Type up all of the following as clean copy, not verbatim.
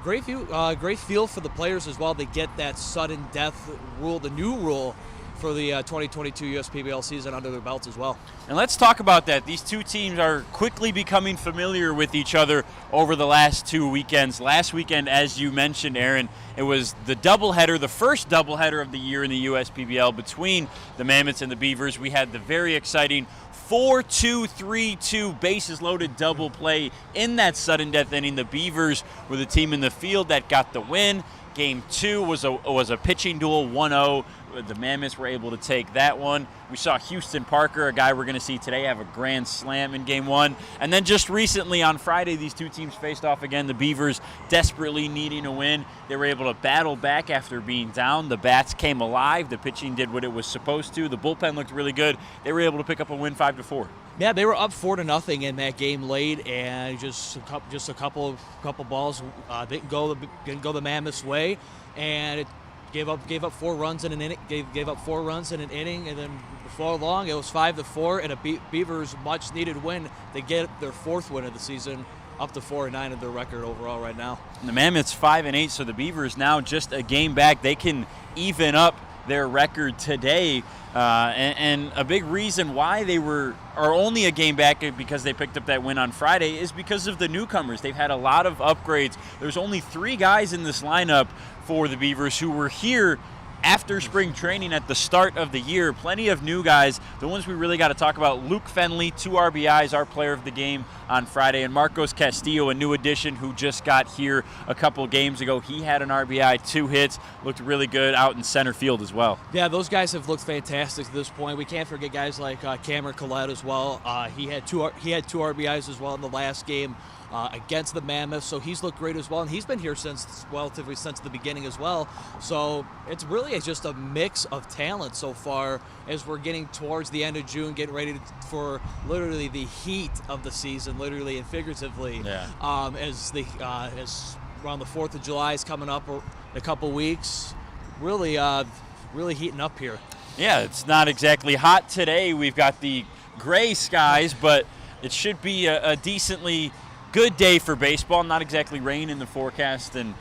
Great feel for the players as well. They get that sudden death rule, the new rule for the 2022 USPBL season under their belts as well. And let's talk about that. These two teams are quickly becoming familiar with each other over the last 2 weekends. Last weekend, as you mentioned, Aaron, it was the doubleheader, the first doubleheader of the year in the USPBL between the Mammoths and the Beavers. We had the very exciting 4-2-3-2 bases loaded double play in that sudden death inning. The Beavers were the team in the field that got the win. Game 2 was a pitching duel, 1-0. The Mammoths were able to take that one. We saw Houston Parker, a guy we're going to see today, have a grand slam in Game 1. And then just recently on Friday, these two teams faced off again. The Beavers desperately needing a win. They were able to battle back after being down. The bats came alive. The pitching did what it was supposed to. The bullpen looked really good. They were able to pick up a win 5-4. Yeah, they were up 4-0 in that game late, and just a couple balls didn't go the Mammoths' way, and it gave up 4 runs in an inning. Gave up 4 runs in an inning, and then before long it was 5-4, and a Beavers much needed win. They get their 4th win of the season, up to 4-9 of their record overall right now. And the Mammoths 5-8, so the Beavers now just a game back. They can even up their record today. And a big reason why they are only a game back because they picked up that win on Friday is because of the newcomers. They've had a lot of upgrades. There's only 3 guys in this lineup for the Beavers who were here after spring training at the start of the year. Plenty of new guys. The ones we really got to talk about, Luke Fenley, 2 RBIs, our player of the game on Friday, and Marcos Castillo, a new addition who just got here a couple games ago. He had an RBI, 2 hits, looked really good out in center field as well. Yeah, those guys have looked fantastic to this point. We can't forget guys like Cameron Collette as well. He had two RBIs as well in the last game against the Mammoths, so he's looked great as well, and he's been here relatively since the beginning as well. So it's really just a mix of talent so far as we're getting towards the end of June, getting ready for literally the heat of the season, literally and figuratively. Yeah. As around the 4th of July is coming up in a couple weeks, really heating up here. Yeah, it's not exactly hot today. We've got the gray skies, but it should be a decently good day for baseball. Not exactly rain in the forecast. And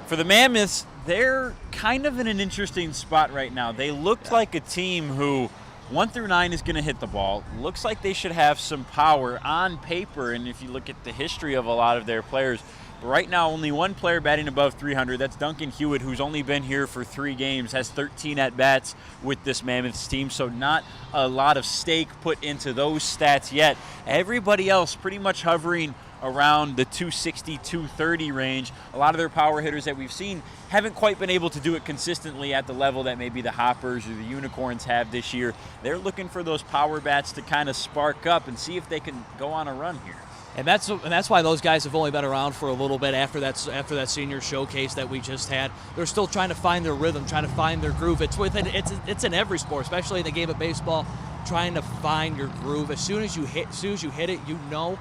for the Mammoths, they're kind of in an interesting spot right now. They looked like a team who 1 through 9 is going to hit the ball. Looks like they should have some power on paper, and if you look at the history of a lot of their players. But right now, only 1 player batting above 300. That's Duncan Hewitt, who's only been here for 3 games, has 13 at-bats with this Mammoths team, so not a lot of stake put into those stats yet. Everybody else pretty much hovering around the 260, 230 range. A lot of their power hitters that we've seen haven't quite been able to do it consistently at the level that maybe the Hoppers or the Unicorns have this year. They're looking for those power bats to kind of spark up and see if they can go on a run here. And that's why those guys have only been around for a little bit after that senior showcase that we just had. They're still trying to find their rhythm, trying to find their groove. It's in every sport, especially in the game of baseball, trying to find your groove. As soon as you hit it, you know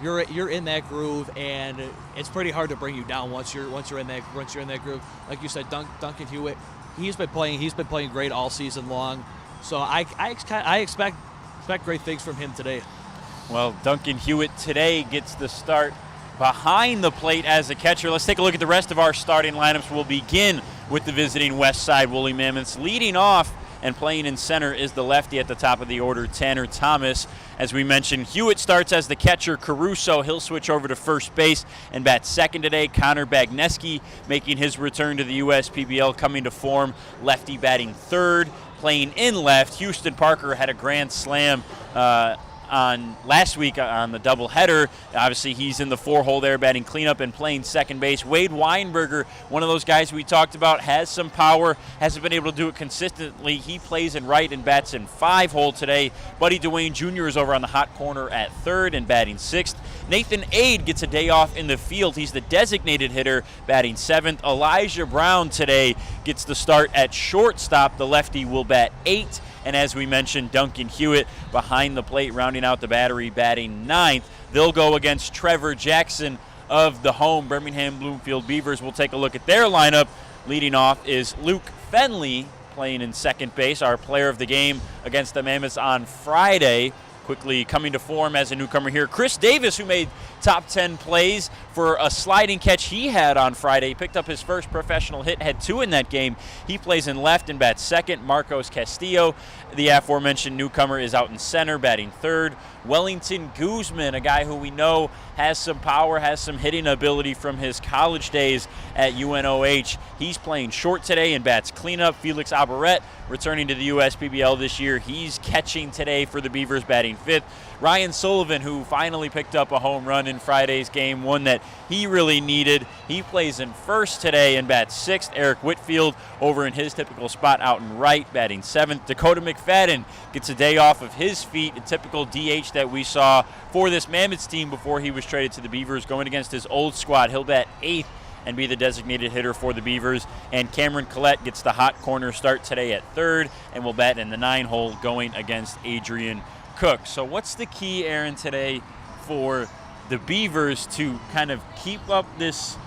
you're in that groove, and it's pretty hard to bring you down once you're in that groove. Like you said, Duncan Hewitt, he's been playing great all season long. So I expect great things from him today. Well, Duncan Hewitt today gets the start behind the plate as a catcher. Let's take a look at the rest of our starting lineups. We'll begin with the visiting Westside Woolly Mammoths. Leading off and playing in center is the lefty at the top of the order, Tanner Thomas. As we mentioned, Hewitt starts as the catcher. Caruso, he'll switch over to first base and bat second today. Connor Bagneski making his return to the USPBL, coming to form, lefty batting third. Playing in left, Houston Parker had a grand slam on last week on the doubleheader. Obviously, he's in the 4-hole there, batting cleanup and playing second base. Wade Weinberger, one of those guys we talked about, has some power, hasn't been able to do it consistently. He plays in right and bats in 5-hole today. Buddy Dwayne Jr. is over on the hot corner at third and batting sixth. Nathan Ade gets a day off in the field. He's the designated hitter, batting seventh. Elijah Brown today gets the start at shortstop. The lefty will bat eighth. And as we mentioned, Duncan Hewitt behind the plate, rounding out the battery, batting ninth. They'll go against Trevor Jackson of the home Birmingham Bloomfield Beavers. We'll take a look at their lineup. Leading off is Luke Fenley, playing in second base, our player of the game against the Mammoths on Friday. Quickly coming to form as a newcomer here, Chris Davis, who made top 10 plays for a sliding catch he had on Friday. He picked up his first professional hit, had 2 in that game. He plays in left and bats second. Marcos Castillo, the aforementioned newcomer, is out in center, batting third. Wellington Guzman, a guy who we know has some power, has some hitting ability from his college days at UNOH. He's playing short today and bats cleanup. Felix Albaret, returning to the USPBL this year, he's catching today for the Beavers, batting fifth. Ryan Sullivan, who finally picked up a home run in Friday's game, one that he really needed. He plays in first today and bats sixth. Eric Whitfield over in his typical spot out in right, batting seventh. Dakota McFadden gets a day off of his feet, a typical DH that we saw for this Mammoths team before he was traded to the Beavers, going against his old squad. He'll bat eighth and be the designated hitter for the Beavers. And Cameron Collette gets the hot corner start today at third and will bat in the 9-hole going against Adrian Cook. So what's the key, Aaron, today for the Beavers to kind of keep up this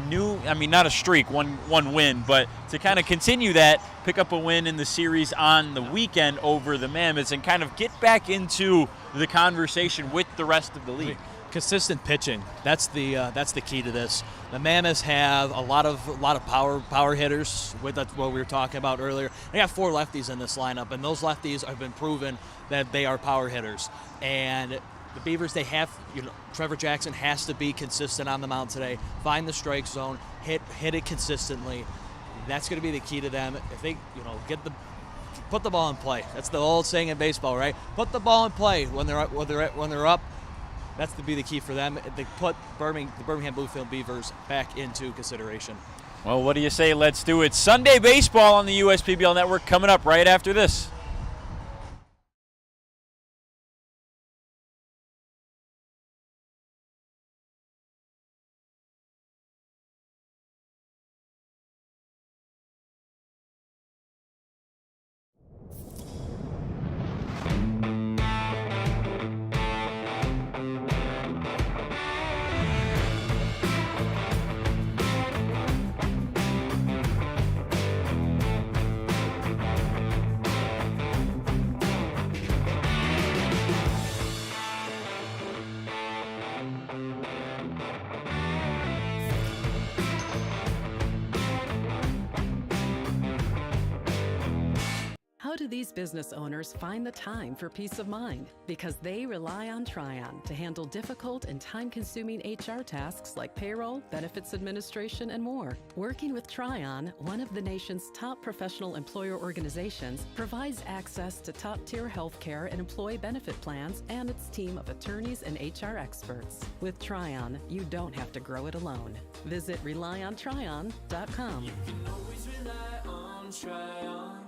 new, I mean, not a streak, one win, but to kind of continue that, pick up a win in the series on the weekend over the Mammoths and kind of get back into the conversation with the rest of the league? Consistent pitching. That's the key to this. The Mammoths have a lot of power hitters. That's what we were talking about earlier. They got 4 lefties in this lineup, and those lefties have been proven that they are power hitters. And the Beavers, they have, Trevor Jackson has to be consistent on the mound today. Find the strike zone, hit it consistently. That's going to be the key to them. If they, put the ball in play. That's the old saying in baseball, right? Put the ball in play when they're up. That's to be the key for them. They put the Birmingham Bloomfield Beavers back into consideration. Well, what do you say? Let's do it. Sunday baseball on the USPBL Network coming up right after this. How do these business owners find the time for peace of mind? Because they rely on Tryon to handle difficult and time-consuming HR tasks like payroll, benefits administration, and more. Working with Tryon, one of the nation's top professional employer organizations, provides access to top-tier healthcare and employee benefit plans and its team of attorneys and HR experts. With Tryon, you don't have to grow it alone. Visit RelyOnTryon.com. You can always rely on Tryon.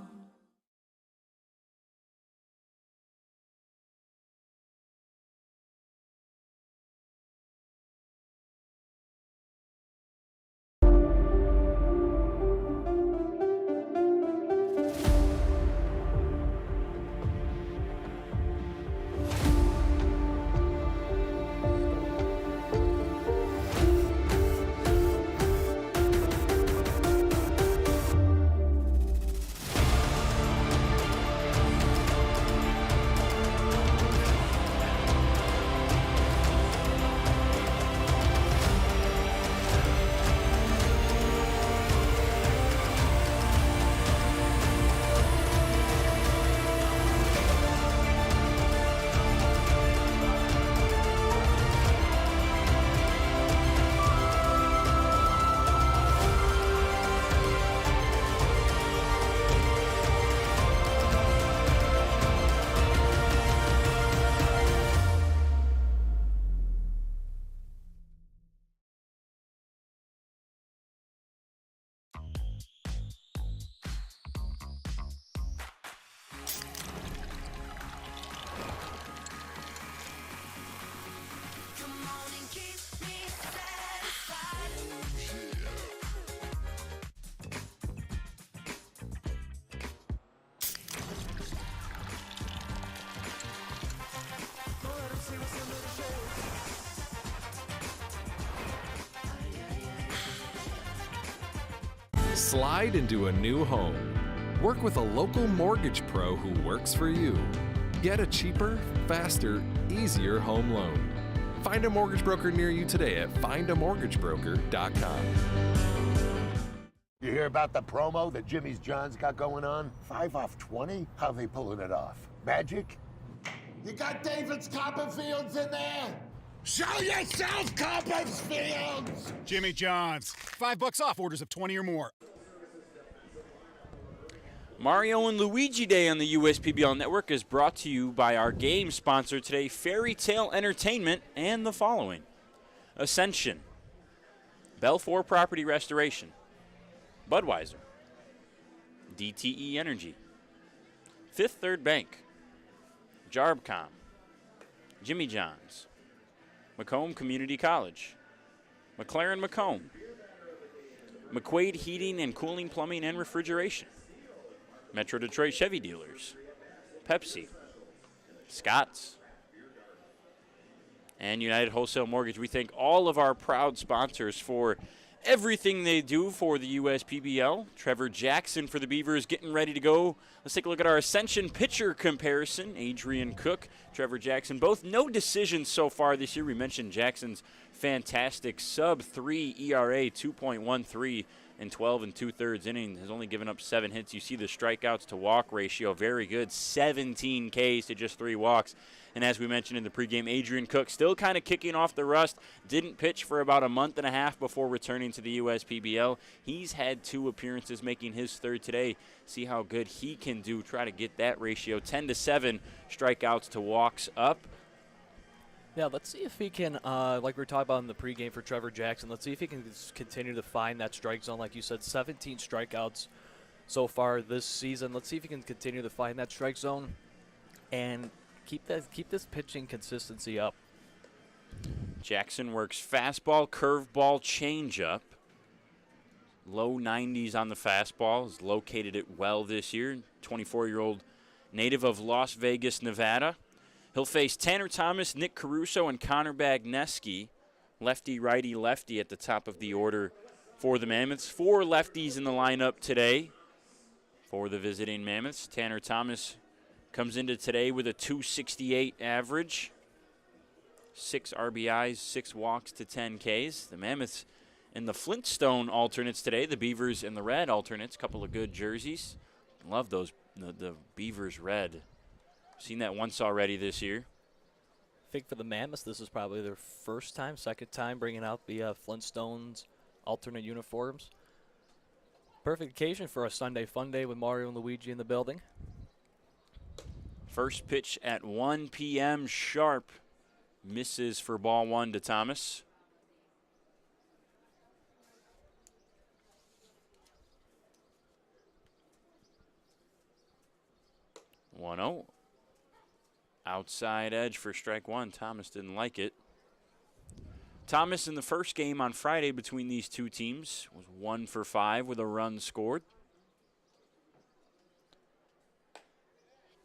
Slide into a new home. Work with a local mortgage pro who works for you. Get a cheaper, faster, easier home loan. Find a mortgage broker near you today at findamortgagebroker.com. You hear about the promo that Jimmy's John's got going on? 5 off 20? How they pulling it off? Magic? You got David's Copperfields in there? Show yourself, Copperfields! Jimmy John's. $5 off orders of 20 or more. Mario and Luigi Day on the USPBL Network is brought to you by our game sponsor today, Fairy Tale Entertainment, and the following: Ascension, Belfour Property Restoration, Budweiser, DTE Energy, Fifth Third Bank, Jarbcom, Jimmy John's, Macomb Community College, McLaren Macomb, McQuaid Heating and Cooling, Plumbing and Refrigeration, Metro Detroit Chevy Dealers, Pepsi, Scott's, and United Wholesale Mortgage. We thank all of our proud sponsors for everything they do for the USPBL. Trevor Jackson for the Beavers getting ready to go. Let's take a look at our Ascension pitcher comparison. Adrian Cook, Trevor Jackson, both no decisions so far this year. We mentioned Jackson's fantastic sub-3 ERA, 2.13 in 12 2/3 innings. Has only given up 7 hits. You see the strikeouts to walk ratio, very good, 17 Ks to just 3 walks. And as we mentioned in the pregame, Adrian Cook still kind of kicking off the rust. Didn't pitch for about a month and a half before returning to the USPBL. He's had 2 appearances, making his 3rd today. See how good he can do. Try to get that ratio 10-7 strikeouts to walks up. Yeah, let's see if he can, like we were talking about in the pregame for Trevor Jackson, let's see if he can continue to find that strike zone. Like you said, 17 strikeouts so far this season. Let's see if he can continue to find that strike zone and keep this pitching consistency up. Jackson works fastball, curveball, changeup. Low 90s on the fastball. Has located it well this year. 24-year-old native of Las Vegas, Nevada. He'll face Tanner Thomas, Nick Caruso, and Connor Bagneski. Lefty, righty, lefty at the top of the order for the Mammoths. 4 lefties in the lineup today for the visiting Mammoths. Tanner Thomas comes into today with a 268 average. 6 RBIs, 6 walks to 10 Ks. The Mammoths in the Flintstone alternates today. The Beavers in the red alternates. Couple of good jerseys. Love those, the Beavers red. Seen that once already this year. I think for the Mammoths, this is probably their second time bringing out the Flintstones alternate uniforms. Perfect occasion for a Sunday fun day with Mario and Luigi in the building. First pitch at 1 p.m. sharp. Misses for ball 1 to Thomas. One-0. Outside edge for strike 1. Thomas didn't like it. Thomas in the first game on Friday between these two teams was 1 for 5 with a run scored.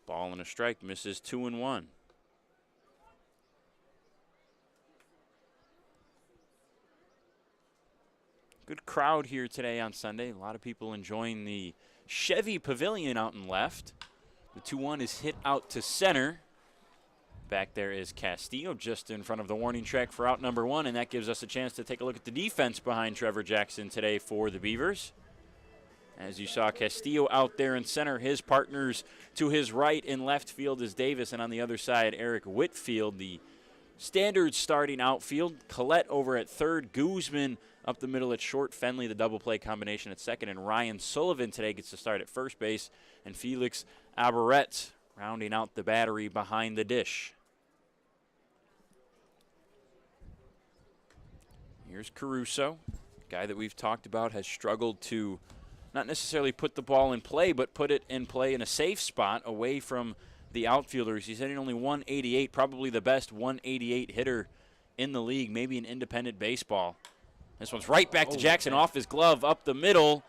Ball and a strike, misses 2-1. Good crowd here today on Sunday. A lot of people enjoying the Chevy Pavilion out and left. The 2-1 is hit out to center. Back there is Castillo just in front of the warning track for out number 1, and that gives us a chance to take a look at the defense behind Trevor Jackson today for the Beavers. As you saw, Castillo out there in center. His partners to his right in left field is Davis, and on the other side, Eric Whitfield, the standard starting outfield. Collette over at third, Guzman up the middle at short, Fenley the double play combination at second, and Ryan Sullivan today gets to start at first base, and Felix Abaret rounding out the battery behind the dish. Here's Caruso, guy that we've talked about has struggled to not necessarily put the ball in play, but put it in play in a safe spot away from the outfielders. He's hitting only 188, probably the best 188 hitter in the league, maybe in independent baseball. This one's right back to Jackson, off his glove, up the middle.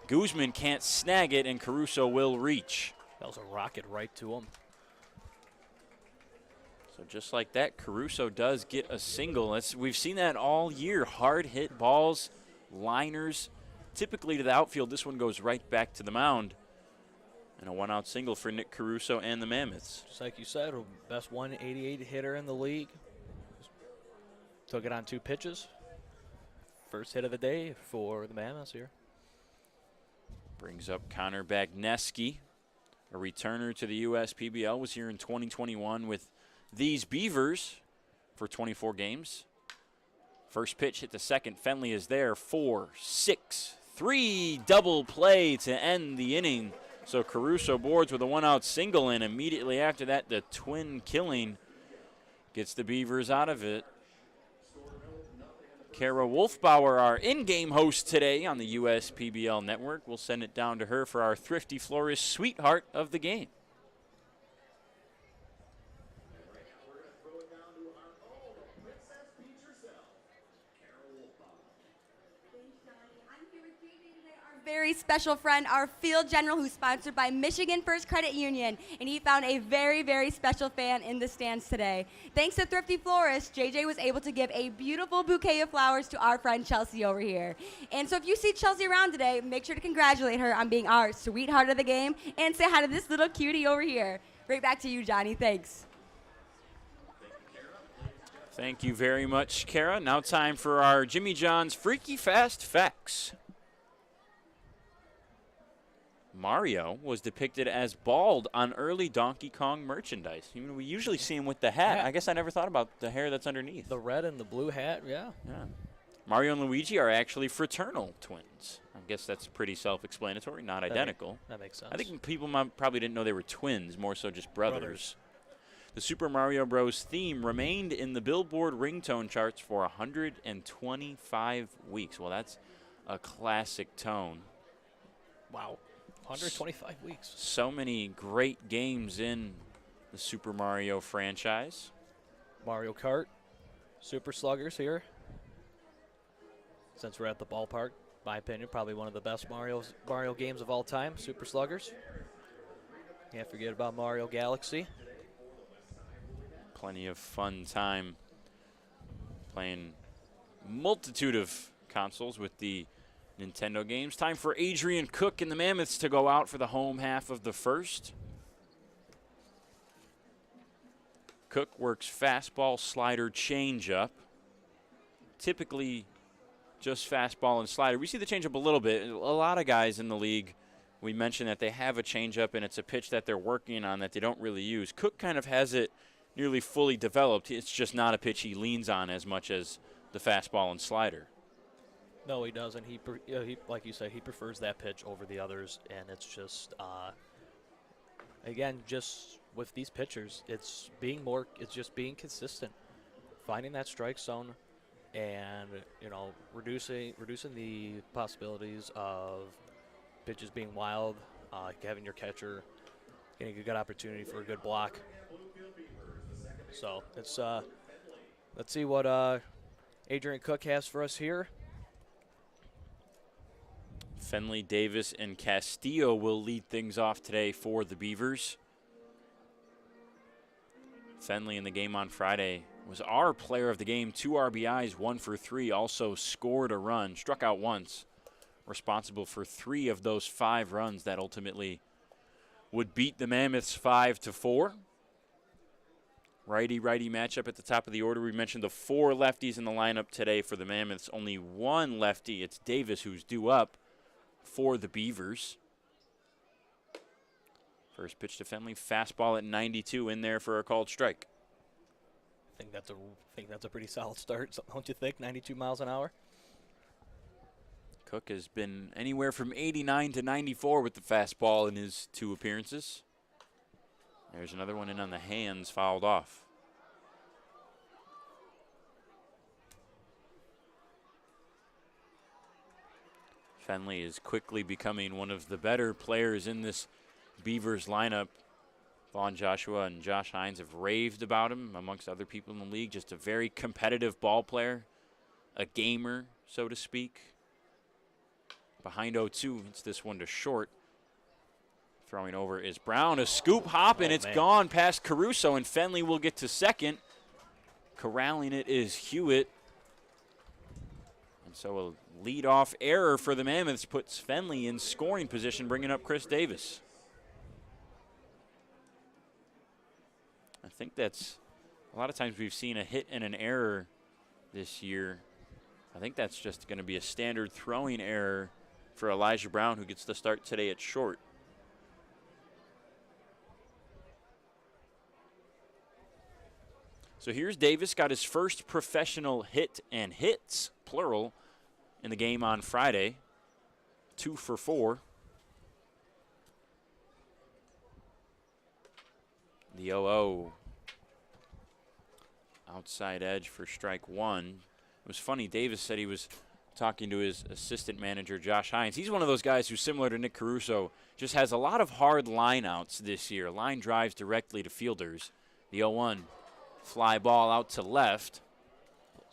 Guzman can't snag it, and Caruso will reach. That was a rocket right to him. So just like that, Caruso does get a single. We've seen that all year. Hard hit balls, liners, typically to the outfield. This one goes right back to the mound. And a 1-out single for Nick Caruso and the Mammoths. Just like you said, best 188 hitter in the league. Took it on 2 pitches. First hit of the day for the Mammoths here. Brings up Connor Bagneski, a returner to the USPBL, was here in 2021 with these Beavers for 24 games. First pitch hit the second. Fenley is there. 4-6-3 double play to end the inning. So Caruso boards with a 1-out single, and immediately after that, the twin killing gets the Beavers out of it. Kara Wolfbauer, our in-game host today on the USPBL network. We'll send it down to her for our Thrifty Florist sweetheart of the game. Very special friend, our field general, who's sponsored by Michigan First Credit Union, and he found a very, very special fan in the stands today. Thanks to Thrifty Florist, JJ was able to give a beautiful bouquet of flowers to our friend Chelsea over here. And so if you see Chelsea around today, make sure to congratulate her on being our sweetheart of the game, and say hi to this little cutie over here. Right back to you, Johnny. Thanks. Thank you very much, Kara. Now time for our Jimmy John's Freaky Fast Facts. Mario was depicted as bald on early Donkey Kong merchandise. We usually see him with the hat. Yeah. I guess I never thought about the hair that's underneath. The red and the blue hat, yeah. Mario and Luigi are actually fraternal twins. I guess that's pretty self-explanatory, not identical. That makes sense. I think people probably didn't know they were twins, more so just brothers. The Super Mario Bros. Theme remained in the Billboard ringtone charts for 125 weeks. Well, that's a classic tone. Wow. 125 weeks. So many great games in the Super Mario franchise. Mario Kart, Super Sluggers here. Since we're at the ballpark, my opinion, probably one of the best Mario games of all time, Super Sluggers. Can't forget about Mario Galaxy. Plenty of fun time playing multitude of consoles with the Nintendo games. Time for Adrian Cook and the Mammoths to go out for the home half of the first. Cook works fastball, slider, changeup. Typically just fastball and slider. We see the changeup a little bit. A lot of guys in the league, we mentioned that they have a changeup and it's a pitch that they're working on that they don't really use. Cook kind of has it nearly fully developed. It's just not a pitch he leans on as much as the fastball and slider. No, he doesn't. He like you said, he prefers that pitch over the others, and it's just, again, just with these pitchers, it's just being consistent, finding that strike zone, and reducing the possibilities of pitches being wild, having your catcher getting a good opportunity for a good block. So it's let's see what Adrian Cook has for us here. Fenley, Davis, and Castillo will lead things off today for the Beavers. Fenley in the game on Friday was our player of the game. 2 RBIs, 1 for 3. Also scored a run, struck out once. Responsible for 3 of those 5 runs that ultimately would beat the Mammoths 5-4. Righty-righty matchup at the top of the order. We mentioned the 4 lefties in the lineup today for the Mammoths. Only 1 lefty. It's Davis who's due up for the Beavers. First pitch to Fenley, fastball at 92 in there for a called strike. I think that's a pretty solid start, don't you think? 92 miles an hour. Cook has been anywhere from 89 to 94 with the fastball in his 2 appearances. There's another one in on the hands, fouled off. Fenley is quickly becoming one of the better players in this Beavers lineup. Vaughn Joshua and Josh Hines have raved about him amongst other people in the league. Just a very competitive ball player, a gamer, so to speak. Behind 0-2, it's this one to short. Throwing over is Brown, a scoop hop, and it's gone past Caruso, and Fenley will get to second. Corralling it is Hewitt. And so a leadoff error for the Mammoths puts Fenley in scoring position, bringing up Chris Davis. I think that's a lot of times we've seen a hit and an error this year. I think that's just going to be a standard throwing error for Elijah Brown, who gets the start today at short. So here's Davis, got his first professional hit and hits, plural, in the game on Friday. 2 for 4. The 0-0. Outside edge for strike one. It was funny, Davis said he was talking to his assistant manager, Josh Hines. He's one of those guys who's similar to Nick Caruso, just has a lot of hard line outs this year. Line drives directly to fielders. The 0-1 fly ball out to left.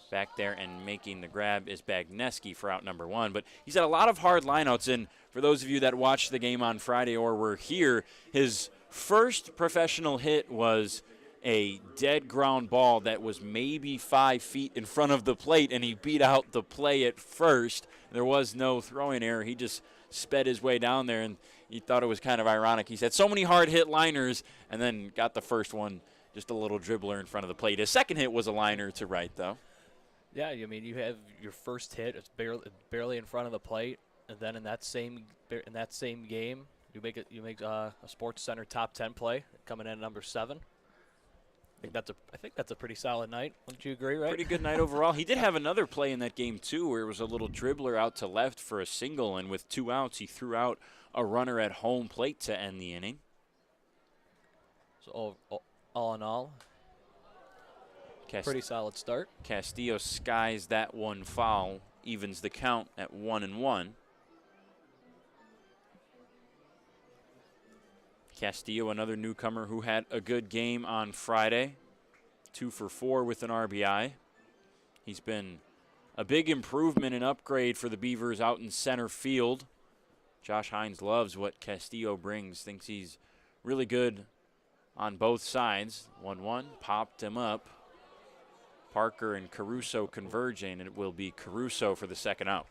Back there and making the grab is Bagneski for out number 1. But he's had a lot of hard lineouts, and for those of you that watched the game on Friday or were here, his first professional hit was a dead ground ball that was maybe 5 feet in front of the plate, and he beat out the play at first. There was no throwing error. He just sped his way down there, and he thought it was kind of ironic. He said so many hard hit liners, and then got the first one just a little dribbler in front of the plate. His second hit was a liner to right, though. Yeah, I mean, you have your first hit, it's barely in front of the plate, and then in that same game, you make a Sports Center top 10 play, coming in at number 7. I think that's a pretty solid night. Wouldn't you agree, right? Pretty good night overall. He did have another play in that game too, where it was a little dribbler out to left for a single, and with 2 outs, he threw out a runner at home plate to end the inning. So all in all, pretty solid start. Castillo skies that one foul, evens the count at 1-1. Castillo, another newcomer who had a good game on Friday. 2 for 4 with an RBI. He's been a big improvement and upgrade for the Beavers out in center field. Josh Hines loves what Castillo brings, thinks he's really good on both sides. 1-1, popped him up. Parker and Caruso converging, and it will be Caruso for the second out.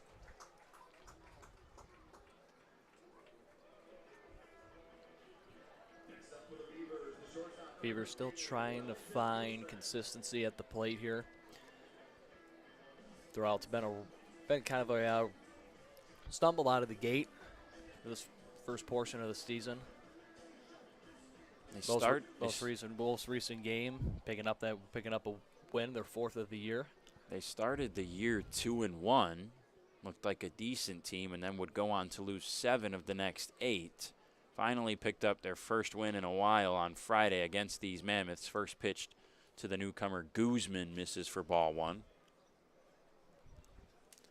Beavers still trying to find consistency at the plate here. Throughout, it's been kind of a stumble out of the gate for this first portion of the season. Most recent game, picking up a win, their 4th of the year. They started the year 2-1, looked like a decent team, and then would go on to lose 7 of the next 8. Finally picked up their first win in a while on Friday against these Mammoths. First pitched to the newcomer Guzman, misses for ball 1.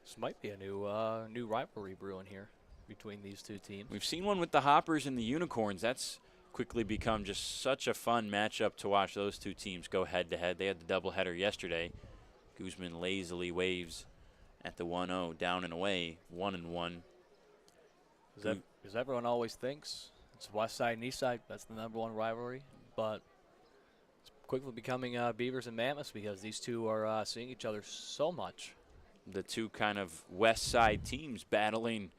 This might be a new rivalry brewing here between these two teams. We've seen one with the Hoppers and the Unicorns. That's quickly become just such a fun matchup to watch those two teams go head-to-head. They had the doubleheader yesterday. Guzman lazily waves at the 1-0, down and away, 1-1. As everyone always thinks, it's Westside and Eastside. That's the #1 rivalry. But it's quickly becoming Beavers and Mammoths because these two are seeing each other so much. The two kind of Westside teams battling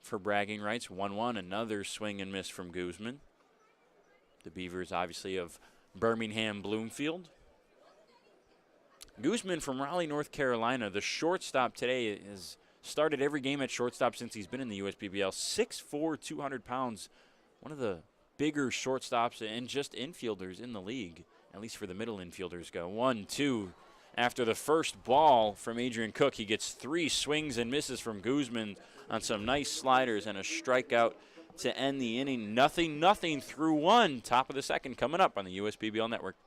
for bragging rights. 1-1, another swing and miss from Guzman. The Beavers, obviously, of Birmingham, Bloomfield. Guzman from Raleigh, North Carolina, the shortstop today, has started every game at shortstop since he's been in the USBBL. 6'4", 200 pounds, one of the bigger shortstops and just infielders in the league, at least for the middle infielders go. 1-2. After the first ball from Adrian Cook, he gets 3 swings and misses from Guzman on some nice sliders and a strikeout to end the inning. 0-0 through 1. Top of the second coming up on the USBBL Network.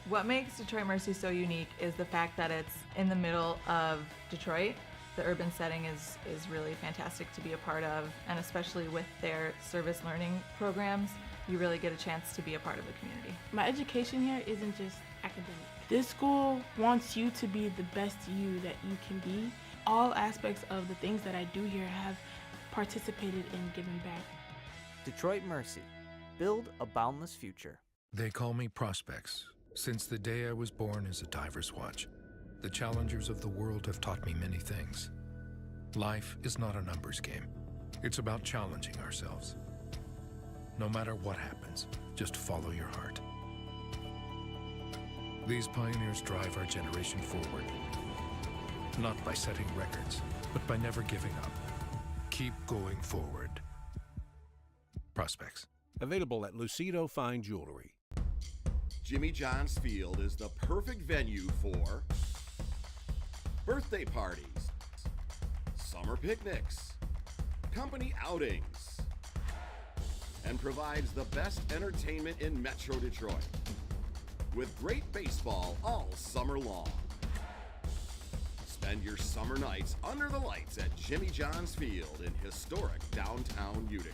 What makes Detroit Mercy so unique is the fact that it's in the middle of Detroit. The urban setting is really fantastic to be a part of, and especially with their service learning programs, you really get a chance to be a part of the community. My education here isn't just academic. This school wants you to be the best you that you can be. All aspects of the things that I do here have participated in giving back. Detroit Mercy. Build a boundless future. They call me Prospects. Since the day I was born as a diver's watch, the challengers of the world have taught me many things. Life is not a numbers game. It's about challenging ourselves. No matter what happens, just follow your heart. These pioneers drive our generation forward. Not by setting records, but by never giving up. Keep going forward. Prospects. Available at Lucido Fine Jewelry. Jimmy John's Field is the perfect venue for birthday parties, summer picnics, company outings, and provides the best entertainment in Metro Detroit with great baseball all summer long. Spend your summer nights under the lights at Jimmy John's Field in historic downtown Utica.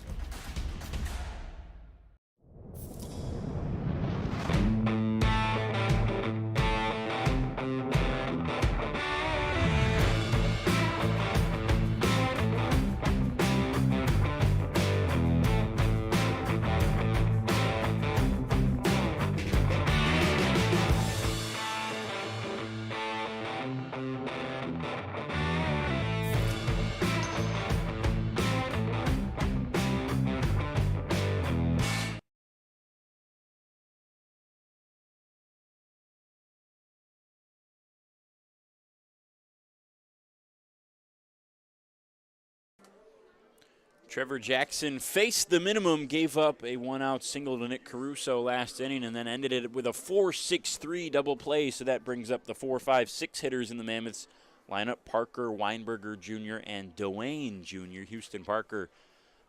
Trevor Jackson faced the minimum, gave up a one-out single to Nick Caruso last inning, and then ended it with a 4-6-3 double play. So that brings up the 4-5-6 hitters in the Mammoths lineup: Parker, Weinberger Jr., and Dwayne Jr. Houston Parker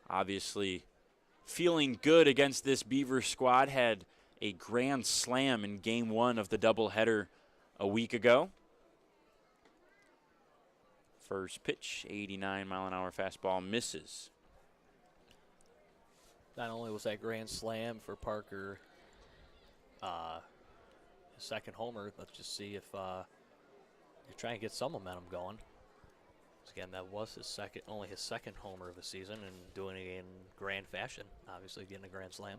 obviously feeling good against this Beavers squad. Had a grand slam in Game 1 of the doubleheader a week ago. First pitch, 89-mile-an-hour fastball, misses. Not only was that grand slam for Parker, his second homer. Let's just see if you're trying to get some momentum going. Again, that was only his second homer of the season, and doing it in grand fashion. Obviously, getting a grand slam.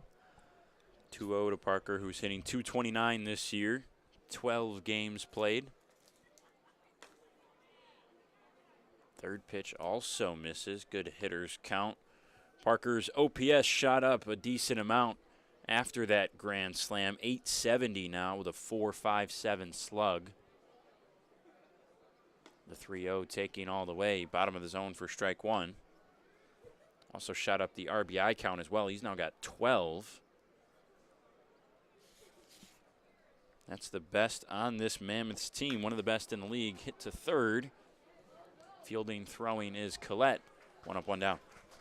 2-0 to Parker, who's hitting .229 this year, 12 games played. Third pitch also misses. Good hitters count. Parker's OPS shot up a decent amount after that grand slam. .870 now with a 4.57 slug. The 3-0 taking all the way. Bottom of the zone for strike one. Also shot up the RBI count as well. He's now got 12. That's the best on this Mammoths team. One of the best in the league. Hit to third. Fielding, throwing is Collette. One up, one down.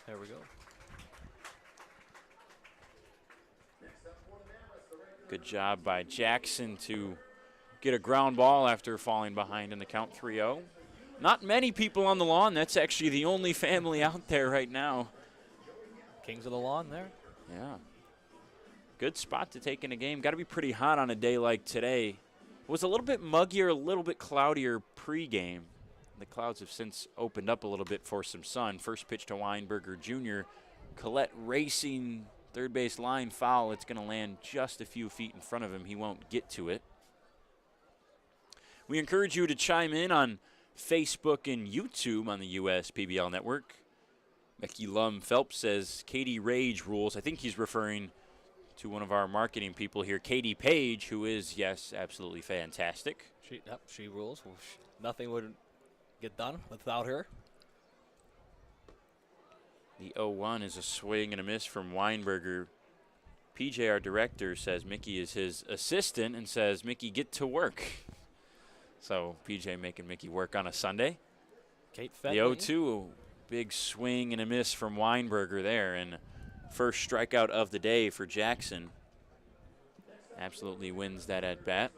There we go. Good job by Jackson to get a ground ball after falling behind in the count. 3-0. Not many people on the lawn. That's actually the only family out there right now. Kings of the lawn there. Yeah. Good spot to take in a game. Got to be pretty hot on a day like today. It was a little bit muggier, a little bit cloudier pregame. The clouds have since opened up a little bit for some sun. First pitch to Weinberger Jr. Collette racing third base line, foul. It's going to land just a few feet in front of him. He won't get to it. We encourage you to chime in on Facebook and YouTube on the US PBL network. Becky Lum Phelps says Katie Rage rules. I think he's referring to one of our marketing people here, Katie Page, who is, yes, absolutely fantastic. She rules. Nothing would get done without her. The 0-1 is a swing and a miss from Weinberger. PJ, our director, says Mickey is his assistant and says, Mickey, get to work. So PJ making Mickey work on a Sunday. Kate The Fenley. 0-2, big swing and a miss from Weinberger there. And first strikeout of the day for Jackson. Absolutely wins that at bat.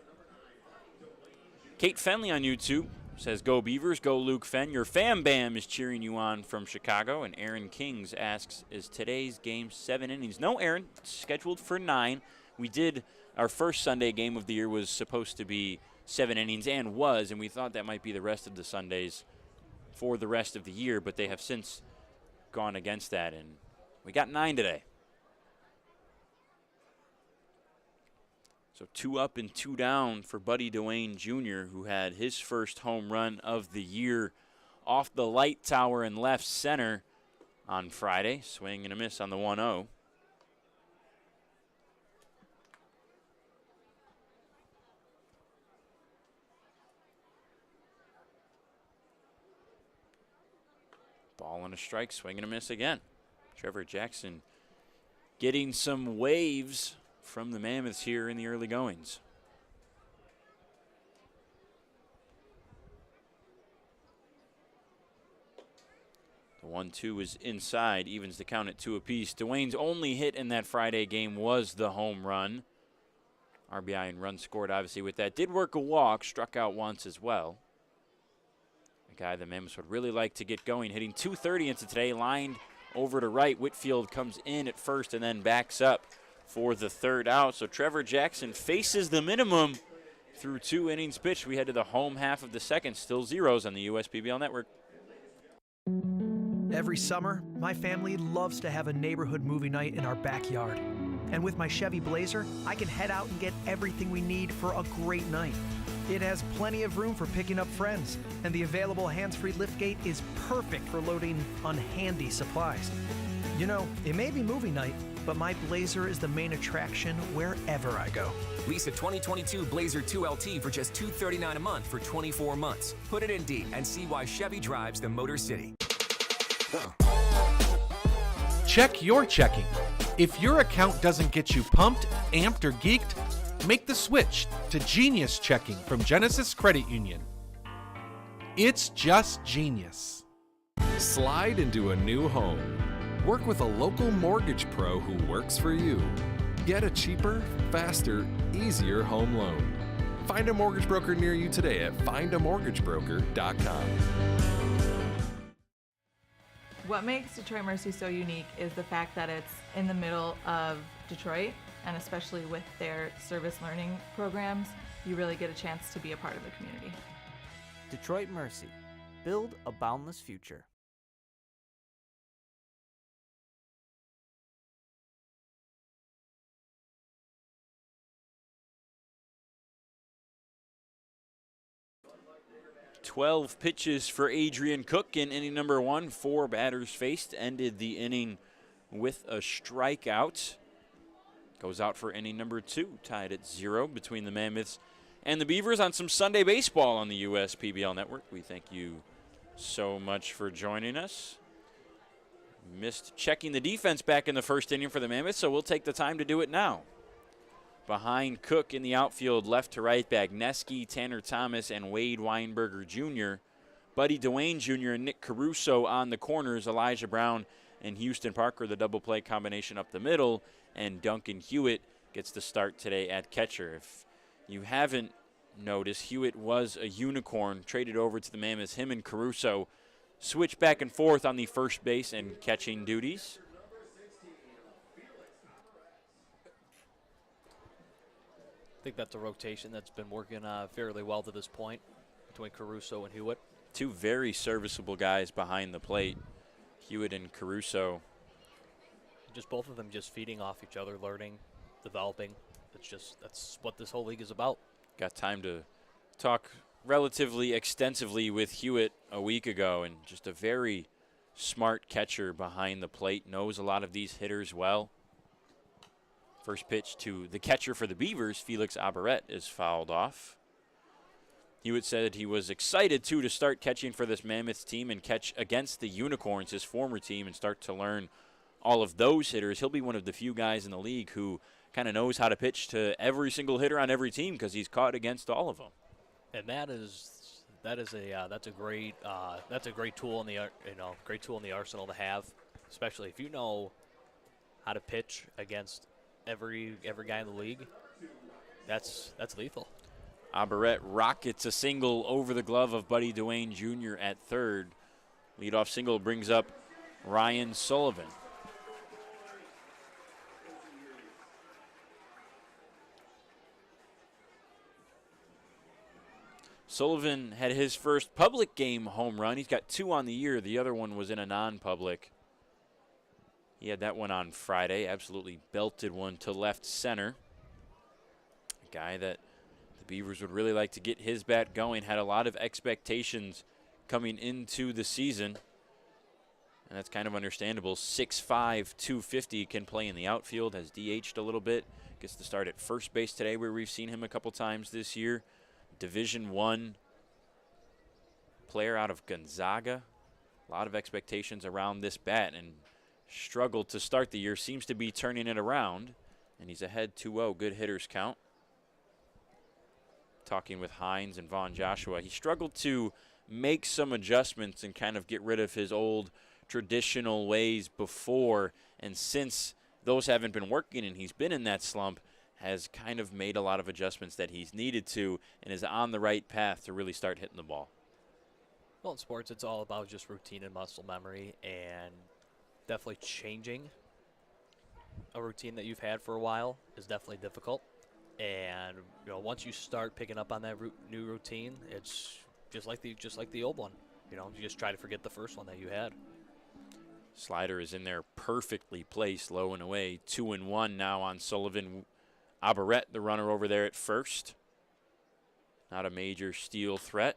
Kate Fenley on YouTube says, go Beavers, go Luke Fenn. Your fam bam is cheering you on from Chicago. And Aaron Kings asks, is today's game 7 innings? No, Aaron, it's scheduled for 9. We did, our first Sunday game of the year was supposed to be 7 innings and was, and we thought that might be the rest of the Sundays for the rest of the year, but they have since gone against that, and we got 9 today. So 2 up and 2 down for Buddy Dwayne Jr., who had his first home run of the year off the light tower in left center on Friday. Swing and a miss on the 1-0. Ball on a strike, swing and a miss again. Trevor Jackson getting some waves from the Mammoths here in the early goings. The 1-2 is inside, evens the count at 2 apiece. Dwayne's only hit in that Friday game was the home run. RBI and run scored, obviously, with that. Did work a walk, struck out once as well. A guy the Mammoths would really like to get going, hitting .230 into today, lined over to right. Whitfield comes in at first and then backs up for the third out. So Trevor Jackson faces the minimum through 2 innings pitched. We head to the home half of the second, still zeros on the USPBL network. Every summer, my family loves to have a neighborhood movie night in our backyard. And with my Chevy Blazer, I can head out and get everything we need for a great night. It has plenty of room for picking up friends, and the available hands-free liftgate is perfect for loading unhandy supplies. You know, it may be movie night, but my Blazer is the main attraction wherever I go. Lease a 2022 Blazer 2LT for just $239 a month for 24 months. Put it in D and see why Chevy drives the Motor City. Check your checking. If your account doesn't get you pumped, amped, or geeked, make the switch to Genius Checking from Genesis Credit Union. It's just genius. Slide into a new home. Work with a local mortgage pro who works for you. Get a cheaper, faster, easier home loan. Find a mortgage broker near you today at findamortgagebroker.com. What makes Detroit Mercy so unique is the fact that it's in the middle of Detroit, and especially with their service learning programs, you really get a chance to be a part of the community. Detroit Mercy. Build a boundless future. "12 pitches for Adrian Cook in inning number 1. 4 batters faced. Ended the inning with a strikeout. Goes out for inning number 2, tied at 0 between the Mammoths and the Beavers on some Sunday baseball on the USPBL network. We thank you so much for joining us. Missed checking the defense back in the first inning for the Mammoths, so we'll take the time to do it now. Behind Cook in the outfield, left to right, Bagneski, Tanner Thomas, and Wade Weinberger Jr. Buddy Dwayne Jr. and Nick Caruso on the corners. Elijah Brown and Houston Parker, the double play combination up the middle. And Duncan Hewitt gets the start today at catcher. If you haven't noticed, Hewitt was a unicorn, traded over to the Mammoths. Him and Caruso switch back and forth on the first base and catching duties. I think that's a rotation that's been working fairly well to this point between Caruso and Hewitt. 2 very serviceable guys behind the plate, Hewitt and Caruso. Just both of them just feeding off each other, learning, developing. That's what this whole league is about. Got time to talk relatively extensively with Hewitt a week ago, and just a very smart catcher behind the plate, knows a lot of these hitters well. First pitch to the catcher for the Beavers, Felix Abaret, is fouled off. Hewitt said he was excited, too, to start catching for this Mammoths team and catch against the Unicorns, his former team, and start to learn all of those hitters. He'll be one of the few guys in the league who kind of knows how to pitch to every single hitter on every team because he's caught against all of them. And that's a great tool in the arsenal to have, especially if you know how to pitch against every guy in the league. That's lethal. Abaret rockets a single over the glove of Buddy Dwayne Jr. at third. Leadoff single brings up Ryan Sullivan. Sullivan had his first public game home run. He's got 2 on the year. The other one was in a non-public. He had that one on Friday. Absolutely belted one to left center. A guy that the Beavers would really like to get his bat going. Had a lot of expectations coming into the season. And that's kind of understandable. 6'5", 250, can play in the outfield. Has DH'd a little bit. Gets the start at first base today, where we've seen him a couple times this year. Division I player out of Gonzaga. A lot of expectations around this bat, and struggled to start the year. Seems to be turning it around, and he's ahead 2-0. Good hitters count. Talking with Hines and Vaughn Joshua, he struggled to make some adjustments and kind of get rid of his old traditional ways before, and since those haven't been working and he's been in that slump, has kind of made a lot of adjustments that he's needed to, and is on the right path to really start hitting the ball. Well, in sports, it's all about just routine and muscle memory, and definitely changing a routine that you've had for a while is definitely difficult. And once you start picking up on that new routine, it's just like the old one. You just try to forget the first one that you had. Slider is in there perfectly placed, low and away. 2-1 now on Sullivan. Aberrett, the runner over there at first. Not a major steal threat.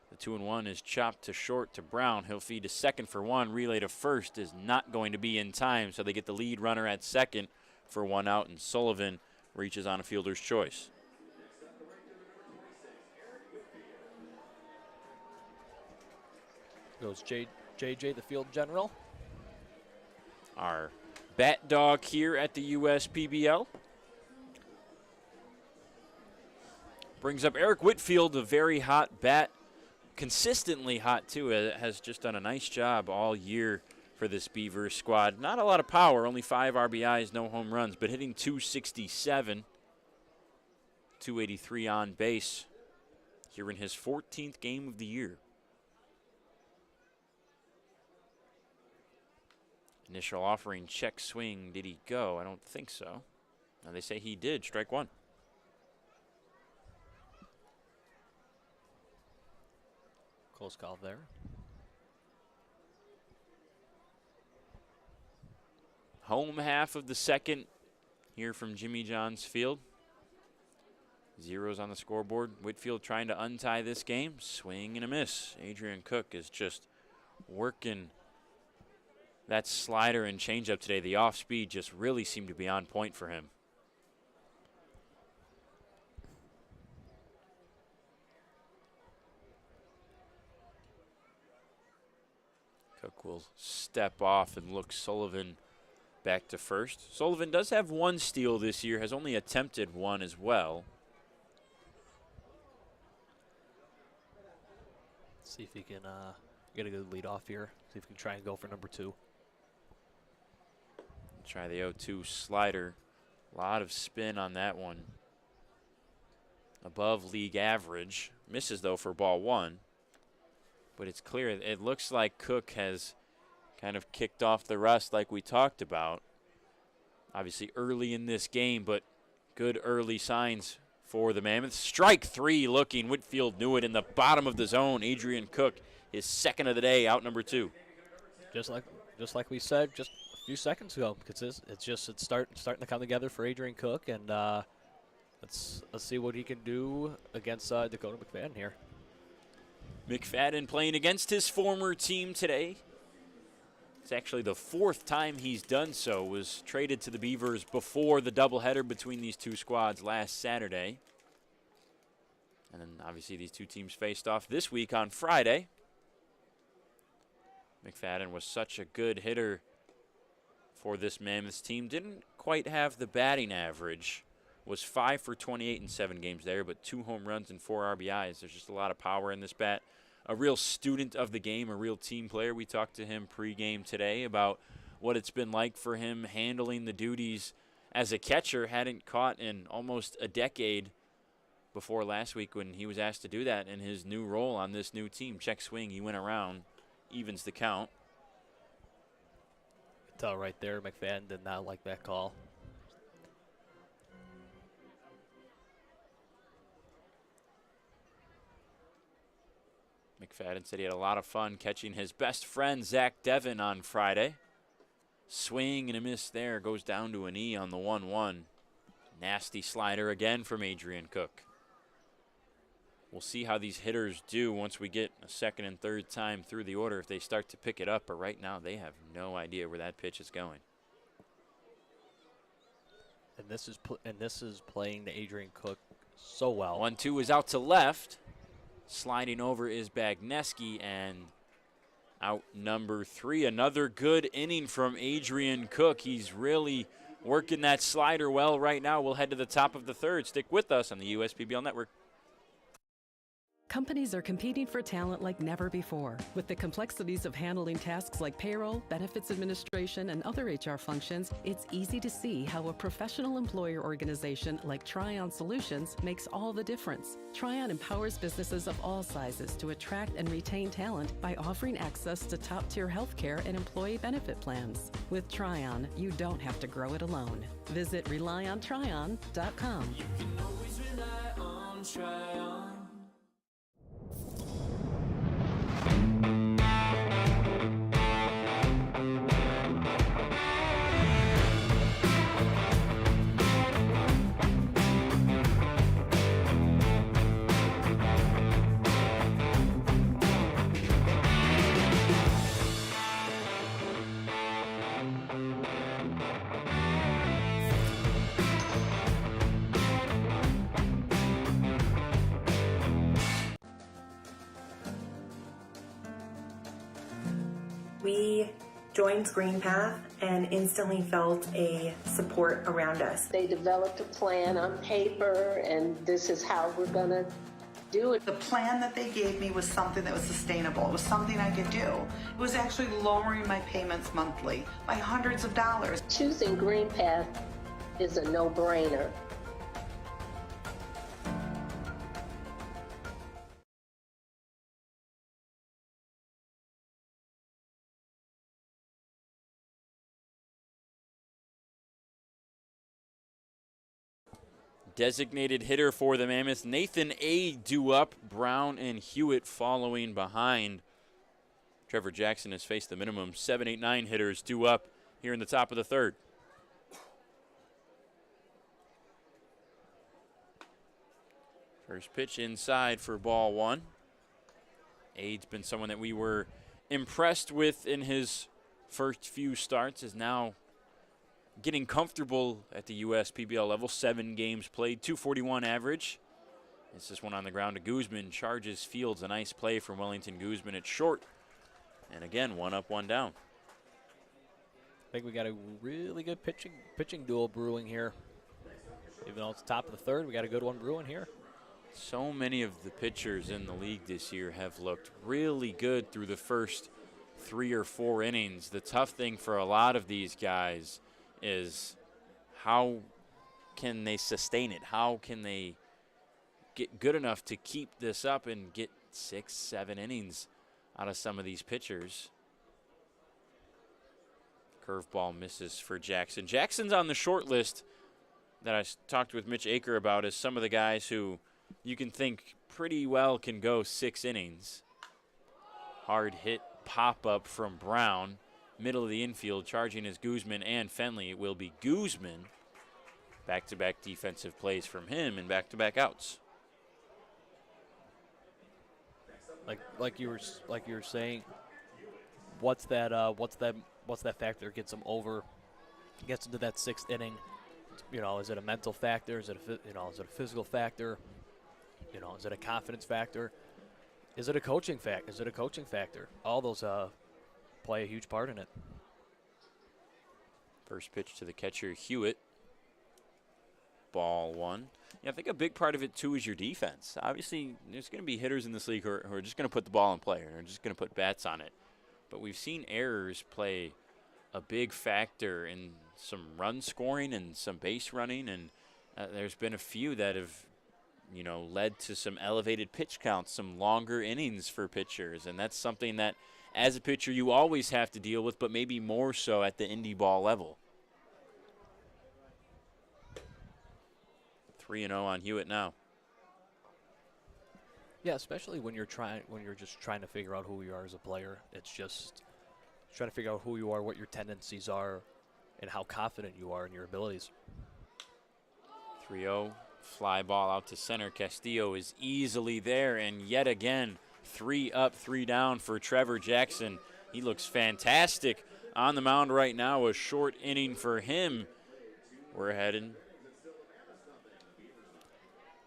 The 2-1 is chopped to short to Brown. He'll feed to second for one. Relay to first is not going to be in time, so they get the lead runner at second for one out, and Sullivan reaches on a fielder's choice. Goes JJ, the field general. Our bat dog here at the USPBL. Brings up Eric Whitfield, a very hot bat. Consistently hot, too. Has just done a nice job all year for this Beavers squad. Not a lot of power, only 5 RBIs, no home runs, but hitting .267, 283 on base here in his 14th game of the year. Initial offering, check swing. Did he go? I don't think so. Now they say he did. Strike one. Close call there. Home half of the second here from Jimmy John's Field. Zeros on the scoreboard. Whitfield trying to untie this game. Swing and a miss. Adrian Cook is just working that slider and changeup today. The off speed just really seemed to be on point for him. Cook will step off and look Sullivan back to first. Sullivan does have one steal this year, has only attempted one as well. See if he can get a good lead off here. See if he can try and go for number 2. Try the 0-2 slider. A lot of spin on that one. Above league average. Misses, though, for ball 1. But it's clear, it looks like Cook has kind of kicked off the rust like we talked about. Obviously early in this game, but good early signs for the Mammoths. Strike 3 looking. Whitfield knew it in the bottom of the zone. Adrian Cook, his second of the day, out number 2. Just like we said just a few seconds ago, because it's starting to come together for Adrian Cook, and let's see what he can do against Dakota McFadden here. McFadden playing against his former team today. It's actually the 4th time he's done so. Was traded to the Beavers before the doubleheader between these two squads last Saturday. And then obviously these two teams faced off this week on Friday. McFadden was such a good hitter for this Mammoths team. Didn't quite have the batting average. Was 5 for 28 in 7 games there, but 2 home runs and 4 RBIs. There's just a lot of power in this bat. A real student of the game, a real team player. We talked to him pregame today about what it's been like for him handling the duties as a catcher. Hadn't caught in almost a decade before last week when he was asked to do that in his new role on this new team. Check swing, he went around, evens the count. You can tell right there, McFadden did not like that call. McFadden said he had a lot of fun catching his best friend, Zach Devon, on Friday. Swing and a miss there. Goes down to an E on the 1-1. Nasty slider again from Adrian Cook. We'll see how these hitters do once we get a second and third time through the order if they start to pick it up. But right now they have no idea where that pitch is going. And this is playing to Adrian Cook so well. 1-2 is out to left. Sliding over is Bagneski, and out number 3. Another good inning from Adrian Cook. He's really working that slider well right now. We'll head to the top of the 3rd. Stick with us on the USPBL Network. Companies are competing for talent like never before. With the complexities of handling tasks like payroll, benefits administration, and other HR functions, it's easy to see how a professional employer organization like Tryon Solutions makes all the difference. Tryon empowers businesses of all sizes to attract and retain talent by offering access to top-tier healthcare and employee benefit plans. With Tryon, you don't have to grow it alone. Visit RelyOnTryon.com. You can always rely on Tryon. We joined Green Path and instantly felt a support around us. They developed a plan on paper, and this is how we're going to do it. The plan that they gave me was something that was sustainable. It was something I could do. It was actually lowering my payments monthly by hundreds of dollars. Choosing Green Path is a no-brainer. Designated hitter for the Mammoths, Nathan A. due up, Brown and Hewitt following behind. Trevor Jackson has faced the minimum 7, 8, 9 hitters due up here in the top of the 3rd. First pitch inside for ball 1. Ade's been someone that we were impressed with in his first few starts, is now getting comfortable at the USPBL level. 7 games played, 241 average. This is one on the ground to Guzman. Charges Fields. A nice play from Wellington Guzman at short. And again, 1 up, 1 down. I think we got a really good pitching duel brewing here. Even though it's top of the 3rd, we got a good one brewing here. So many of the pitchers in the league this year have looked really good through the first 3 or 4 innings. The tough thing for a lot of these guys is how can they sustain it? How can they get good enough to keep this up and get 6, 7 innings out of some of these pitchers? Curveball misses for Jackson. Jackson's on the short list that I talked with Mitch Aker about as some of the guys who you can think pretty well can go 6 innings. Hard hit pop-up from Brown. Middle of the infield, charging is Guzman and Fenley. It will be Guzman. Back-to-back defensive plays from him and back-to-back outs. Like you were saying, what's that factor that gets him over, gets into that 6th inning? You know, is it a mental factor? Is it a physical factor? You know, is it a confidence factor? Is it a coaching factor? All those play a huge part in it. First pitch to the catcher, Hewitt. Ball 1. Yeah, I think a big part of it, too, is your defense. Obviously, there's going to be hitters in this league who are just going to put the ball in play or are just going to put bats on it. But we've seen errors play a big factor in some run scoring and some base running, and there's been a few that have, you know, led to some elevated pitch counts, some longer innings for pitchers, and that's something that as a pitcher you always have to deal with, but maybe more so at the indie ball level. 3-0 on Hewitt now. Yeah, especially when you're just trying to figure out who you are as a player. It's just trying to figure out who you are, what your tendencies are, and how confident you are in your abilities. 3-0, fly ball out to center. Castillo is easily there, and yet again, 3 up, 3 down for Trevor Jackson. He looks fantastic on the mound right now. A short inning for him. We're heading.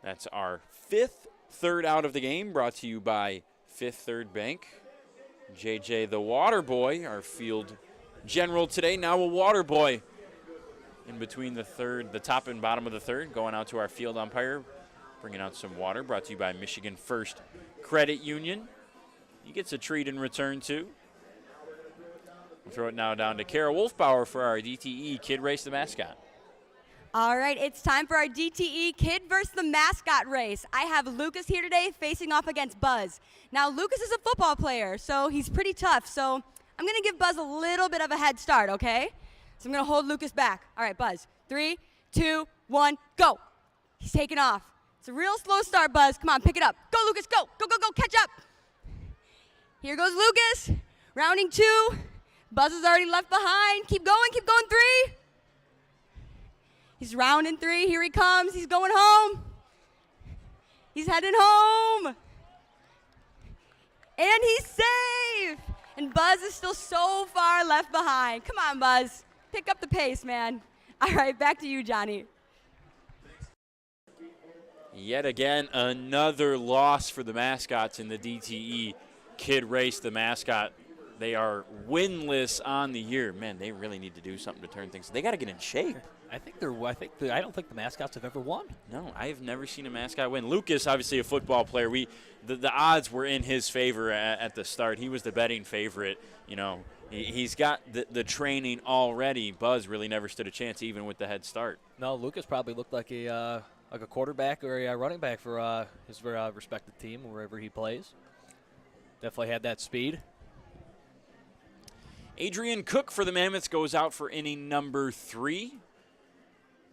That's our 5th third out of the game, brought to you by Fifth Third Bank. JJ, the water boy, our field general today, now a water boy in between the top and bottom of the third, going out to our field umpire, bringing out some water, brought to you by Michigan First Credit Union. He gets a treat in return, too. We'll throw it now down to Kara Wolfbauer for our DTE Kid Race the Mascot. All right, it's time for our DTE Kid versus the Mascot race. I have Lucas here today facing off against Buzz. Now, Lucas is a football player, so he's pretty tough. So I'm going to give Buzz a little bit of a head start, okay? So I'm going to hold Lucas back. All right, Buzz. 3, 2, 1, go. He's taking off. It's a real slow start, Buzz. Come on, pick it up. Go, Lucas, go. Go, go, go, catch up. Here goes Lucas. Rounding 2. Buzz is already left behind. Keep going, 3. He's rounding 3. Here he comes. He's going home. He's heading home. And he's safe. And Buzz is still so far left behind. Come on, Buzz. Pick up the pace, man. All right, back to you, Johnny. Yet again, another loss for the Mascots in the DTE Kid Race the Mascot. They are winless on the year. Man, they really need to do something to turn things. They got to get in shape. I don't think the Mascots have ever won. No, I've never seen a mascot win. Lucas, obviously a football player. The odds were in his favor at the start. He was the betting favorite. You know, he's got the training already. Buzz really never stood a chance, even with the head start. No, Lucas probably looked like a quarterback or a running back for his respective team wherever he plays. Definitely had that speed. Adrian Cook for the Mammoths goes out for inning number 3.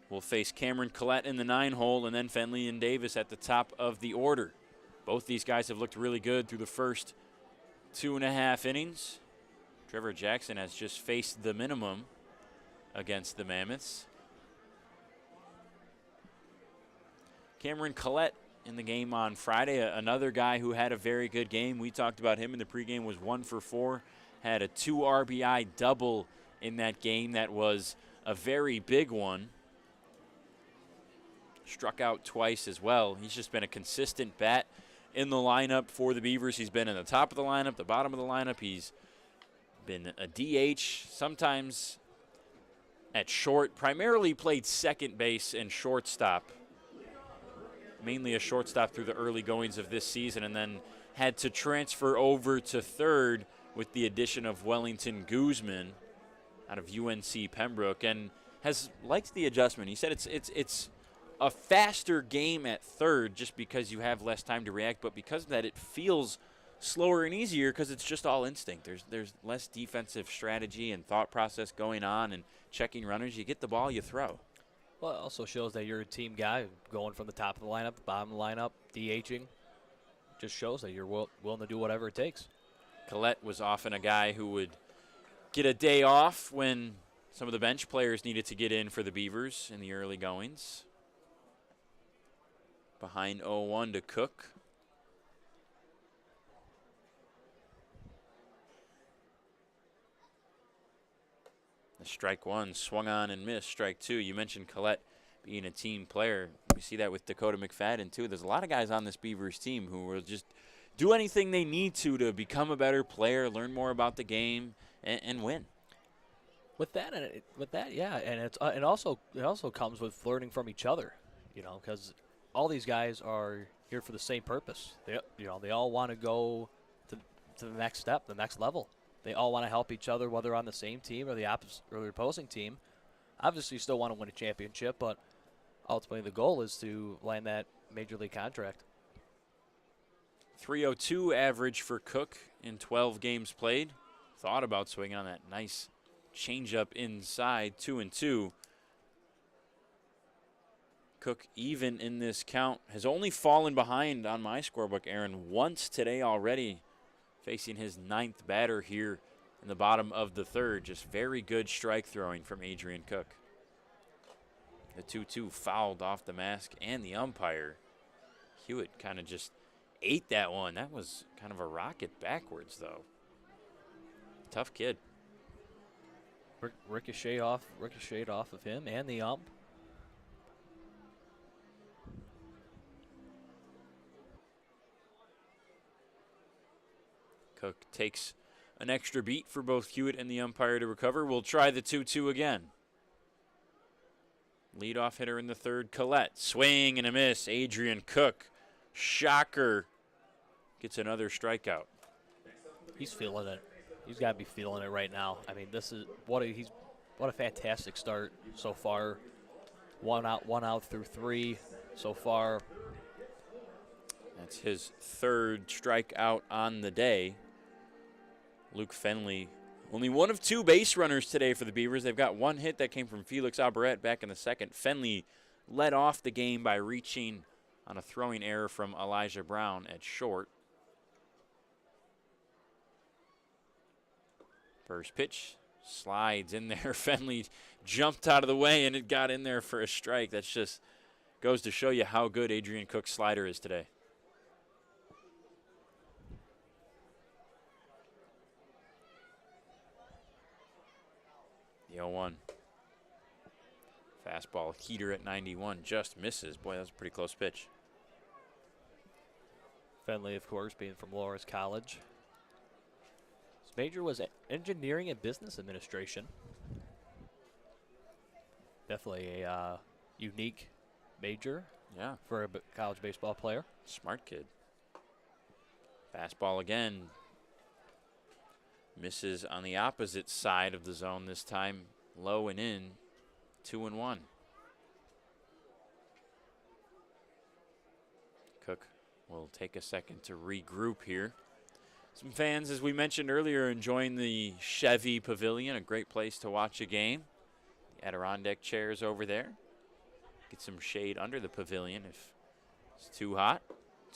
We'll face Cameron Collette in the 9-hole and then Fenley and Davis at the top of the order. Both these guys have looked really good through the first 2.5 innings. Trevor Jackson has just faced the minimum against the Mammoths. Cameron Collette in the game on Friday, another guy who had a very good game. We talked about him in the pregame, was 1 for 4. Had a 2 RBI double in that game. That was a very big one. Struck out twice as well. He's just been a consistent bat in the lineup for the Beavers. He's been in the top of the lineup, the bottom of the lineup. He's been a DH, sometimes at short. Primarily played second base and shortstop. Mainly a shortstop through the early goings of this season, and then had to transfer over to third with the addition of Wellington Guzman out of UNC Pembroke, and has liked the adjustment. He said it's a faster game at third just because you have less time to react, but because of that it feels slower and easier because it's just all instinct. There's less defensive strategy and thought process going on and checking runners. You get the ball, you throw. Well, it also shows that you're a team guy going from the top of the lineup, the bottom of the lineup, DHing. Just shows that you're willing to do whatever it takes. Collette was often a guy who would get a day off when some of the bench players needed to get in for the Beavers in the early goings. Behind 0-1 to Cook. The strike 1 swung on and missed. Strike 2. You mentioned Collette being a team player. We see that with Dakota McFadden too. There's a lot of guys on this Beavers team who will just do anything they need to become a better player, learn more about the game, and win. With that, yeah, and it also comes with learning from each other, you know, because all these guys are here for the same purpose. They all want to go to the next step, the next level. They all want to help each other, whether on the same team or the opposite or the opposing team. Obviously, you still want to win a championship, but ultimately the goal is to land that major league contract. 302 average for Cook in 12 games played. Thought about swinging on that nice changeup inside, 2-2. Cook, even in this count, has only fallen behind on my scorebook, Aaron, once today already, facing his 9th batter here in the bottom of the third. Just very good strike throwing from Adrian Cook. The 2-2 fouled off the mask and the umpire. Hewitt kind of just ate that one. That was kind of a rocket backwards, though. Tough kid. Ricocheted off of him and the ump. Cook takes an extra beat for both Hewitt and the umpire to recover. We'll try the 2-2 again. Leadoff hitter in the third, Collette. Swing and a miss. Adrian Cook, shocker, gets another strikeout. He's feeling it. He's got to be feeling it right now. I mean, this is what a fantastic start so far. One out through 3 so far. That's his third strikeout on the day. Luke Fenley, only one of 2 base runners today for the Beavers. They've got 1 hit that came from Felix Albaret back in the second. Fenley led off the game by reaching on a throwing error from Elijah Brown at short. First pitch slides in there. Fenley jumped out of the way, and it got in there for a strike. That's just goes to show you how good Adrian Cook's slider is today. The 0-1. Fastball heater at 91 just misses. Boy, that was a pretty close pitch. Fenley, of course, being from Loras College. His major was engineering and business administration. Definitely a unique major for a college baseball player. Smart kid. Fastball again. Misses on the opposite side of the zone this time. Low and in. 2-1. Cook will take a second to regroup here. Some fans, as we mentioned earlier, enjoying the Chevy Pavilion, a great place to watch a game. The Adirondack chairs over there. Get some shade under the pavilion if it's too hot.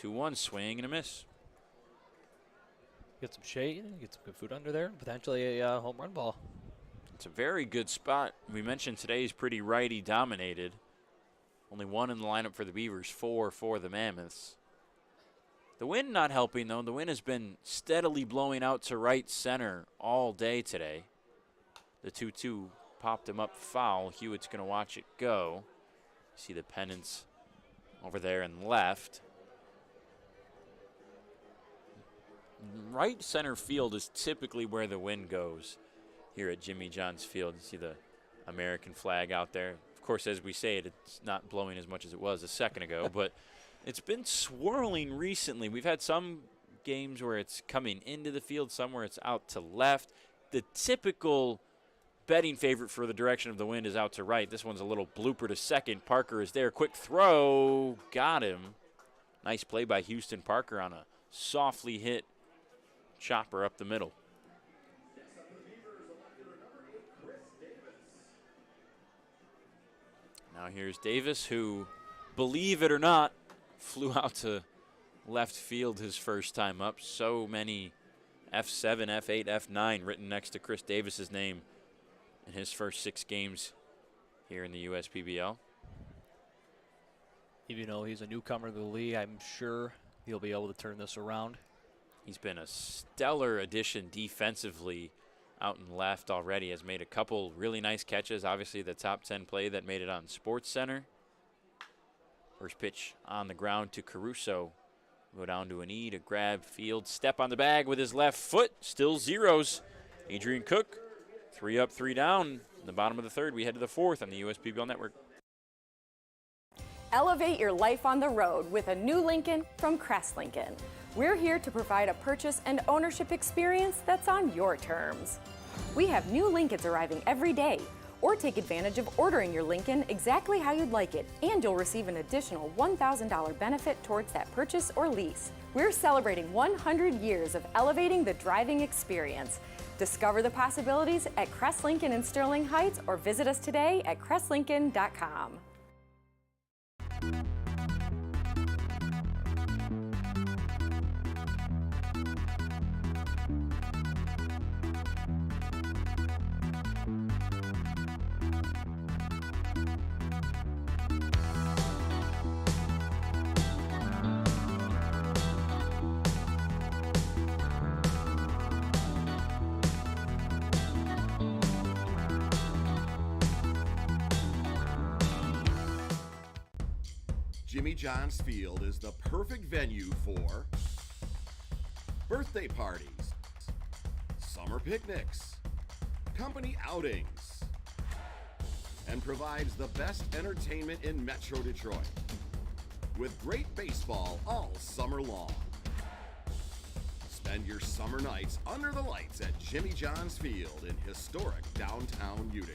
2-1, swing and a miss. Get some shade, get some good food under there, potentially a home run ball. It's a very good spot. We mentioned today's pretty righty dominated. Only 1 in the lineup for the Beavers, 4 for the Mammoths. The wind not helping, though. The wind has been steadily blowing out to right center all day today. The 2-2 popped him up foul. Hewitt's going to watch it go. See the pennants over there and left. Right center field is typically where the wind goes here at Jimmy John's Field. You see the American flag out there. Of course, as we say it, it's not blowing as much as it was a second ago, but it's been swirling recently. We've had some games where it's coming into the field, some where it's out to left. The typical betting favorite for the direction of the wind is out to right. This one's a little blooper to second. Parker is there. Quick throw. Got him. Nice play by Houston Parker on a softly hit chopper up the middle. Now here's Davis, who, believe it or not, flew out to left field his first time up. So many F7, F8, F9 written next to Chris Davis's name in his first 6 games here in the USPBL. Even though he's a newcomer to the league, I'm sure he'll be able to turn this around. He's been a stellar addition defensively out and left already. Has made a couple really nice catches. Obviously the top 10 play that made it on Sports Center. First pitch on the ground to Caruso. Go down to an E to grab field. Step on the bag with his left foot. Still zeros. Adrian Cook, 3 up, 3 down. In the bottom of the third, we head to the 4th on the USPBL Network. Elevate your life on the road with a new Lincoln from Crest Lincoln. We're here to provide a purchase and ownership experience that's on your terms. We have new Lincolns arriving every day, or take advantage of ordering your Lincoln exactly how you'd like it, and you'll receive an additional $1,000 benefit towards that purchase or lease. We're celebrating 100 years of elevating the driving experience. Discover the possibilities at Crest Lincoln in Sterling Heights, or visit us today at crestlincoln.com. Jimmy John's Field is the perfect venue for birthday parties, summer picnics, company outings, and provides the best entertainment in Metro Detroit with great baseball all summer long. Spend your summer nights under the lights at Jimmy John's Field in historic downtown Utica.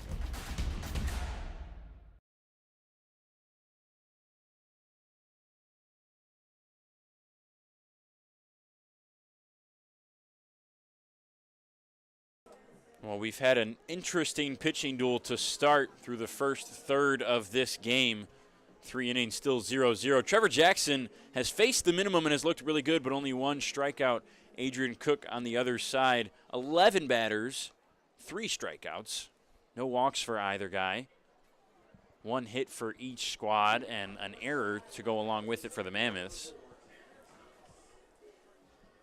Well, we've had an interesting pitching duel to start through the first third of this game. 3 innings, still 0-0. Trevor Jackson has faced the minimum and has looked really good, but only 1 strikeout. Adrian Cook on the other side. 11 batters, 3 strikeouts. No walks for either guy. 1 hit for each squad and an error to go along with it for the Mammoths.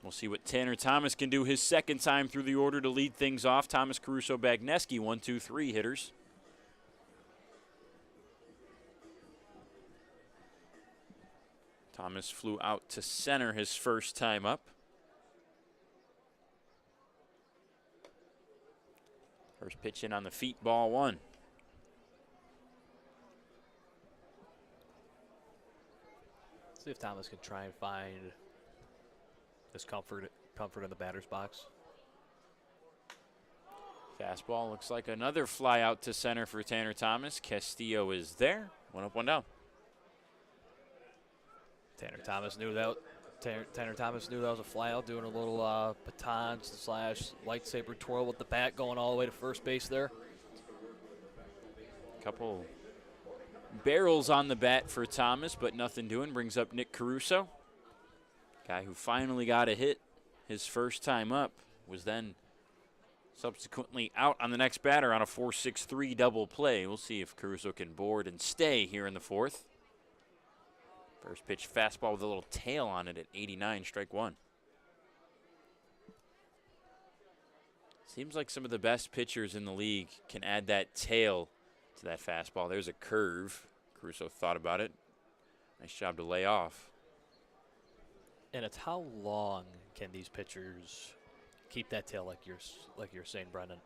We'll see what Tanner Thomas can do his second time through the order to lead things off. Thomas, Caruso, Bagneski, 1, 2, 3 hitters. Thomas flew out to center his first time up. First pitch in on the feet, ball 1. See if Thomas can try and find this comfort in the batter's box. Fastball looks like another fly out to center for Tanner Thomas. Castillo is there. 1 up, 1 down. Tanner Thomas knew that was a fly out, doing a little baton / lightsaber twirl with the bat, going all the way to first base there. Couple barrels on the bat for Thomas, but nothing doing. Brings up Nick Caruso. Guy who finally got a hit his first time up, was then subsequently out on the next batter on a 4-6-3 double play. We'll see if Caruso can board and stay here in the 4th. First pitch fastball with a little tail on it at 89, strike 1. Seems like some of the best pitchers in the league can add that tail to that fastball. There's a curve. Caruso thought about it. Nice job to lay off. And it's how long can these pitchers keep that tail, like you're saying, Brendan?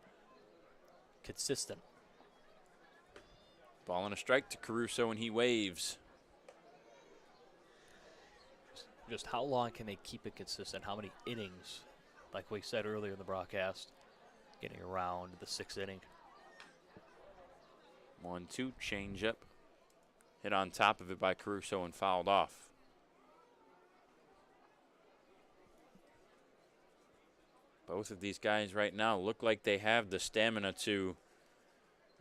Consistent. Ball and a strike to Caruso, and he waves. Just how long can they keep it consistent? How many innings, like we said earlier in the broadcast, getting around the 6th inning? 1-2, change up. Hit on top of it by Caruso and fouled off. Both of these guys right now look like they have the stamina to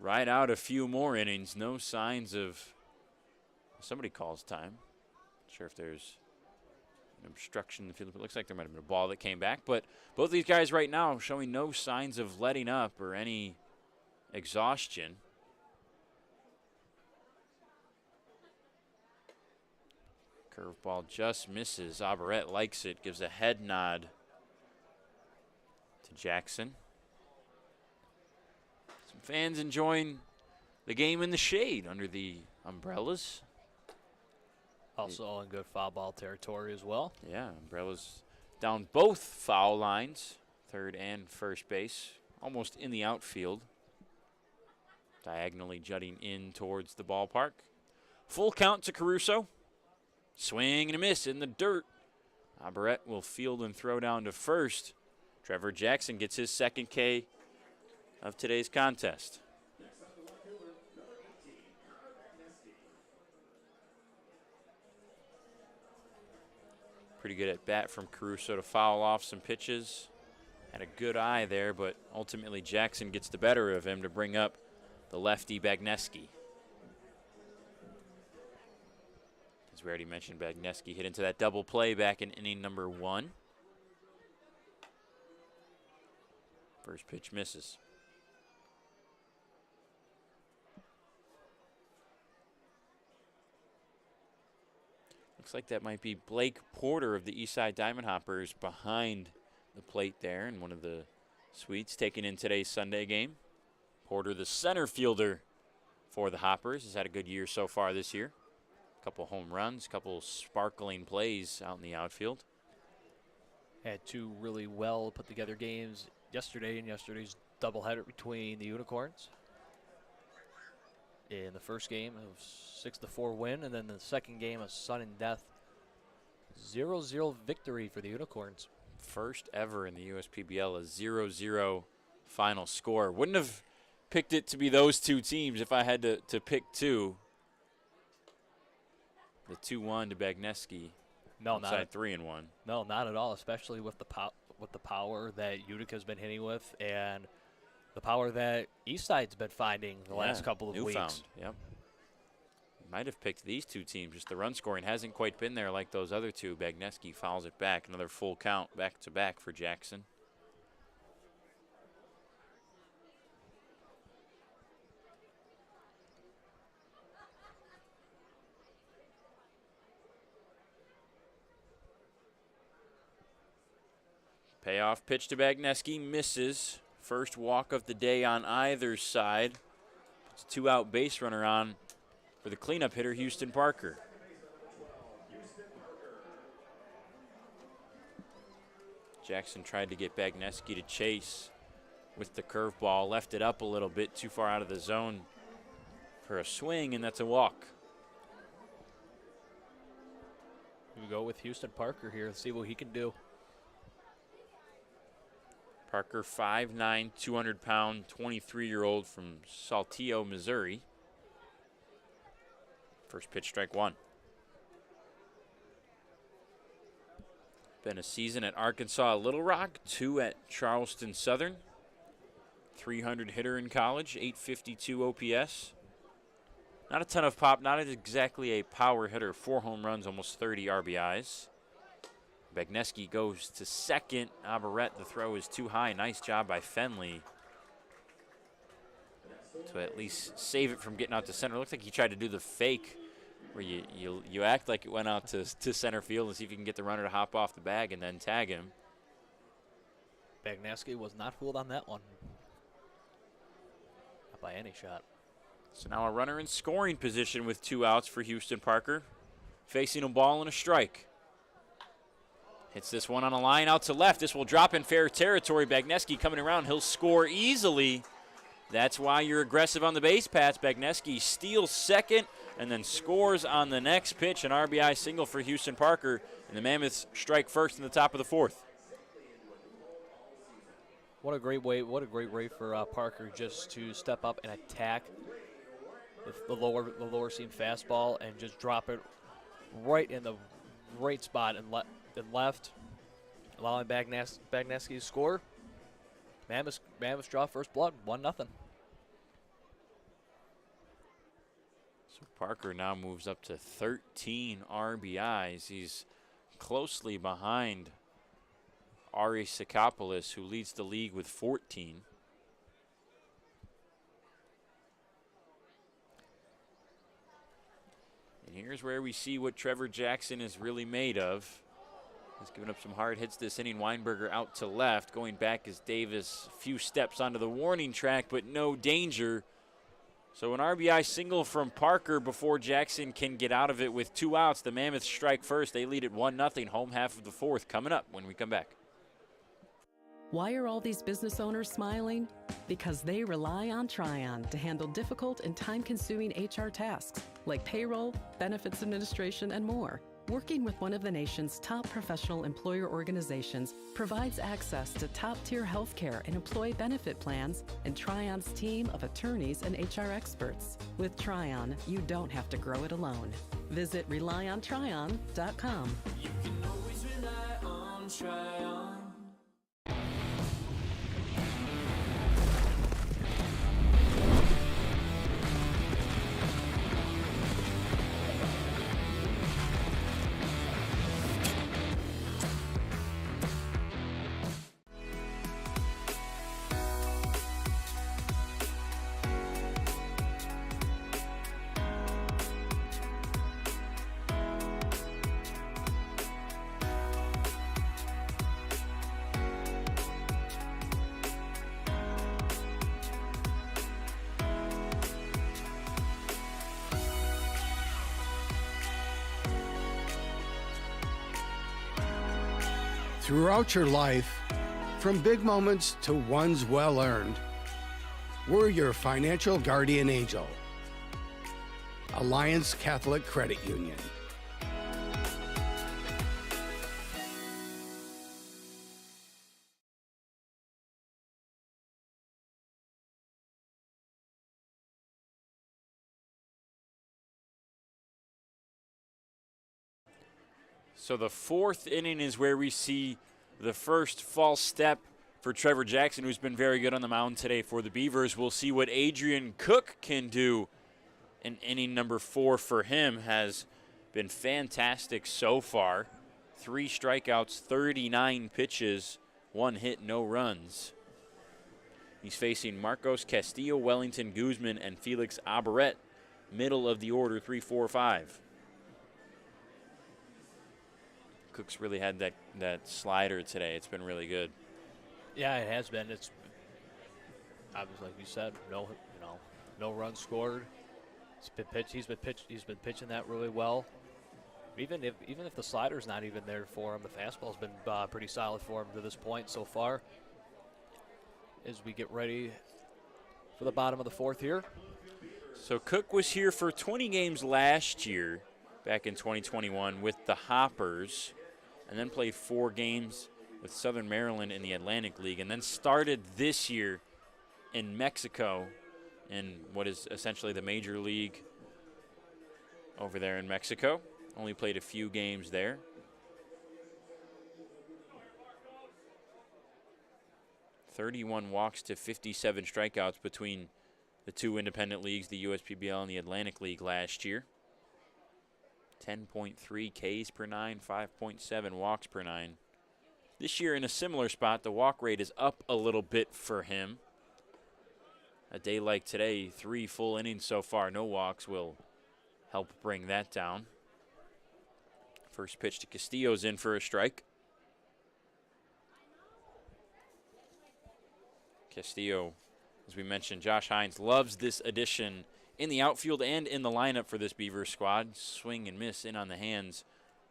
ride out a few more innings. No signs of, somebody calls time. Not sure if there's an obstruction in the field. It looks like there might have been a ball that came back. But both these guys right now showing no signs of letting up or any exhaustion. Curveball just misses. Averett likes it, gives a head nod to Jackson. Some fans enjoying the game in the shade under the umbrellas. Also in good foul ball territory as well. Yeah, umbrellas down both foul lines, third and first base, almost in the outfield. Diagonally jutting in towards the ballpark. Full count to Caruso. Swing and a miss in the dirt. Averett will field and throw down to first. Trevor Jackson gets his second K of today's contest. Pretty good at bat from Caruso to foul off some pitches. Had a good eye there, but ultimately Jackson gets the better of him to bring up the lefty Bagneski. As we already mentioned, Bagneski hit into that double play back in inning number 1. First pitch misses. Looks like that might be Blake Porter of the Eastside Diamond Hoppers behind the plate there in one of the suites taken in today's Sunday game. Porter, the center fielder for the Hoppers, has had a good year so far this year. A couple home runs, a couple sparkling plays out in the outfield. Had 2 really well put together games yesterday in yesterday's doubleheader between the Unicorns. In the first game, it was 6-4 win, and then the second game, a sudden death 0-0 victory for the Unicorns. First ever in the USPBL, a 0-0 final score. Wouldn't have picked it to be those two teams if I had to pick two. The 2-1 to Bagneski. No, not 3-1. No, not at all. Especially with the power that Utica's been hitting with, and the power that Eastside's been finding the last couple of weeks. Yep. Might have picked these two teams. Just the run scoring hasn't quite been there like those other two. Bagneski fouls it back. Another full count back to back for Jackson. Payoff pitch to Bagneski, misses. First walk of the day on either side. Puts a 2-out base runner on for the cleanup hitter, Houston Parker. Jackson tried to get Bagneski to chase with the curveball, left it up a little bit, too far out of the zone for a swing, and that's a walk. We go with Houston Parker here and see what he can do. Parker, 5'9", 200-pound, 23-year-old from Saltillo, Missouri. First pitch, strike one. Been a season at Arkansas Little Rock, 2 at Charleston Southern. 300 hitter in college, 852 OPS. Not a ton of pop, not exactly a power hitter. 4 home runs, almost 30 RBIs. Bagneski goes to second. Aberrett, the throw is too high. Nice job by Fenley to at least save it from getting out to center. Looks like he tried to do the fake where you act like it went out to center field and see if you can get the runner to hop off the bag and then tag him. Bagneski was not fooled on that one. Not by any shot. So now a runner in scoring position with 2 outs for Houston Parker. Facing a ball and a strike. Hits this one on a line out to left. This will drop in fair territory. Bagneski coming around. He'll score easily. That's why you're aggressive on the base paths. Bagneski steals second and then scores on the next pitch. An RBI single for Houston Parker. And the Mammoths strike first in the top of the 4th. What a great way for Parker just to step up and attack the lower seam fastball and just drop it right in the right spot and left, allowing Bagneski to score. Mammoths draw first blood, 1-0. So Parker now moves up to 13 RBIs. He's closely behind Ari Sikopoulos, who leads the league with 14. And here's where we see what Trevor Jackson is really made of. He's given up some hard hits this inning. Weinberger out to left. Going back is Davis. A few steps onto the warning track, but no danger. So an RBI single from Parker before Jackson can get out of it with 2 outs. The Mammoths strike first. They lead at 1-0. Home half of the 4th coming up when we come back. Why are all these business owners smiling? Because they rely on Tryon to handle difficult and time-consuming HR tasks like payroll, benefits administration, and more. Working with one of the nation's top professional employer organizations provides access to top-tier healthcare and employee benefit plans and Tryon's team of attorneys and HR experts. With Tryon, you don't have to grow it alone. Visit RelyOnTryon.com. You can always rely on Tryon. Throughout your life, From big moments to ones well earned, we're your financial guardian angel. Alliance Catholic Credit Union. So the fourth inning is where we see the first false step for Trevor Jackson, who's been very good on the mound today for the Beavers. We'll see what Adrian Cook can do. And inning number 4 for him has been fantastic so far. 3 strikeouts, 39 pitches, 1 hit, no runs. He's facing Marcos Castillo, Wellington Guzman, and Felix Abaret. Middle of the order, 3, 4, 5. Cook's really had that slider today. It's been really good. Yeah, it has been. It's obviously, like you said, no runs scored. He's been pitching that really well. Even if the slider's not even there for him, the fastball's been pretty solid for him to this point so far. As we get ready for the bottom of the 4th here. So Cook was here for 20 games last year, back in 2021, with the Hoppers, and then played 4 games with Southern Maryland in the Atlantic League, and then started this year in Mexico in what is essentially the major league over there in Mexico. Only played a few games there. (31 walks to 57 strikeouts between the 2 independent leagues, the USPBL and the Atlantic League last year. 10.3 Ks per 9, 5.7 walks per 9. This year in a similar spot, the walk rate is up a little bit for him. A day like today, 3 full innings so far, no walks will help bring that down. First pitch to Castillo's in for a strike. Castillo, as we mentioned, Josh Hines loves this addition in the outfield and in the lineup for this Beavers squad. Swing and miss in on the hands.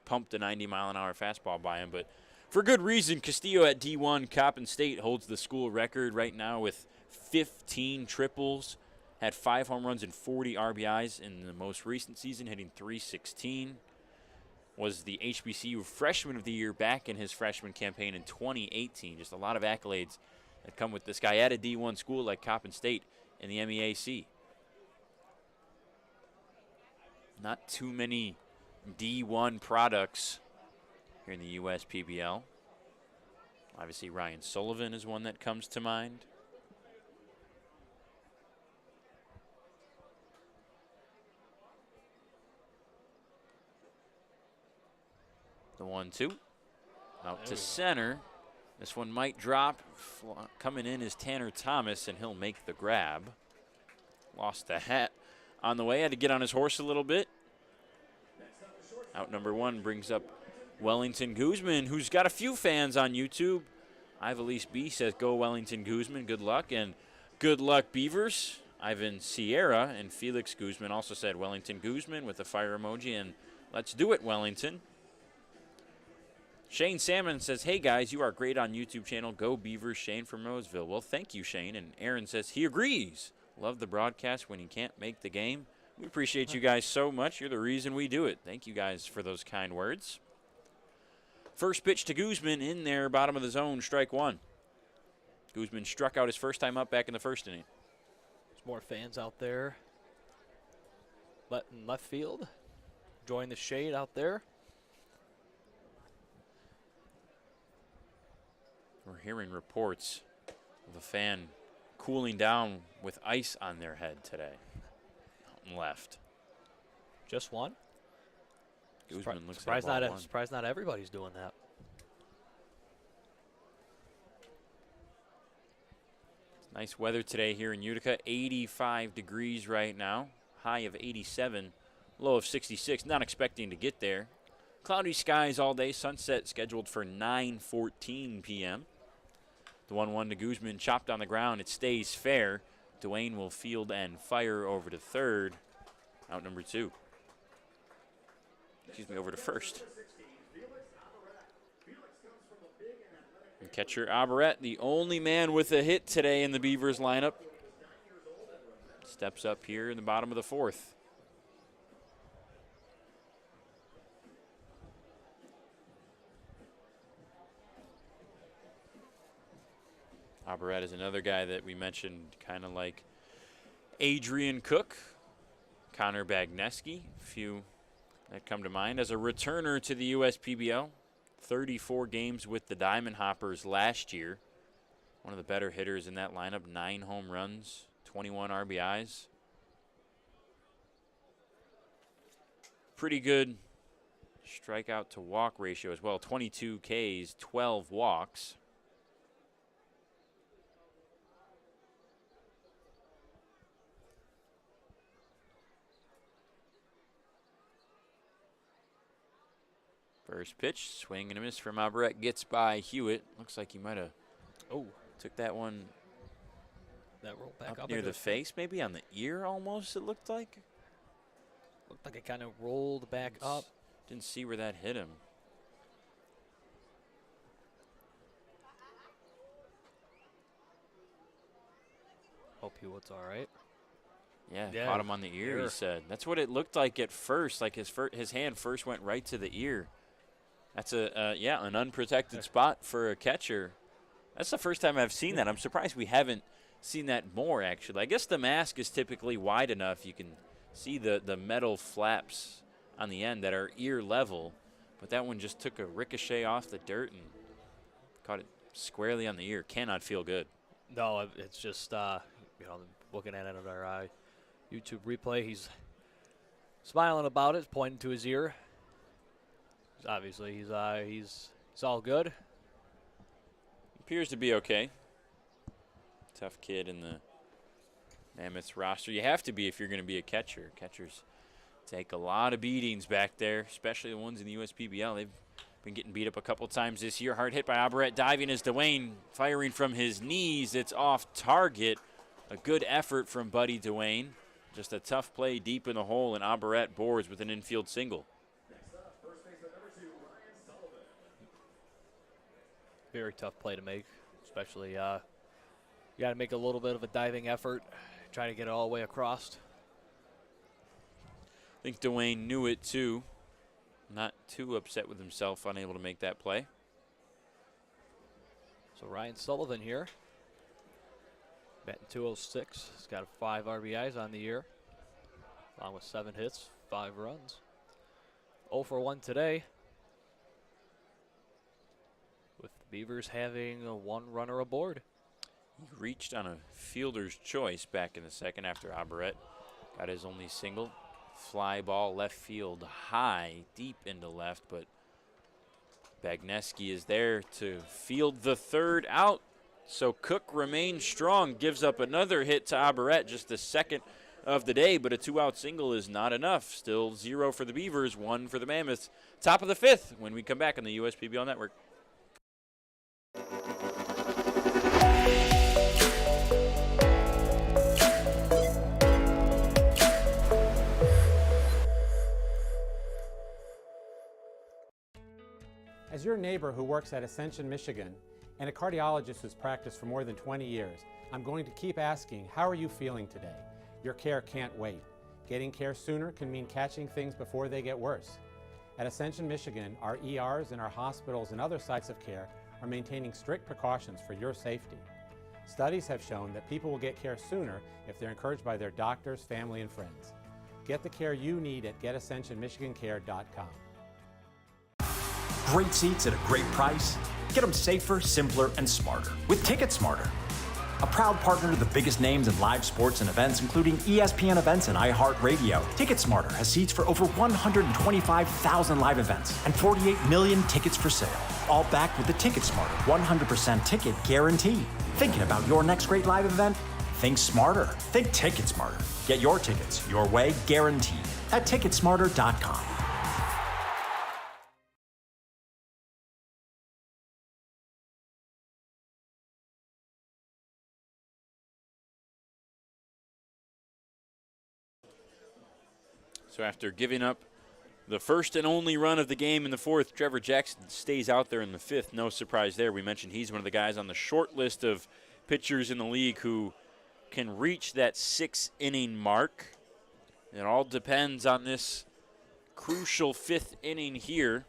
Pumped a 90-mile-an-hour fastball by him, but for good reason. Castillo at D1 Coppin State holds the school record right now with 15 triples. Had 5 home runs and 40 RBIs in the most recent season, hitting .316. Was the HBCU Freshman of the Year back in his freshman campaign in 2018. Just a lot of accolades that come with this guy at a D1 school like Coppin State in the MEAC. Not too many D1 products here in the USPBL. Obviously, Ryan Sullivan is one that comes to mind. The 1-2. Out to center. This one might drop. Coming in is Tanner Thomas, and he'll make the grab. Lost the hat on the way. Had to get on his horse a little bit. Out number 1 brings up Wellington Guzman, who's got a few fans on YouTube. Ivalise B says, "Go Wellington Guzman, good luck." And good luck, Beavers. Ivan Sierra and Felix Guzman also said Wellington Guzman with a fire emoji, and let's do it, Wellington. Shane Salmon says, "Hey guys, you are great on YouTube channel. Go Beavers." Shane from Roseville. Well, thank you, Shane. And Aaron says he agrees. Love the broadcast when you can't make the game. We appreciate you guys so much. You're the reason we do it. Thank you guys for those kind words. First pitch to Guzman in there, bottom of the zone, strike 1. Guzman struck out his first time up back in the first inning. There's more fans out there. Left field. Enjoying the shade out there. We're hearing reports of a fan cooling down with ice on their head today. Out and left. Just one? Guzman looks surprised at not surprised not everybody's doing that. Nice weather today here in Utica. 85 degrees right now. High of 87. Low of 66. Not expecting to get there. Cloudy skies all day. Sunset scheduled for 9:14 p.m. The 1-1 to Guzman, chopped on the ground. It stays fair. Dwayne will field and fire over to third. Out number 2. Over to first. And catcher Aberett, the only man with a hit today in the Beavers lineup, steps up here in the bottom of the 4th. Aberett is another guy that we mentioned, kind of like Adrian Cook, Connor Bagneski, a few that come to mind. As a returner to the USPBL, 34 games with the Diamond Hoppers last year. One of the better hitters in that lineup, 9 home runs, 21 RBIs. Pretty good strikeout to walk ratio as well, 22 Ks, 12 walks. First pitch, swing and a miss from Aberett, gets by Hewitt. Looks like he might have took that one that rolled back up near the face, maybe on the ear almost, it looked like. Looked like it kind of rolled back up. Didn't see where that hit him. Hope Hewitt's all right. Yeah, caught him on the ear, he said. That's what it looked like at first, like his hand first went right to the ear. That's an unprotected spot for a catcher. That's the first time I've seen that. I'm surprised we haven't seen that more, actually. I guess the mask is typically wide enough. You can see the metal flaps on the end that are ear level, but that one just took a ricochet off the dirt and caught it squarely on the ear. Cannot feel good. No, it's just, looking at it on our YouTube replay, he's smiling about it, pointing to his ear. Obviously, he's all good. Appears to be okay. Tough kid in the Mammoths roster. You have to be if you're going to be a catcher. Catchers take a lot of beatings back there, especially the ones in the USPBL. They've been getting beat up a couple times this year. Hard hit by Aberett. Diving is Dwayne, firing from his knees. It's off target. A good effort from Buddy Dwayne. Just a tough play deep in the hole, and Aberett boards with an infield single. Very tough play to make, especially you got to make a little bit of a diving effort, trying to get it all the way across. I think Dwayne knew it too. Not too upset with himself, unable to make that play. So Ryan Sullivan here, batting 206. He's got 5 RBIs on the year, along with 7 hits, 5 runs. 0 for 1 today, with the Beavers having 1 runner aboard. He reached on a fielder's choice back in the second after Aberett got his only single. Fly ball left field high, deep into left, but Bagneski is there to field the third out. So Cook remains strong, gives up another hit to Aberett, just the second of the day, but a 2-out single is not enough. Still 0 for the Beavers, 1 for the Mammoths. Top of the 5th when we come back on the USPBL Network. As your neighbor who works at Ascension, Michigan, and a cardiologist who's practiced for more than 20 years, I'm going to keep asking, how are you feeling today? Your care can't wait. Getting care sooner can mean catching things before they get worse. At Ascension, Michigan, our ERs and our hospitals and other sites of care are maintaining strict precautions for your safety. Studies have shown that people will get care sooner if they're encouraged by their doctors, family, and friends. Get the care you need at getascensionmichigancare.com. Great seats at a great price. Get them safer, simpler, and smarter with Ticket Smarter. A proud partner to the biggest names in live sports and events, including ESPN events and iHeartRadio. Ticket Smarter has seats for over 125,000 live events and 48 million tickets for sale. All backed with the Ticket Smarter 100% ticket guarantee. Thinking about your next great live event? Think smarter. Think Ticket Smarter. Get your tickets your way, guaranteed, at Ticketsmarter.com. So after giving up the first and only run of the game in the 4th. Trevor Jackson stays out there in the 5th. No surprise there. We mentioned he's one of the guys on the short list of pitchers in the league who can reach that 6-inning mark. It all depends on this crucial 5th inning here.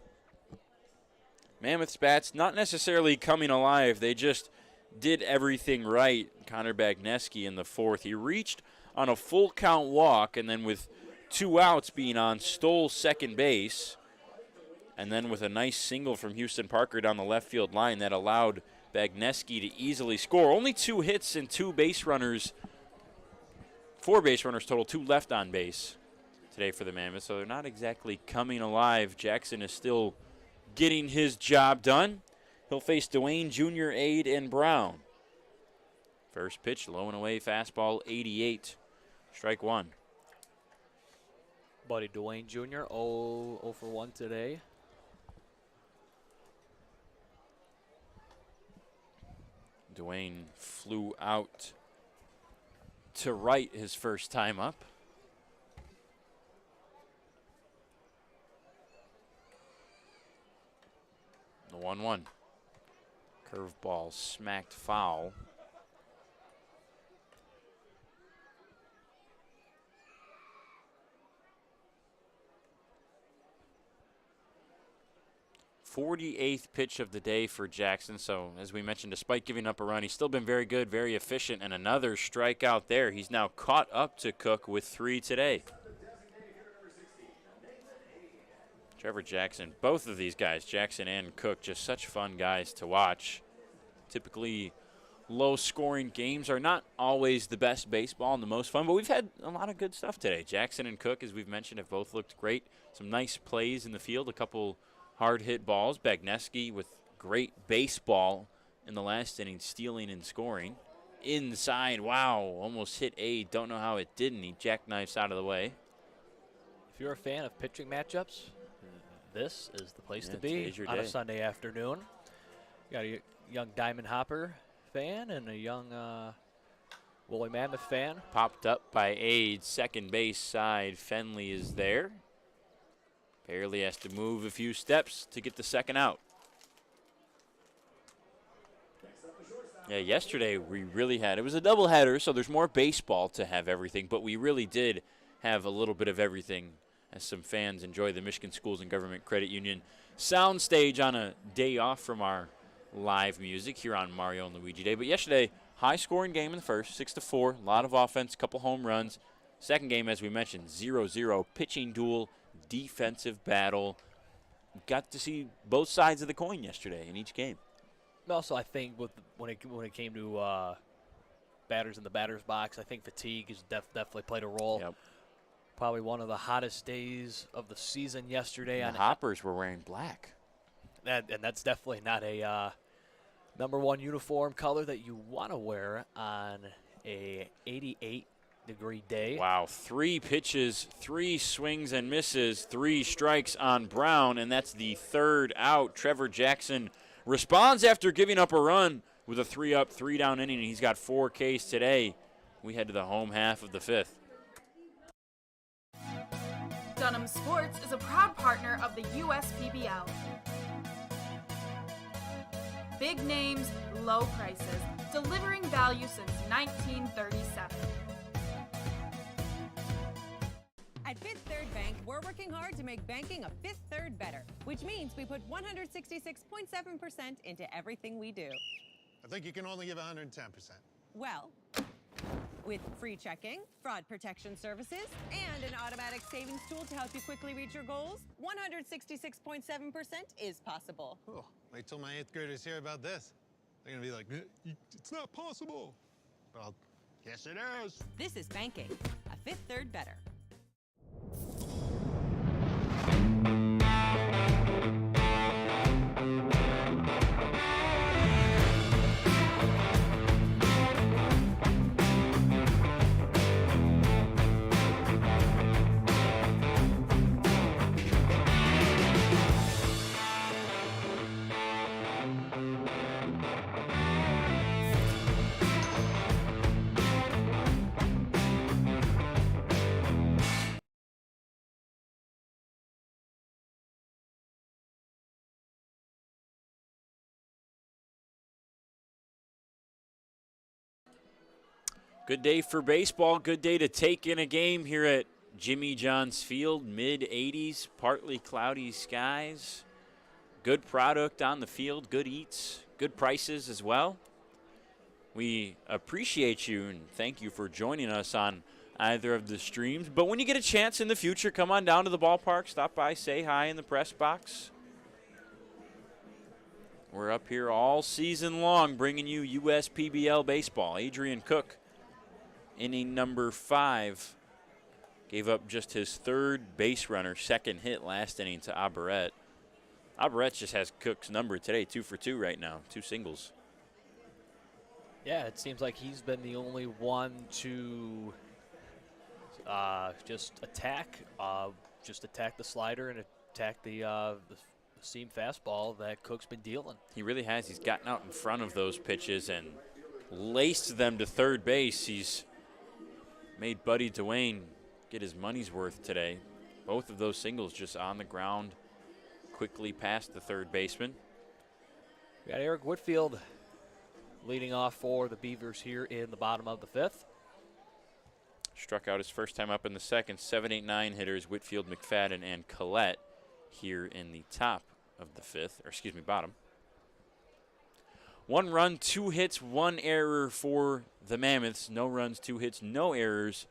Mammoths bats not necessarily coming alive. They just did everything right. Connor Bagneski in the 4th. He reached on a full count walk, and then with 2 outs being on, stole second base. And then with a nice single from Houston Parker down the left field line, that allowed Bagneski to easily score. Only 2 hits and 2 base runners, 4 base runners total, 2 left on base today for the Mammoths. So they're not exactly coming alive. Jackson is still getting his job done. He'll face Dwayne Jr., Ade, and Brown. First pitch, low and away, fastball, 88. Strike 1. Buddy Dwayne Jr., 0 for 1 today. Dwayne flew out to right his first time up. The 1-1. Curveball smacked foul. "48th pitch of the day for Jackson." So, as we mentioned, despite giving up a run, he's still been very good, very efficient, and another strikeout there. He's now caught up to Cook with 3 today. Trevor Jackson, both of these guys, Jackson and Cook, just such fun guys to watch. Typically, low-scoring games are not always the best baseball and the most fun, but we've had a lot of good stuff today. Jackson and Cook, as we've mentioned, have both looked great. Some nice plays in the field, a couple hard hit balls. Bagneski with great baseball in the last inning, stealing and scoring. Inside, wow, almost hit Ade. Don't know how it didn't. He jackknifes out of the way. If you're a fan of pitching matchups, this is the place to be today's your on day. a Sunday afternoon. You got a young Diamond Hopper fan and a young Woolly Mammoth fan. Popped up by Ade, second base side. Fenley is there. Barely has to move a few steps to get the second out. Yeah, yesterday we really had, it was a doubleheader, so there's more baseball to have everything, but we really did have a little bit of everything as some fans enjoy the Michigan Schools and Government Credit Union soundstage on a day off from our live music here on Mario and Luigi Day. But yesterday, high-scoring game in the first, 6-4, a lot of offense, couple home runs. Second game, as we mentioned, 0-0, pitching duel, defensive battle. Got to see both sides of the coin yesterday in each game. Also, I think when it came to batters in the batter's box, I think fatigue has definitely played a role. Yep. Probably one of the hottest days of the season yesterday. And the Hoppers were wearing black. And that's definitely not a number one uniform color that you want to wear on a 88-degree day. Wow, 3 pitches, 3 swings and misses, 3 strikes on Brown, and that's the third out. Trevor Jackson responds after giving up a run with a 3-up, 3-down inning, and he's got 4 Ks today. We head to the home half of the 5th. Dunham Sports is a proud partner of the USPBL. Big names, low prices, delivering value since 1937. At Fifth Third Bank, we're working hard to make banking a Fifth Third better, which means we put 166.7% into everything we do. I think you can only give 110%. Well, with free checking, fraud protection services, and an automatic savings tool to help you quickly reach your goals, 166.7% is possible. Oh, wait till my 8th graders hear about this. They're gonna be like, it's not possible. Well, yes it is. This is banking, a Fifth Third better. Good day for baseball. Good day to take in a game here at Jimmy John's Field. Mid-80s, partly cloudy skies. Good product on the field, good eats, good prices as well. We appreciate you and thank you for joining us on either of the streams. But when you get a chance in the future, come on down to the ballpark, stop by, say hi in the press box. We're up here all season long bringing you USPBL baseball. Adrian Cook, inning number 5, gave up just his 3rd base runner, 2nd hit last inning to Abaret. Abaret just has Cook's number today, 2 for 2 right now, 2 singles. Yeah, it seems like he's been the only one to just attack the slider and attack the seam fastball that Cook's been dealing. He really has. He's gotten out in front of those pitches and laced them to third base. He's made Buddy Dwayne get his money's worth today. Both of those singles just on the ground, quickly past the third baseman. We got Eric Whitfield leading off for the Beavers here in the bottom of the 5th. Struck out his first time up in the 2nd. 7, 8, 9 hitters, Whitfield, McFadden, and Collette here in the top of the 5th, or excuse me, bottom. 1 run, 2 hits, 1 error for the Mammoths. No runs, 2 hits, no errors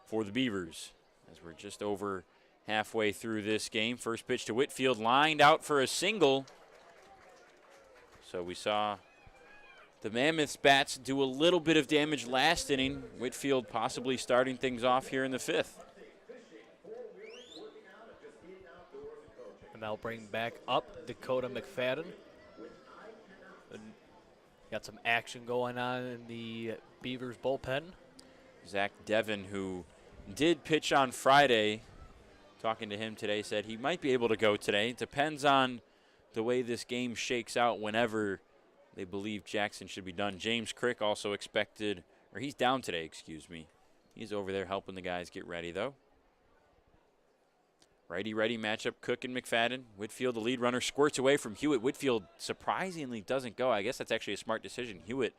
for the Beavers. As we're just over halfway through this game. First pitch to Whitfield, lined out for a single. So we saw the Mammoths bats do a little bit of damage last inning. Whitfield possibly starting things off here in the 5th. And they'll bring back up Dakota McFadden. And got some action going on in the Beavers bullpen. Zach Devon, who did pitch on Friday, talking to him today, said he might be able to go today. It depends on the way this game shakes out whenever they believe Jackson should be done. James Crick also expected, or he's down today, excuse me. He's over there helping the guys get ready, though. Righty-righty matchup, Cook and McFadden. Whitfield, the lead runner, squirts away from Hewitt. Whitfield surprisingly doesn't go. I guess that's actually a smart decision. Hewitt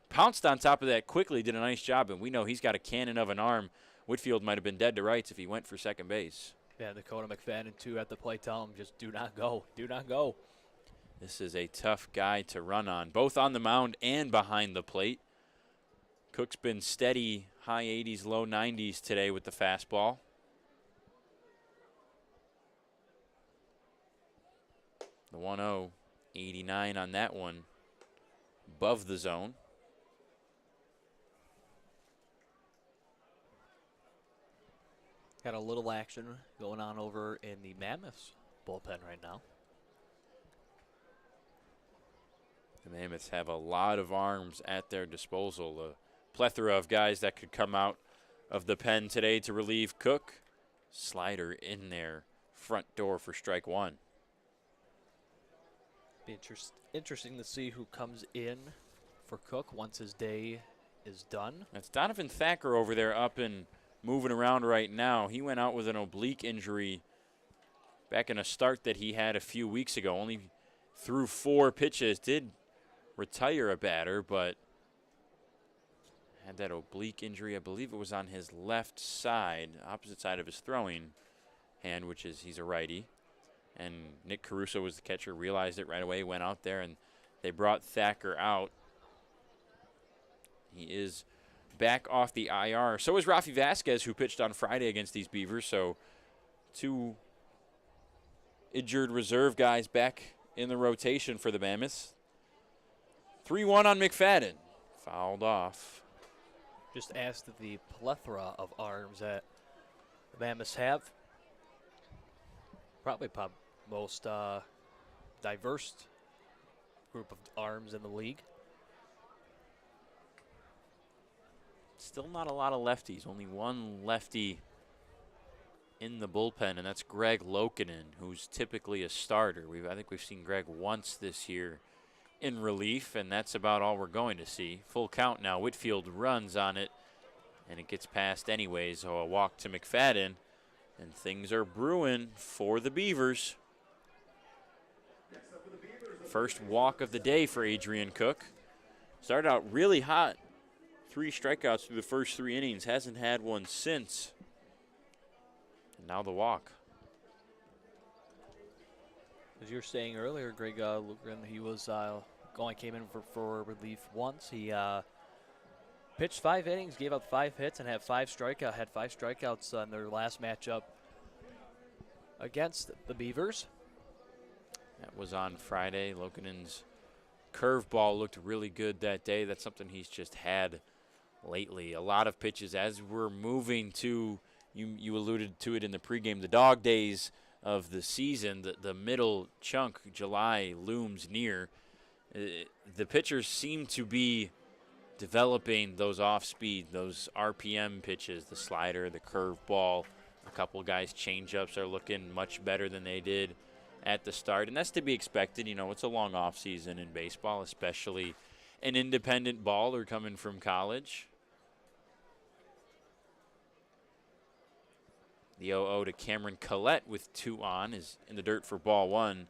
pounced on top of that quickly, did a nice job, and we know he's got a cannon of an arm. Whitfield might have been dead to rights if he went for second base. Yeah, Dakota McFadden, too, at the plate, tell him just do not go. Do not go. This is a tough guy to run on, both on the mound and behind the plate. Cook's been steady, high 80s, low 90s today with the fastball. The 1-0, 89 on that one, above the zone. Got a little action going on over in the Mammoths bullpen right now. The Mammoths have a lot of arms at their disposal, a plethora of guys that could come out of the pen today to relieve Cook. Slider in there, front door for strike 1. Be interesting to see who comes in for Cook once his day is done. That's Donovan Thacker over there up and moving around right now. He went out with an oblique injury back in a start that he had a few weeks ago. Only threw 4 pitches, did retire a batter, but had that oblique injury. I believe it was on his left side, opposite side of his throwing hand, which is he's a righty. And Nick Caruso was the catcher, realized it right away, went out there, and they brought Thacker out. He is back off the IR. So is Rafi Vasquez, who pitched on Friday against these Beavers. So 2 injured reserve guys back in the rotation for the Mammoths. 3-1 on McFadden. Fouled off. Just asked the plethora of arms that the Mammoths have. Probably most diverse group of arms in the league. Still not a lot of lefties. Only 1 lefty in the bullpen, and that's Greg Lokinen, who's typically a starter. I think we've seen Greg once this year in relief, and that's about all we're going to see. Full count now. Whitfield runs on it, and it gets past anyways. So a walk to McFadden, and things are brewing for the Beavers. First walk of the day for Adrian Cook. Started out really hot. 3 strikeouts through the first 3 innings. Hasn't had one since. And now the walk. As you were saying earlier, Greg Lugren, he was came in for relief once. He pitched 5 innings, gave up 5 hits, and had 5 strikeouts in their last matchup against the Beavers. That was on Friday. Lokanen's curveball looked really good that day. That's something he's just had lately. A lot of pitches as we're moving to, you alluded to it in the pregame, the dog days of the season, the middle chunk, July, looms near. The pitchers seem to be developing those off-speed, those RPM pitches, the slider, the curveball. A couple guys' changeups are looking much better than they did at the start, and that's to be expected. You know, it's a long off season in baseball, especially an independent baller coming from college. The 0-0 to Cameron Collette with 2 on is in the dirt for ball 1.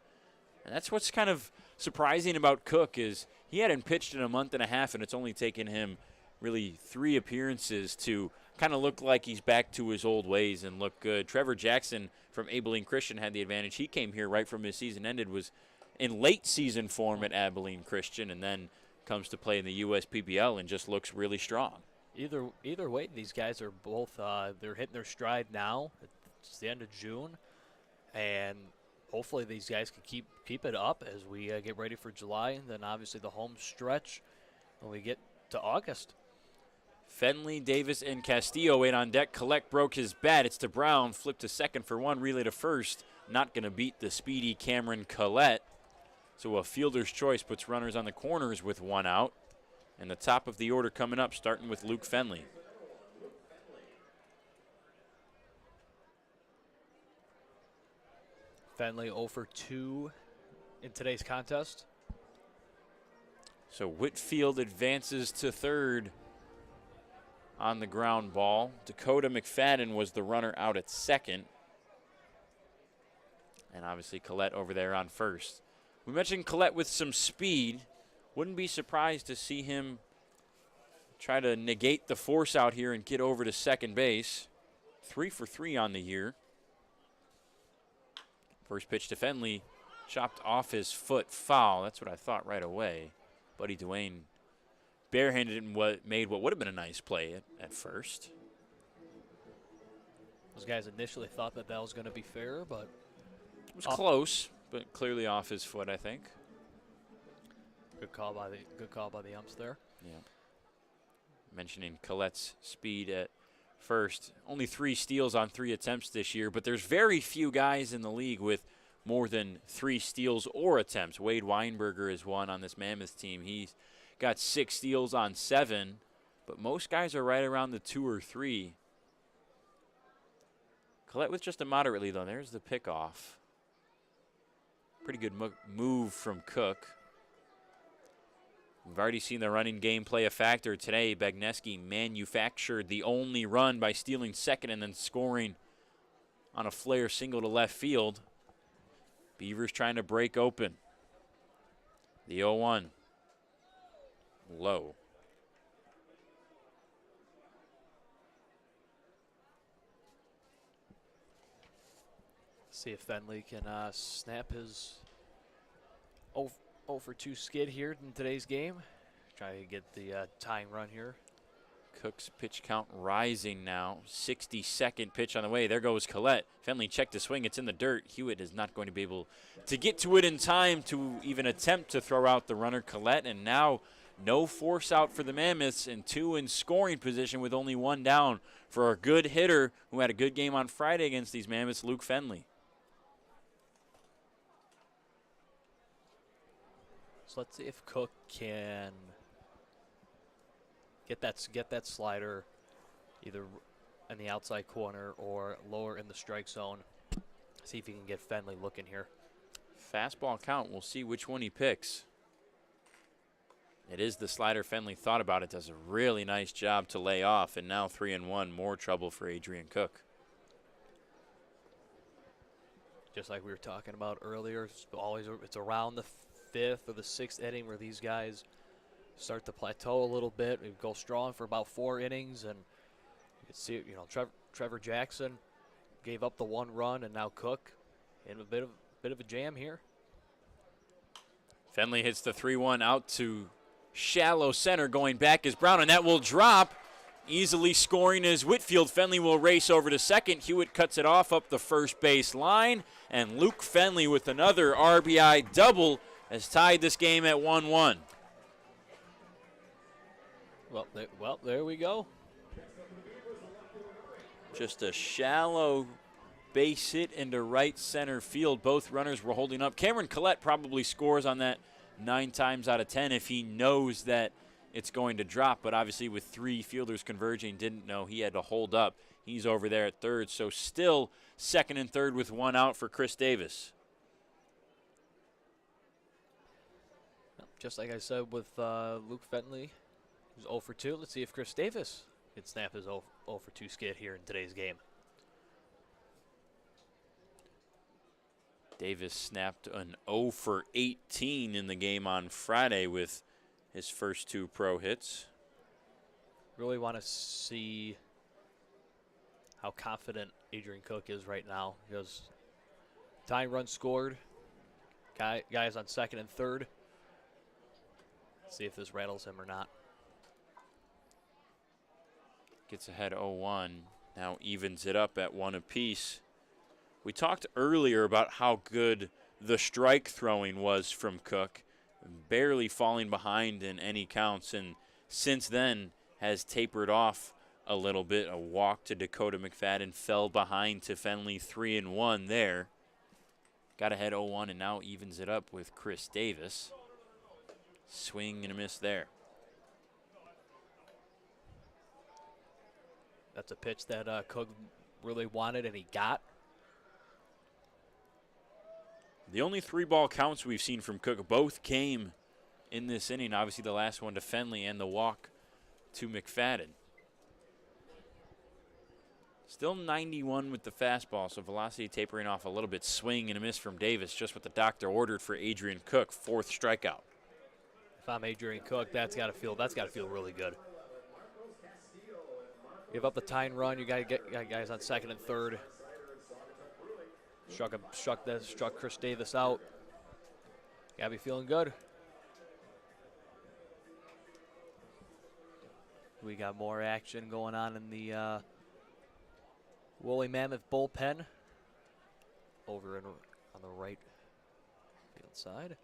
And that's what's kind of surprising about Cook is he hadn't pitched in a month and a half, and it's only taken him really 3 appearances to kind of look like he's back to his old ways and look good. Trevor Jackson from Abilene Christian had the advantage. He came here right from his season ended, was in late season form at Abilene Christian, and then comes to play in the USPBL and just looks really strong. Either way, these guys are both they're hitting their stride now. It's the end of June, and hopefully these guys can keep it up as we get ready for July, and then obviously the home stretch when we get to August. Fenley, Davis, and Castillo wait on deck. Collect broke his bat. It's to Brown. Flip to second for 1. Relay to first. Not going to beat the speedy Cameron Collette. So a fielder's choice puts runners on the corners with 1 out. And the top of the order coming up, starting with Luke Fenley. Fenley 0 for 2 in today's contest. So Whitfield advances to third on the ground ball. Dakota McFadden was the runner out at second. And obviously Collette over there on first. We mentioned Collette with some speed. Wouldn't be surprised to see him try to negate the force out here and get over to second base. 3 for 3 on the year. First pitch to Fenley, chopped off his foot, foul. That's what I thought right away. Buddy Duane barehanded it and made what would have been a nice play at first. Those guys initially thought that was going to be fair, but it was close, but clearly off his foot, I think. Good call by the umps there. Yeah. Mentioning Collette's speed at first. Only 3 steals on 3 attempts this year, but there's very few guys in the league with more than 3 steals or attempts. Wade Weinberger is one on this Mammoths team. He's got 6 steals on 7, but most guys are right around the 2 or 3. Collette with just a moderate lead, though. There's the pickoff. Pretty good move from Cook. We've already seen the running game play a factor today. Bagneski manufactured the only run by stealing second and then scoring on a flare single to left field. Beavers trying to break open. The 0-1. Low. See if Fenley can snap his 0 for 2 skid here in today's game. Try to get the tying run here. Cook's pitch count rising now. 62nd pitch on the way. There goes Collette. Fenley checked the swing. It's in the dirt. Hewitt is not going to be able to get to it in time to even attempt to throw out the runner Collette. And now no force out for the Mammoths and 2 in scoring position with only 1 down for a good hitter who had a good game on Friday against these Mammoths, Luke Fenley. So let's see if Cook can get that slider either in the outside corner or lower in the strike zone. See if he can get Fenley looking here. Fastball count. We'll see which one he picks. It is the slider Fenley thought about. It does a really nice job to lay off, and now 3-1. More trouble for Adrian Cook. Just like we were talking about earlier, it's around the 5th or the 6th inning where these guys start to plateau a little bit. We go strong for about 4 innings, and you can see, Trevor Jackson gave up the 1 run, and now Cook in a bit of a jam here. Fenley hits the 3-1 out to shallow center. Going back is Brown, and that will drop. Easily scoring is Whitfield. Fenley will race over to second. Hewitt cuts it off up the first base line, and Luke Fenley with another RBI double has tied this game at 1-1. Well, there we go. Just a shallow base hit into right center field. Both runners were holding up. Cameron Collette probably scores on that 9 times out of 10 if he knows that it's going to drop, but obviously with 3 fielders converging, didn't know he had to hold up. He's over there at third, so still second and third with 1 out for Chris Davis. Just like I said with Luke Fenley, who's 0 for 2. Let's see if Chris Davis can snap his 0 for 2 skid here in today's game. Davis snapped an 0 for 18 in the game on Friday with his first 2 pro hits. Really want to see how confident Adrian Cook is right now. Because tying run scored. Guys on second and third. Let's see if this rattles him or not. Gets ahead 0-1. Now evens it up at 1 apiece. We talked earlier about how good the strike throwing was from Cook. Barely falling behind in any counts, and since then has tapered off a little bit. A walk to Dakota McFadden, fell behind to Fenley, 3-1 there. Got ahead 0-1 and now evens it up with Chris Davis. Swing and a miss there. That's a pitch that Cook really wanted and he got. The only 3-ball counts we've seen from Cook both came in this inning. Obviously the last one to Fenley and the walk to McFadden. Still 91 with the fastball, so velocity tapering off a little bit. Swing and a miss from Davis, just what the doctor ordered for Adrian Cook. 4th strikeout. If I'm Adrian Cook, that's got to feel really good. Give up the tying run. You got to get guys on second and third. Struck Chris Davis out. Gotta be feeling good. We got more action going on in the Woolly Mammoth bullpen over on the right field side.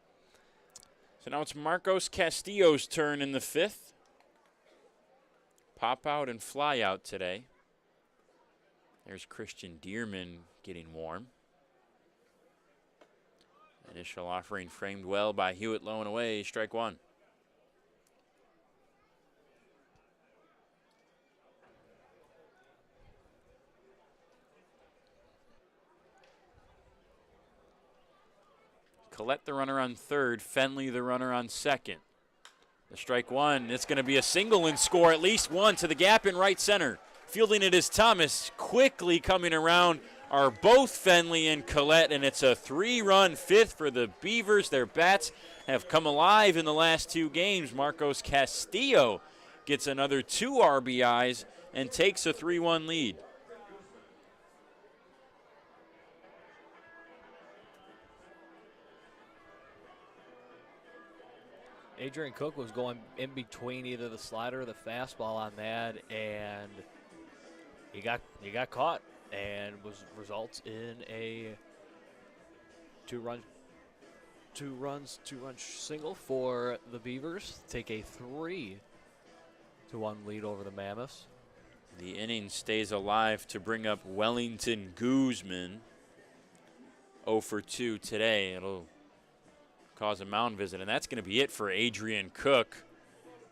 So now it's Marcos Castillo's turn in the 5th. Pop out and fly out today. There's Christian Dearman getting warm. Initial offering framed well by Hewitt, low and away, strike 1. Collette the runner on third, Fenley the runner on second. The strike 1, it's going to be a single and score at least 1 to the gap in right center. Fielding it is Thomas, quickly coming around are both Fenley and Collette, and it's a 3-run 5th for the Beavers. Their bats have come alive in the last 2 games. Marcos Castillo gets another 2 RBIs and takes a 3-1 lead. Adrian Cook was going in between either the slider or the fastball on that, and he got caught. And results in a 2-run single for the Beavers. Take a 3-1 lead over the Mammoths. The inning stays alive to bring up Wellington Guzman. 0 for 2 today. It'll cause a mound visit, and that's going to be it for Adrian Cook.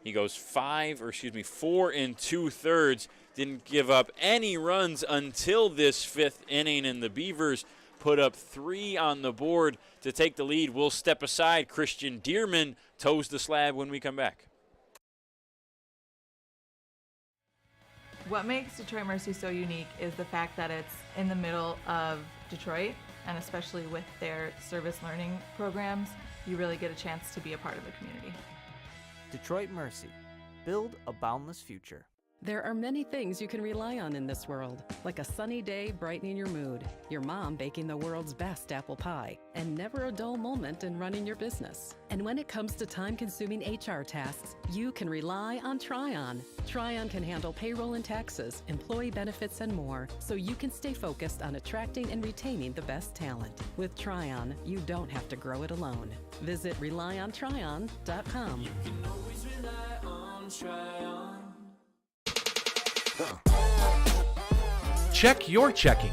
He goes 4 2/3. Didn't give up any runs until this 5th inning, and the Beavers put up 3 on the board to take the lead. We'll step aside. Christian Dearman toes the slab when we come back. What makes Detroit Mercy so unique is the fact that it's in the middle of Detroit, and especially with their service learning programs, you really get a chance to be a part of the community. Detroit Mercy. Build a boundless future. There are many things you can rely on in this world, like a sunny day brightening your mood, your mom baking the world's best apple pie, and never a dull moment in running your business. And when it comes to time-consuming HR tasks, you can rely on Tryon. Tryon can handle payroll and taxes, employee benefits, and more, so you can stay focused on attracting and retaining the best talent. With Tryon, you don't have to grow it alone. Visit RelyOnTryon.com. You can always rely on Tryon. Check your checking.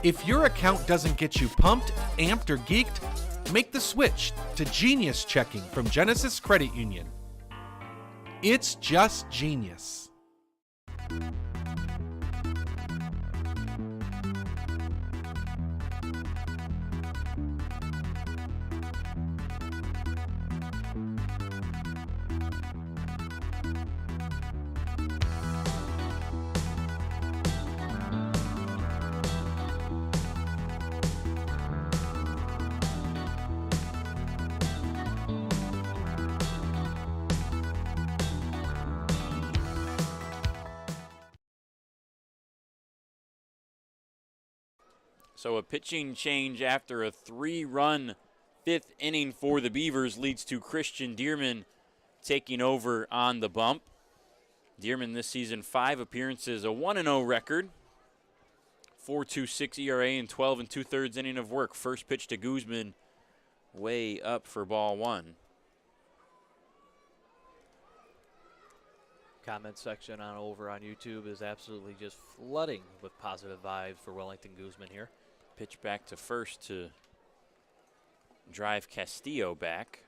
If your account doesn't get you pumped, amped, or geeked, make the switch to Genius Checking from Genesis Credit Union. It's just genius. So a pitching change after a 3-run 5th inning for the Beavers leads to Christian Dearman taking over on the bump. Dearman this season 5 appearances, a 1-0 record, 4.26 ERA and 12 2/3 inning of work. First pitch to Guzman, way up for ball 1. Comment section over on YouTube is absolutely just flooding with positive vibes for Wellington Guzman here. Pitch back to first to drive Castillo back.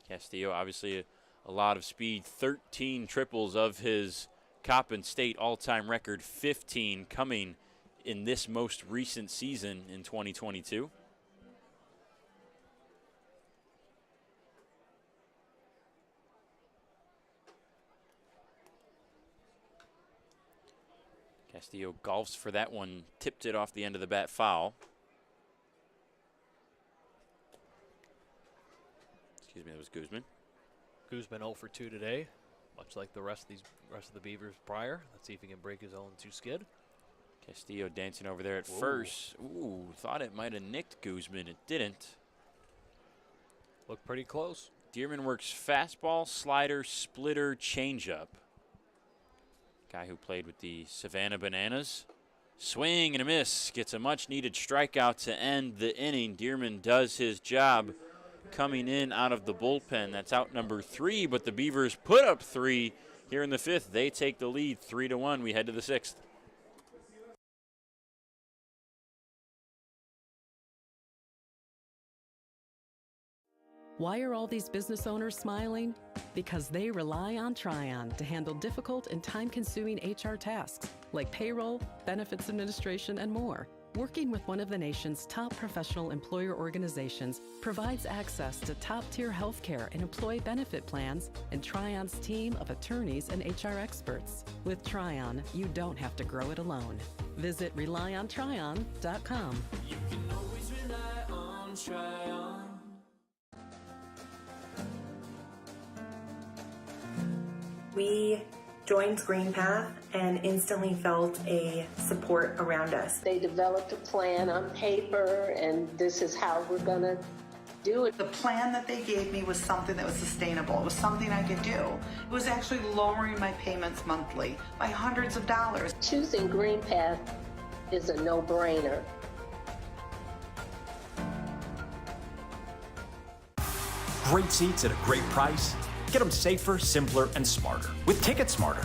Castillo, obviously a lot of speed, 13 triples of his Coppin State all-time record, 15 coming in this most recent season in 2022. Castillo golfs for that one, tipped it off the end of the bat foul. Excuse me, that was Guzman. Guzman 0 for 2 today, much like the rest of the Beavers prior. Let's see if he can break his own 2 skid. Castillo dancing over there at first. Ooh, thought it might have nicked Guzman. It didn't. Looked pretty close. Dearman works fastball, slider, splitter, changeup. Guy who played with the Savannah Bananas. Swing and a miss. Gets a much-needed strikeout to end the inning. Dearman does his job coming in out of the bullpen. That's out number 3, but the Beavers put up 3 here in the 5th. They take the lead 3-1. We head to the 6th. Why are all these business owners smiling? Because they rely on Tryon to handle difficult and time-consuming HR tasks like payroll, benefits administration, and more. Working with one of the nation's top professional employer organizations provides access to top-tier healthcare and employee benefit plans and Tryon's team of attorneys and HR experts. With Tryon, you don't have to grow it alone. Visit RelyOnTryon.com. You can always rely on Tryon. We joined GreenPath and instantly felt a support around us. They developed a plan on paper, and this is how we're going to do it. The plan that they gave me was something that was sustainable. It was something I could do. It was actually lowering my payments monthly by hundreds of dollars. Choosing GreenPath is a no-brainer. Great seats at a great price. Get them safer, simpler, and smarter with Ticket Smarter.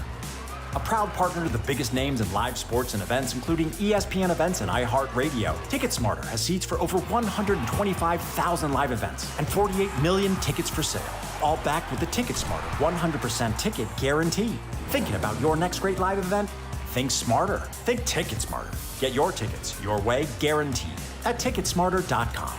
A proud partner to the biggest names in live sports and events, including ESPN events and iHeartRadio. Ticket Smarter has seats for over 125,000 live events and 48 million tickets for sale. All backed with the Ticket Smarter 100% ticket guarantee. Thinking about your next great live event? Think smarter. Think Ticket Smarter. Get your tickets your way, guaranteed, at Ticketsmarter.com.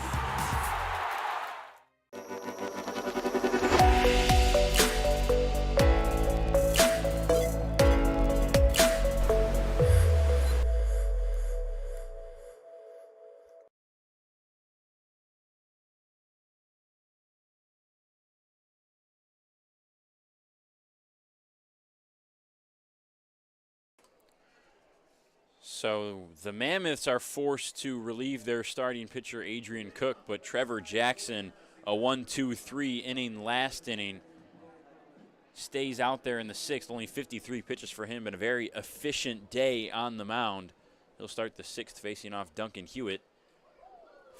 So the Mammoths are forced to relieve their starting pitcher, Adrian Cook, but Trevor Jackson, a 1-2-3 inning last inning, stays out there in the sixth. Only 53 pitches for him, but a very efficient day on the mound. He'll start the sixth facing off Duncan Hewitt.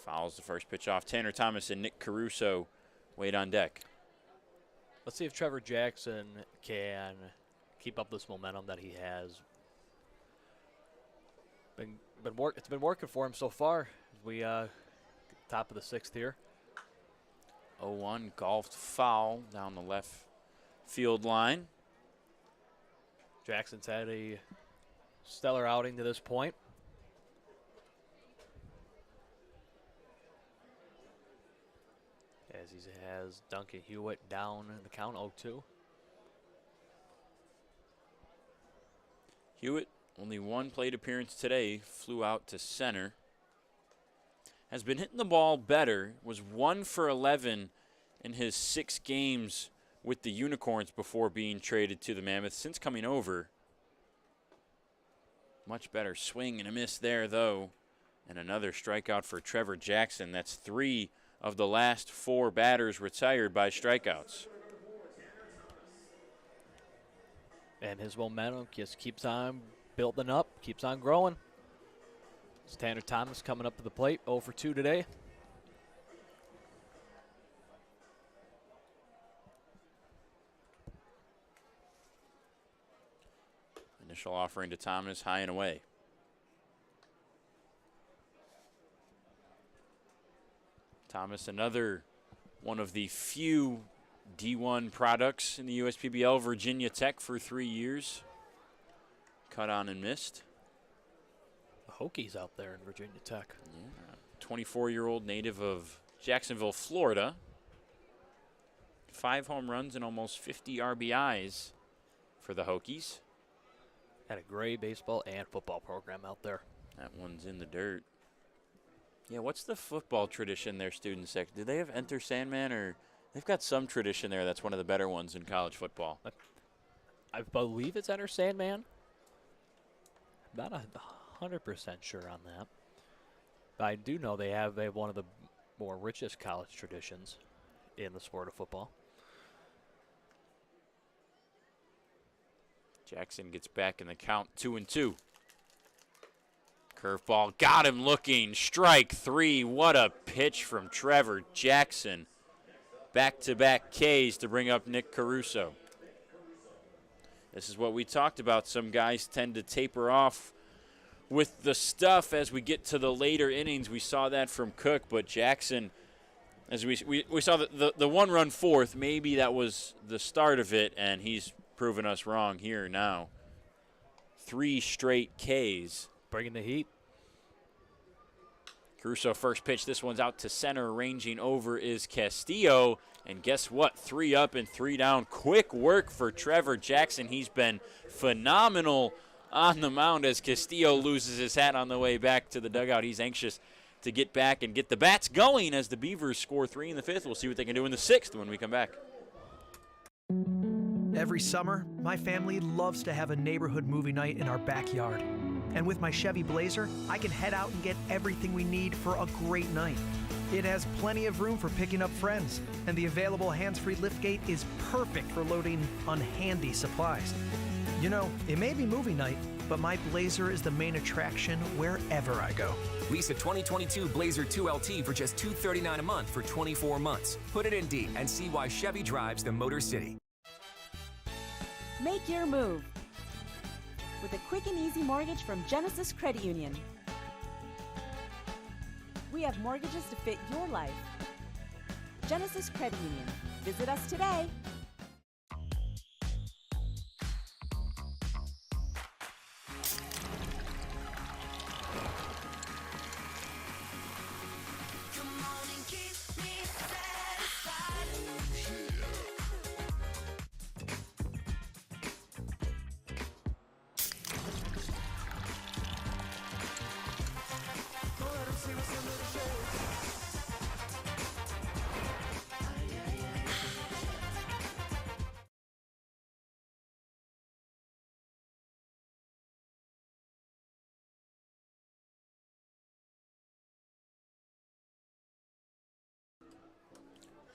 Fouls the first pitch off. Tanner Thomas and Nick Caruso wait on deck. Let's see if Trevor Jackson can keep up this momentum that he has. It's been working for him so far. We top of the sixth here. 0-1 golfed foul down the left field line. Jackson's had a stellar outing to this point. As he has Duncan Hewitt down in the count 0-2. Hewitt, only one plate appearance today, flew out to center. Has been hitting the ball better, was 1 for 11 in his 6 games with the Unicorns before being traded to the Mammoths since coming over. Much better swing and a miss there, though. And another strikeout for Trevor Jackson. That's 3 of the last 4 batters retired by strikeouts. And his momentum just keeps on building up, keeps on growing. It's Tanner Thomas coming up to the plate, 0 for 2 today. Initial offering to Thomas, high and away. Thomas, another one of the few D1 products in the USPBL, Virginia Tech for 3 years. Cut on and missed. The Hokies out there in Virginia Tech. Yeah. 24-year-old native of Jacksonville, Florida. 5 home runs and almost 50 RBIs for the Hokies. Had a great baseball and football program out there. That one's in the dirt. Yeah, what's the football tradition there, student sec? Do they have Enter Sandman, or they've got some tradition there that's one of the better ones in college football? I believe it's Enter Sandman. Not 100% sure on that. But I do know they have one of the more richest college traditions in the sport of football. Jackson gets back in the count, 2-2. Curveball got him looking. Strike 3. What a pitch from Trevor Jackson. Back-to-back Ks to bring up Nick Caruso. This is what we talked about. Some guys tend to taper off with the stuff as we get to the later innings. We saw that from Cook, but Jackson, as we saw the one-run fourth, maybe that was the start of it, and he's proven us wrong here now. 3 straight Ks. Bringing the heat. Caruso first pitch. This one's out to center. Ranging over is Castillo. And guess what? 3 up and 3 down. Quick work for Trevor Jackson. He's been phenomenal on the mound as Castillo loses his hat on the way back to the dugout. He's anxious to get back and get the bats going as the Beavers score 3 in the 5th. We'll see what they can do in the 6th when we come back. Every summer, my family loves to have a neighborhood movie night in our backyard. And with my Chevy Blazer, I can head out and get everything we need for a great night. It has plenty of room for picking up friends, and the available hands-free liftgate is perfect for loading unhandy supplies. You know, it may be movie night, but my Blazer is the main attraction wherever I go. Lease a 2022 Blazer 2LT for just $239 a month for 24 months. Put it in D and see why Chevy drives the Motor City. Make your move with a quick and easy mortgage from Genesis Credit Union. We have mortgages to fit your life. Genesis Credit Union. Visit us today.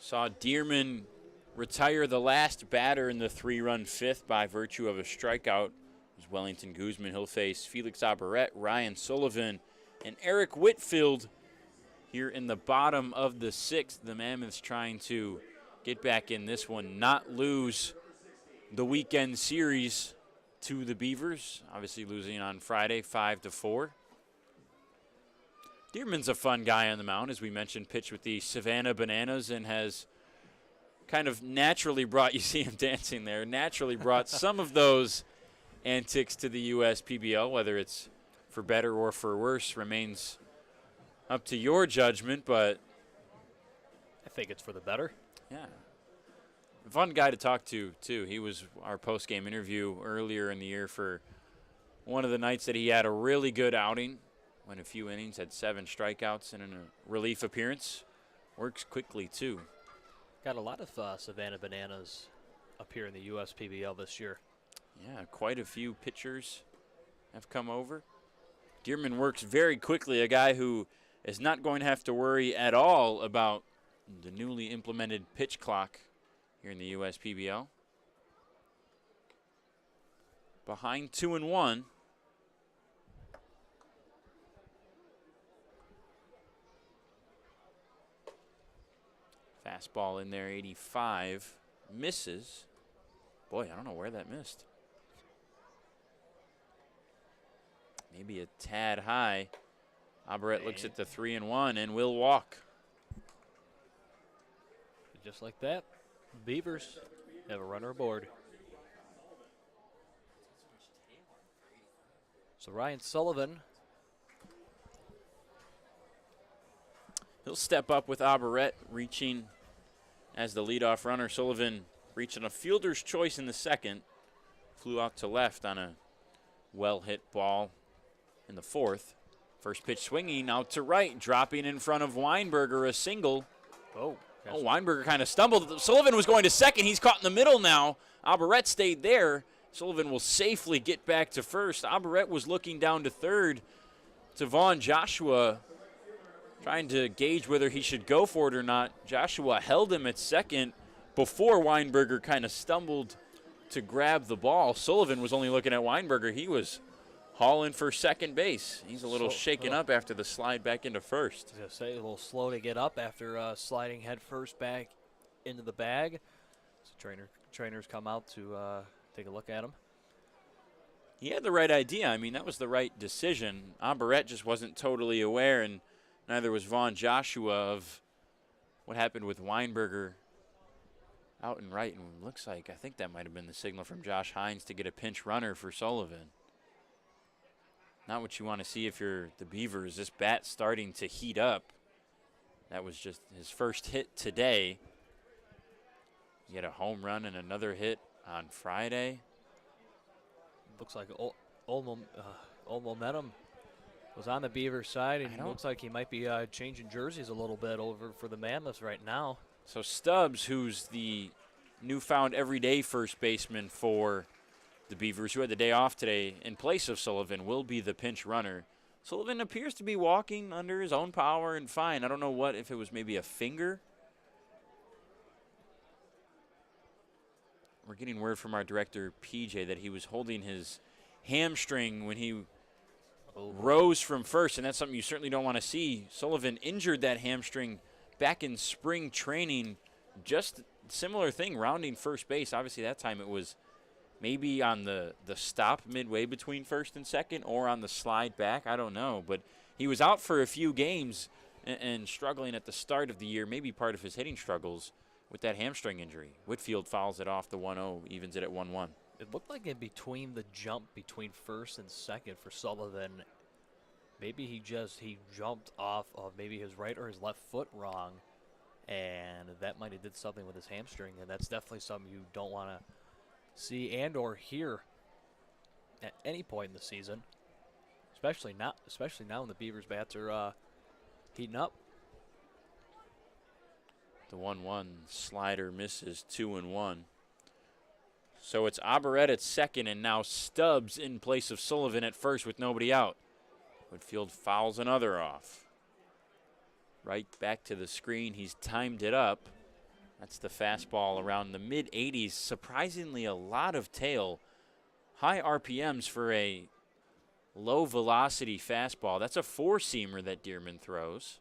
Saw Dearman retire the last batter in the 3-run fifth by virtue of a strikeout. It was Wellington Guzman. He'll face Felix Abaret, Ryan Sullivan, and Eric Whitfield here in the bottom of the sixth. The Mammoths trying to get back in this one, not lose the weekend series to the Beavers. Obviously losing on Friday 5-4. Dearman's a fun guy on the mound, as we mentioned, pitched with the Savannah Bananas and has kind of naturally brought, you see him dancing there, naturally brought some of those antics to the USPBL, whether it's for better or for worse remains up to your judgment, but I think it's for the better. Yeah. Fun guy to talk to, too. He was our post-game interview earlier in the year for one of the nights that he had a really good outing. Went a few innings, had 7 strikeouts and a relief appearance. Works quickly, too. Got a lot of Savannah Bananas up here in the USPBL this year. Yeah, quite a few pitchers have come over. Dearman works very quickly, a guy who is not going to have to worry at all about the newly implemented pitch clock here in the USPBL. Behind 2-1. Fastball in there, 85. Misses. Boy, I don't know where that missed. Maybe a tad high. Abaret looks at the 3-1 and will walk. Just like that, Beavers have a runner aboard. So Ryan Sullivan. He'll step up with Abaret reaching as the leadoff runner. Sullivan reaching a fielder's choice in the second. Flew out to left on a well-hit ball in the fourth. First pitch swinging out to right, dropping in front of Weinberger, a single. Weinberger kind of stumbled. Sullivan was going to second. He's caught in the middle now. Abaret stayed there. Sullivan will safely get back to first. Abaret was looking down to third. To Vaughn Joshua, trying to gauge whether he should go for it or not. Joshua held him at second before Weinberger kind of stumbled to grab the ball. Sullivan was only looking at Weinberger. He was hauling for second base. He's a little shaken up after the slide back into first. I was going to say, a little slow to get up after sliding head first back into the bag. So trainers come out to take a look at him. He had the right idea. I mean, that was the right decision. Abaret just wasn't totally aware, and neither was Vaughn Joshua, of what happened with Weinberger out and right. And looks like, I think that might have been the signal from Josh Hines to get a pinch runner for Sullivan. Not what you want to see if you're the Beavers. This bat starting to heat up. That was just his first hit today. He had a home run and another hit on Friday. Looks like all momentum was on the Beavers side, and it looks like he might be changing jerseys a little bit over for the Mammoths right now. So Stubbs, who's the newfound everyday first baseman for the Beavers, who had the day off today in place of Sullivan, will be the pinch runner. Sullivan appears to be walking under his own power and fine. I don't know if it was maybe a finger. We're getting word from our director, PJ, that he was holding his hamstring when he rose from first, and that's something you certainly don't want to see. Sullivan injured that hamstring back in spring training. Just similar thing, rounding first base. Obviously, that time it was maybe on the stop midway between first and second, or on the slide back. I don't know. But he was out for a few games and struggling at the start of the year, maybe part of his hitting struggles with that hamstring injury. Whitfield fouls it off the 1-0, evens it at 1-1. It looked like in between the jump between first and second for Sullivan, maybe he jumped off of maybe his right or his left foot wrong, and that might have did something with his hamstring, and that's definitely something you don't want to see and or hear at any point in the season, especially now when the Beavers bats are heating up. The 1-1 slider misses, 2-1. So it's Abaret at second, and now Stubbs in place of Sullivan at first with nobody out. Whitfield fouls another off. Right back to the screen. He's timed it up. That's the fastball around the mid-80s. Surprisingly, a lot of tail. High RPMs for a low-velocity fastball. That's a four-seamer that Dearman throws.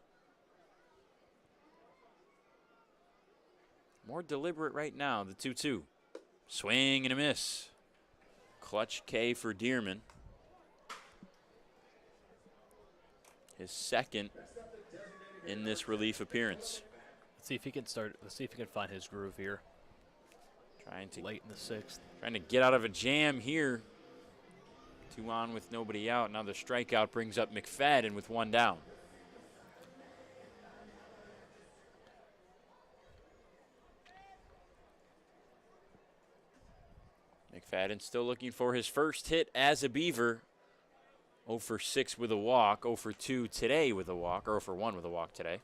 More deliberate right now, the 2-2. Swing and a miss. Clutch K for Dearman. His second in this relief appearance. Let's see if he can find his groove here. Trying to late in the sixth. Trying to get out of a jam here. 2 on with nobody out. Now the strikeout brings up McFadden with 1 down. McFadden still looking for his first hit as a Beaver. 0 for 6 with a walk. 0 for 2 today with a walk. Or 0 for 1 with a walk today.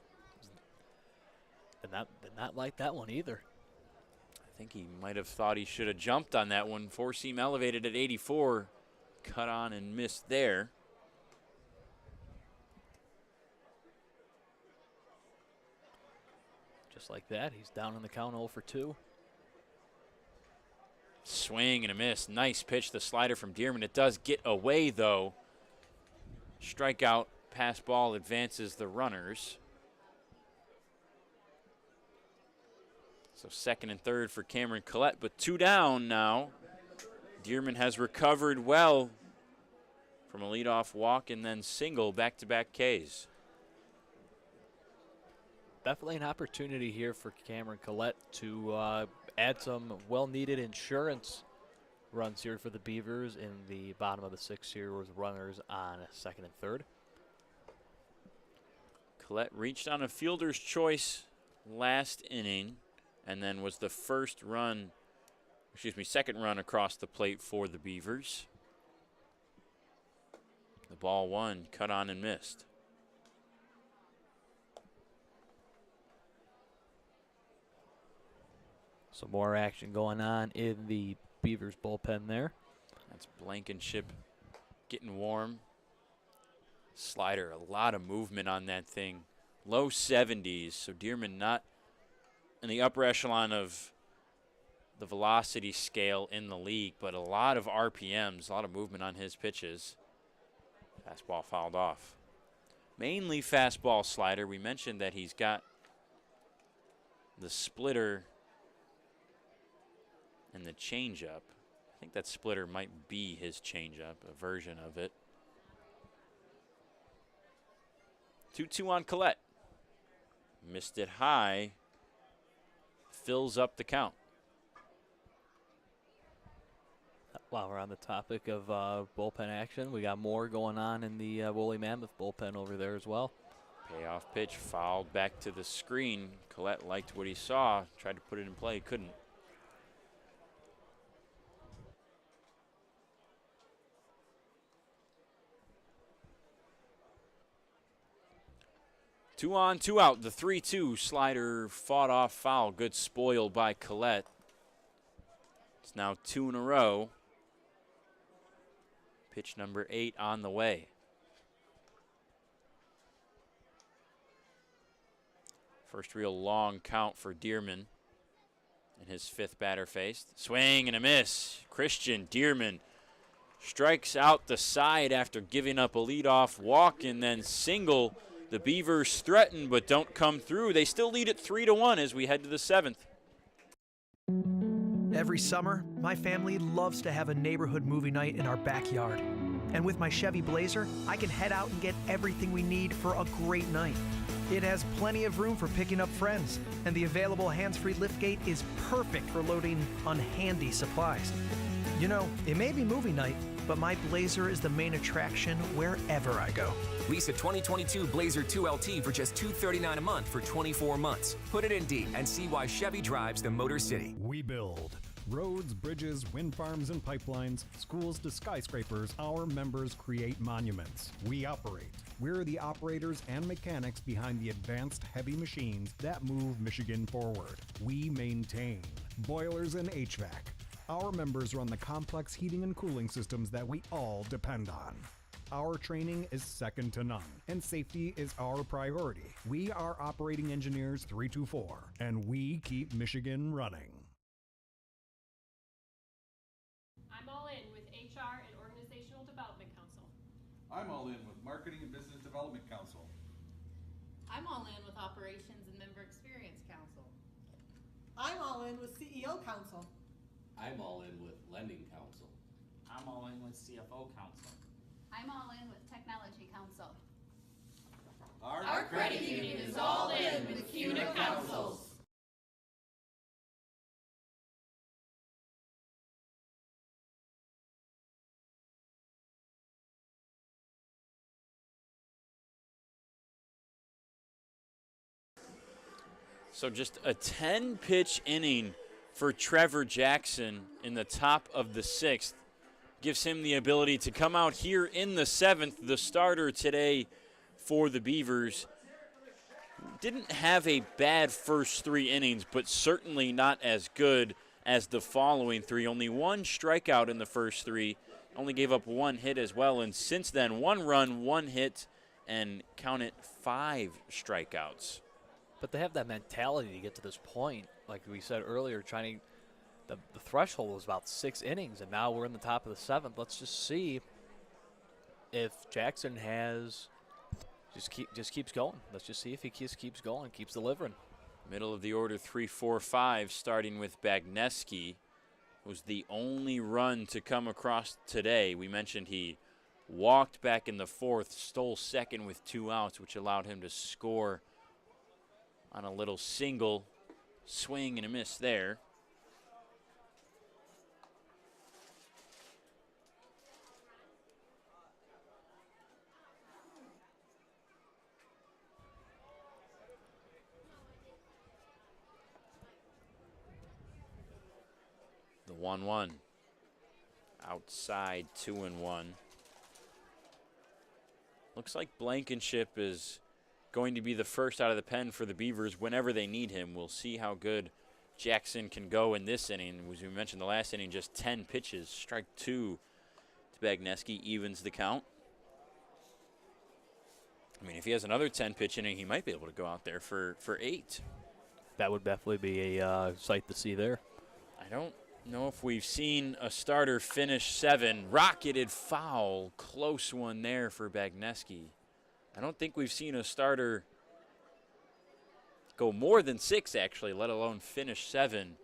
Did not like that one either. I think he might have thought he should have jumped on that one. Four-seam elevated at 84. Cut on and missed there. Just like that, he's down in the count 0 for 2. Swing and a miss. Nice pitch, the slider from Dearman. It does get away, though. Strikeout, pass ball advances the runners. So second and third for Cameron Collette, but 2 down now. Dearman has recovered well from a leadoff walk and then single, back-to-back Ks. Definitely an opportunity here for Cameron Collette to add some well-needed insurance runs here for the Beavers in the bottom of the 6th here with runners on second and third. Collette reached on a fielder's choice last inning and then was the second run across the plate for the Beavers. The ball 1, cut on and missed. Some more action going on in the Beavers bullpen there. That's Blankenship getting warm. Slider, a lot of movement on that thing. Low 70s, so Dearman not in the upper echelon of the velocity scale in the league, but a lot of RPMs, a lot of movement on his pitches. Fastball fouled off. Mainly fastball slider. We mentioned that he's got the splitter and the changeup. I think that splitter might be his changeup, a version of it. 2-2 on Collette. Missed it high. Fills up the count. While we're on the topic of bullpen action, we got more going on in the Woolly Mammoth bullpen over there as well. Payoff pitch fouled back to the screen. Collette liked what he saw, tried to put it in play, couldn't. Two on, 2 out. The 3-2 slider fought off foul. Good spoil by Collette. It's now 2 in a row. Pitch number 8 on the way. First real long count for Dearman in his 5th batter faced. Swing and a miss. Christian Dearman strikes out the side after giving up a leadoff walk and then single. The Beavers threaten but don't come through. They still lead it 3-1 as we head to the 7th. Every summer, my family loves to have a neighborhood movie night in our backyard. And with my Chevy Blazer, I can head out and get everything we need for a great night. It has plenty of room for picking up friends, and the available hands-free liftgate is perfect for loading unhandy supplies. You know, it may be movie night, but my Blazer is the main attraction wherever I go. Lease a 2022 Blazer 2LT for just $239 a month for 24 months. Put it in D and see why Chevy drives the Motor City. We build roads, bridges, wind farms, and pipelines, schools to skyscrapers. Our members create monuments. We operate. We're the operators and mechanics behind the advanced heavy machines that move Michigan forward. We maintain boilers and HVAC. Our members run the complex heating and cooling systems that we all depend on. Our training is second to none, and safety is our priority. We are Operating Engineers 324, and we keep Michigan running. I'm all in with HR and Organizational Development Council. I'm all in with Marketing and Business Development Council. I'm all in with Operations and Member Experience Council. I'm all in with CEO Council. I'm all in with Lending Council. I'm all in with CFO Council. I'm all in with Technology Council. Our credit union is all in with CUNA Councils. So just a 10-pitch inning for Trevor Jackson in the top of the 6th. Gives him the ability to come out here in the 7th, the starter today for the Beavers. Didn't have a bad first 3 innings, but certainly not as good as the following 3. Only 1 strikeout in the first 3. Only gave up 1 hit as well, and since then, 1 run, 1 hit, and count it 5 strikeouts. But they have that mentality to get to this point. Like we said earlier, trying to, the threshold was about 6 innings, and now we're in the top of the 7th. Let's just see if Jackson has just keeps going. Let's just see if he just keeps going, keeps delivering. Middle of the order, 3-4-5, starting with Bagneski. Was the only run to come across today. We mentioned he walked back in the 4th, stole second with 2 outs, which allowed him to score on a little single. Swing and a miss there. The 1-1. Outside, 2-1. Looks like Blankenship is going to be the first out of the pen for the Beavers whenever they need him. We'll see how good Jackson can go in this inning. As we mentioned, the last inning, just 10 pitches. Strike 2 to Bagneski, evens the count. I mean, if he has another 10-pitch inning, he might be able to go out there for 8. That would definitely be a sight to see there. I don't know if we've seen a starter finish 7. Rocketed foul. Close one there for Bagneski. I don't think we've seen a starter go more than 6, actually, let alone finish 7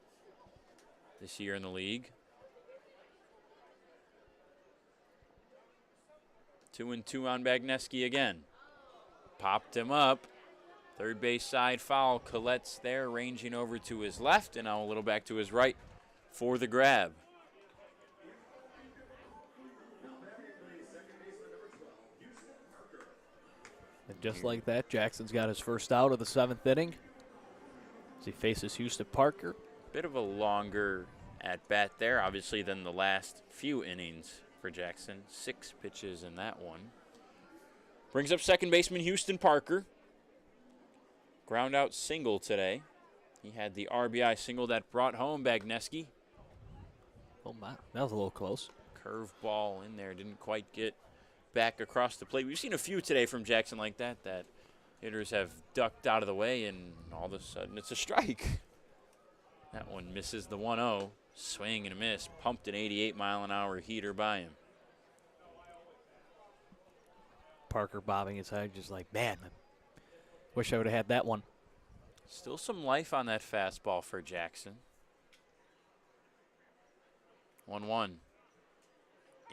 this year in the league. 2-2 on Bagneski again. Popped him up. Third base side foul. Collette's there, ranging over to his left, and now a little back to his right for the grab. And just like that, Jackson's got his first out of the 7th inning as he faces Houston Parker. Bit of a longer at-bat there, obviously, than the last few innings for Jackson. 6 pitches in that one. Brings up second baseman Houston Parker. Ground out single today. He had the RBI single that brought home Bagneski. Oh, my. That was a little close. Curveball in there. Didn't quite get back across the plate. We've seen a few today from Jackson like that hitters have ducked out of the way, and all of a sudden it's a strike. That one misses the 1-0. Swing and a miss. Pumped an 88-mile-an-hour heater by him. Parker bobbing his head, just like, man, I wish I would have had that one. Still some life on that fastball for Jackson. 1-1.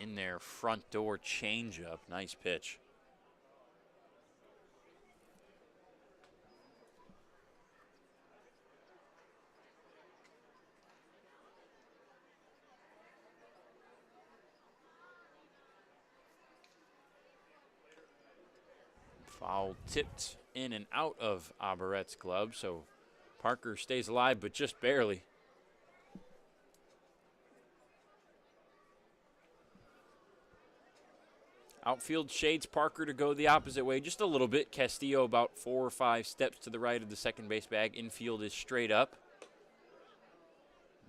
In there, front door changeup. Nice pitch. Foul tipped in and out of Abarette's glove, so Parker stays alive, but just barely. Outfield shades Parker to go the opposite way just a little bit. Castillo about 4 or 5 steps to the right of the second base bag. Infield is straight up.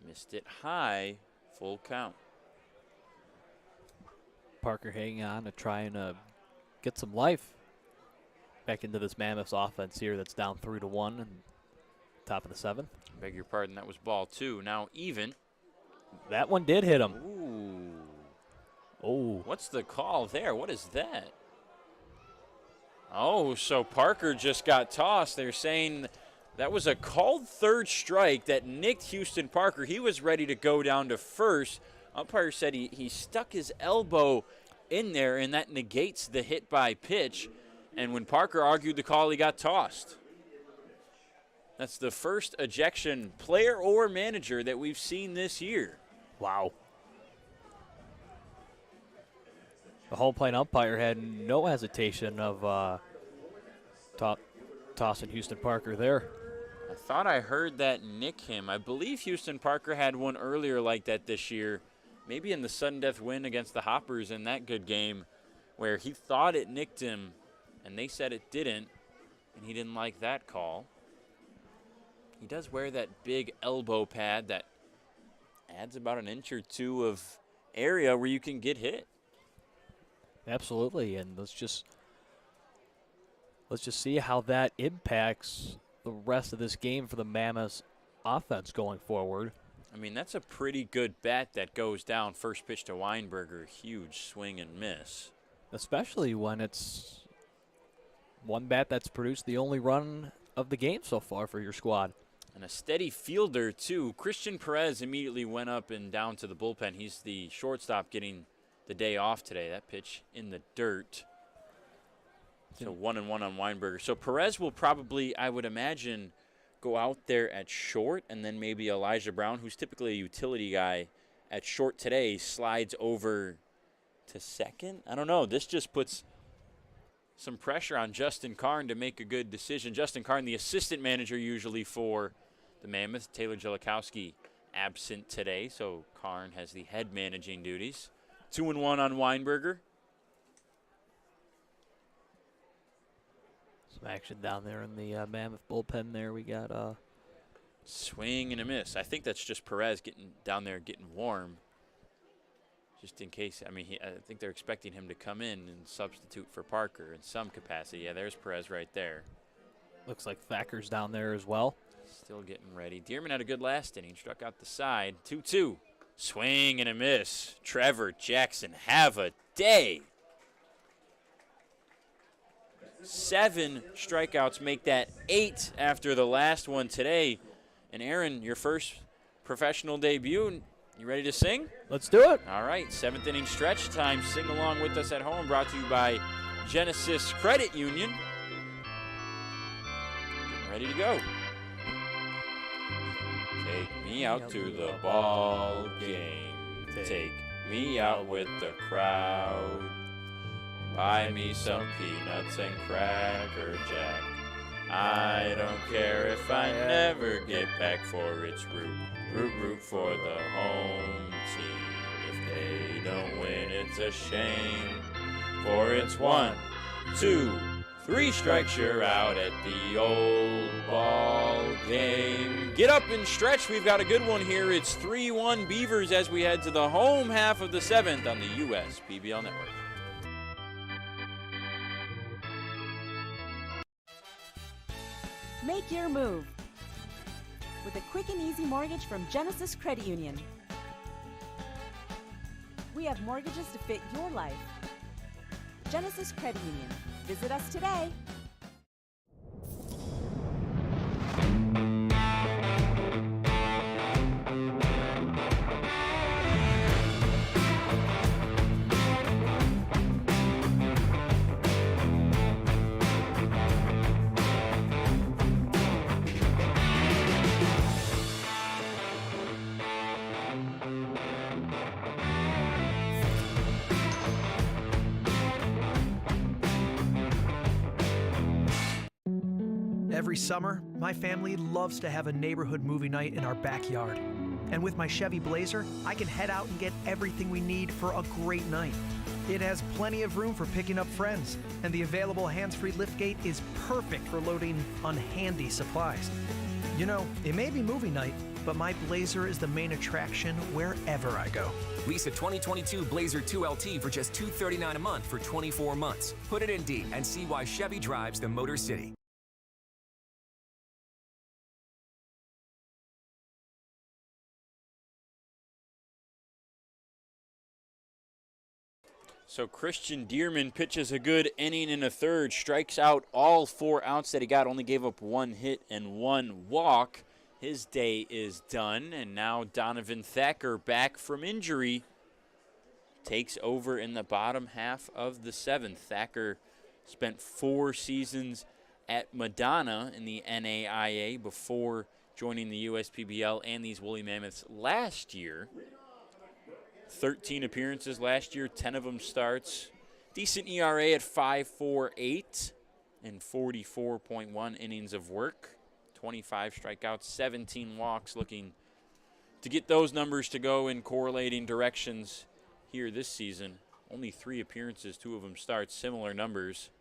Missed it high. Full count. Parker hanging on to trying to get some life back into this Mammoths offense here that's down 3-1 and top of the 7th. Beg your pardon, that was ball 2. Now even. That one did hit him. Ooh. Oh. What's the call there? What is that? Oh, so Parker just got tossed. They're saying that was a called third strike that nicked Houston Parker. He was ready to go down to first. Umpire said he stuck his elbow in there, and that negates the hit by pitch. And when Parker argued the call, he got tossed. That's the first ejection, player or manager, that we've seen this year. Wow. The home plate umpire had no hesitation of tossing Houston Parker there. I thought I heard that nick him. I believe Houston Parker had one earlier like that this year, maybe in the sudden death win against the Hoppers in that good game, where he thought it nicked him, and they said it didn't, and he didn't like that call. He does wear that big elbow pad that adds about an inch or two of area where you can get hit. Absolutely, and let's just see how that impacts the rest of this game for the Mammoths offense going forward. I mean, that's a pretty good bat that goes down. First pitch to Weinberger, huge swing and miss. Especially when it's one bat that's produced the only run of the game so far for your squad. And a steady fielder, too. Christian Perez immediately went up and down to the bullpen. He's the shortstop getting the day off today. That pitch in the dirt. So 1-1 on Weinberger. So Perez will probably, I would imagine, go out there at short, and then maybe Elijah Brown, who's typically a utility guy, at short today, slides over to second. I don't know. This just puts some pressure on Justin Karn to make a good decision. Justin Karn, the assistant manager usually for the Mammoths. Taylor Jellikowski absent today, so Karn has the head managing duties. 2-1 on Weinberger. Some action down there in the Mammoth bullpen there. We got a swing and a miss. I think that's just Perez getting down there getting warm. Just in case. I mean, I think they're expecting him to come in and substitute for Parker in some capacity. Yeah, there's Perez right there. Looks like Thacker's down there as well. Still getting ready. Dearman had a good last inning. Struck out the side. 2-2. Swing and a miss. Trevor Jackson, have a day. 7 strikeouts make that 8 after the last one today. And Aaron, your first professional debut. You ready to sing? Let's do it. All right, 7th inning stretch time. Sing along with us at home. Brought to you by Genesis Credit Union. Getting ready to go. Take me out to the ball game. Take me out with the crowd. Buy me some peanuts and Cracker Jack. I don't care if I never get back, for it's root for the home team. If they don't win, it's a shame, for it's 1, 2, 3 strikes, you're out at the old ball game. Get up and stretch. We've got a good one here. It's 3-1 Beavers as we head to the home half of the 7th on the US PBL Network. Make your move with a quick and easy mortgage from Genesis Credit Union. We have mortgages to fit your life. Genesis Credit Union. Visit us today. Every summer, my family loves to have a neighborhood movie night in our backyard. And with my Chevy Blazer, I can head out and get everything we need for a great night. It has plenty of room for picking up friends, and the available hands-free liftgate is perfect for loading unhandy supplies. You know, it may be movie night, but my Blazer is the main attraction wherever I go. Lease a 2022 Blazer 2LT for just $239 a month for 24 months. Put it in D and see why Chevy drives the Motor City. So Christian Dearman pitches a good inning in a third, strikes out all 4 outs that he got, only gave up 1 hit and 1 walk. His day is done, and now Donovan Thacker, back from injury, takes over in the bottom half of the 7th. Thacker spent 4 seasons at Madonna in the NAIA before joining the USPBL and these Woolly Mammoths last year. 13 appearances last year, 10 of them starts. Decent ERA at 5.48 and 44.1 innings of work. 25 strikeouts, 17 walks, looking to get those numbers to go in correlating directions here this season. Only 3 appearances, 2 of them starts, similar numbers.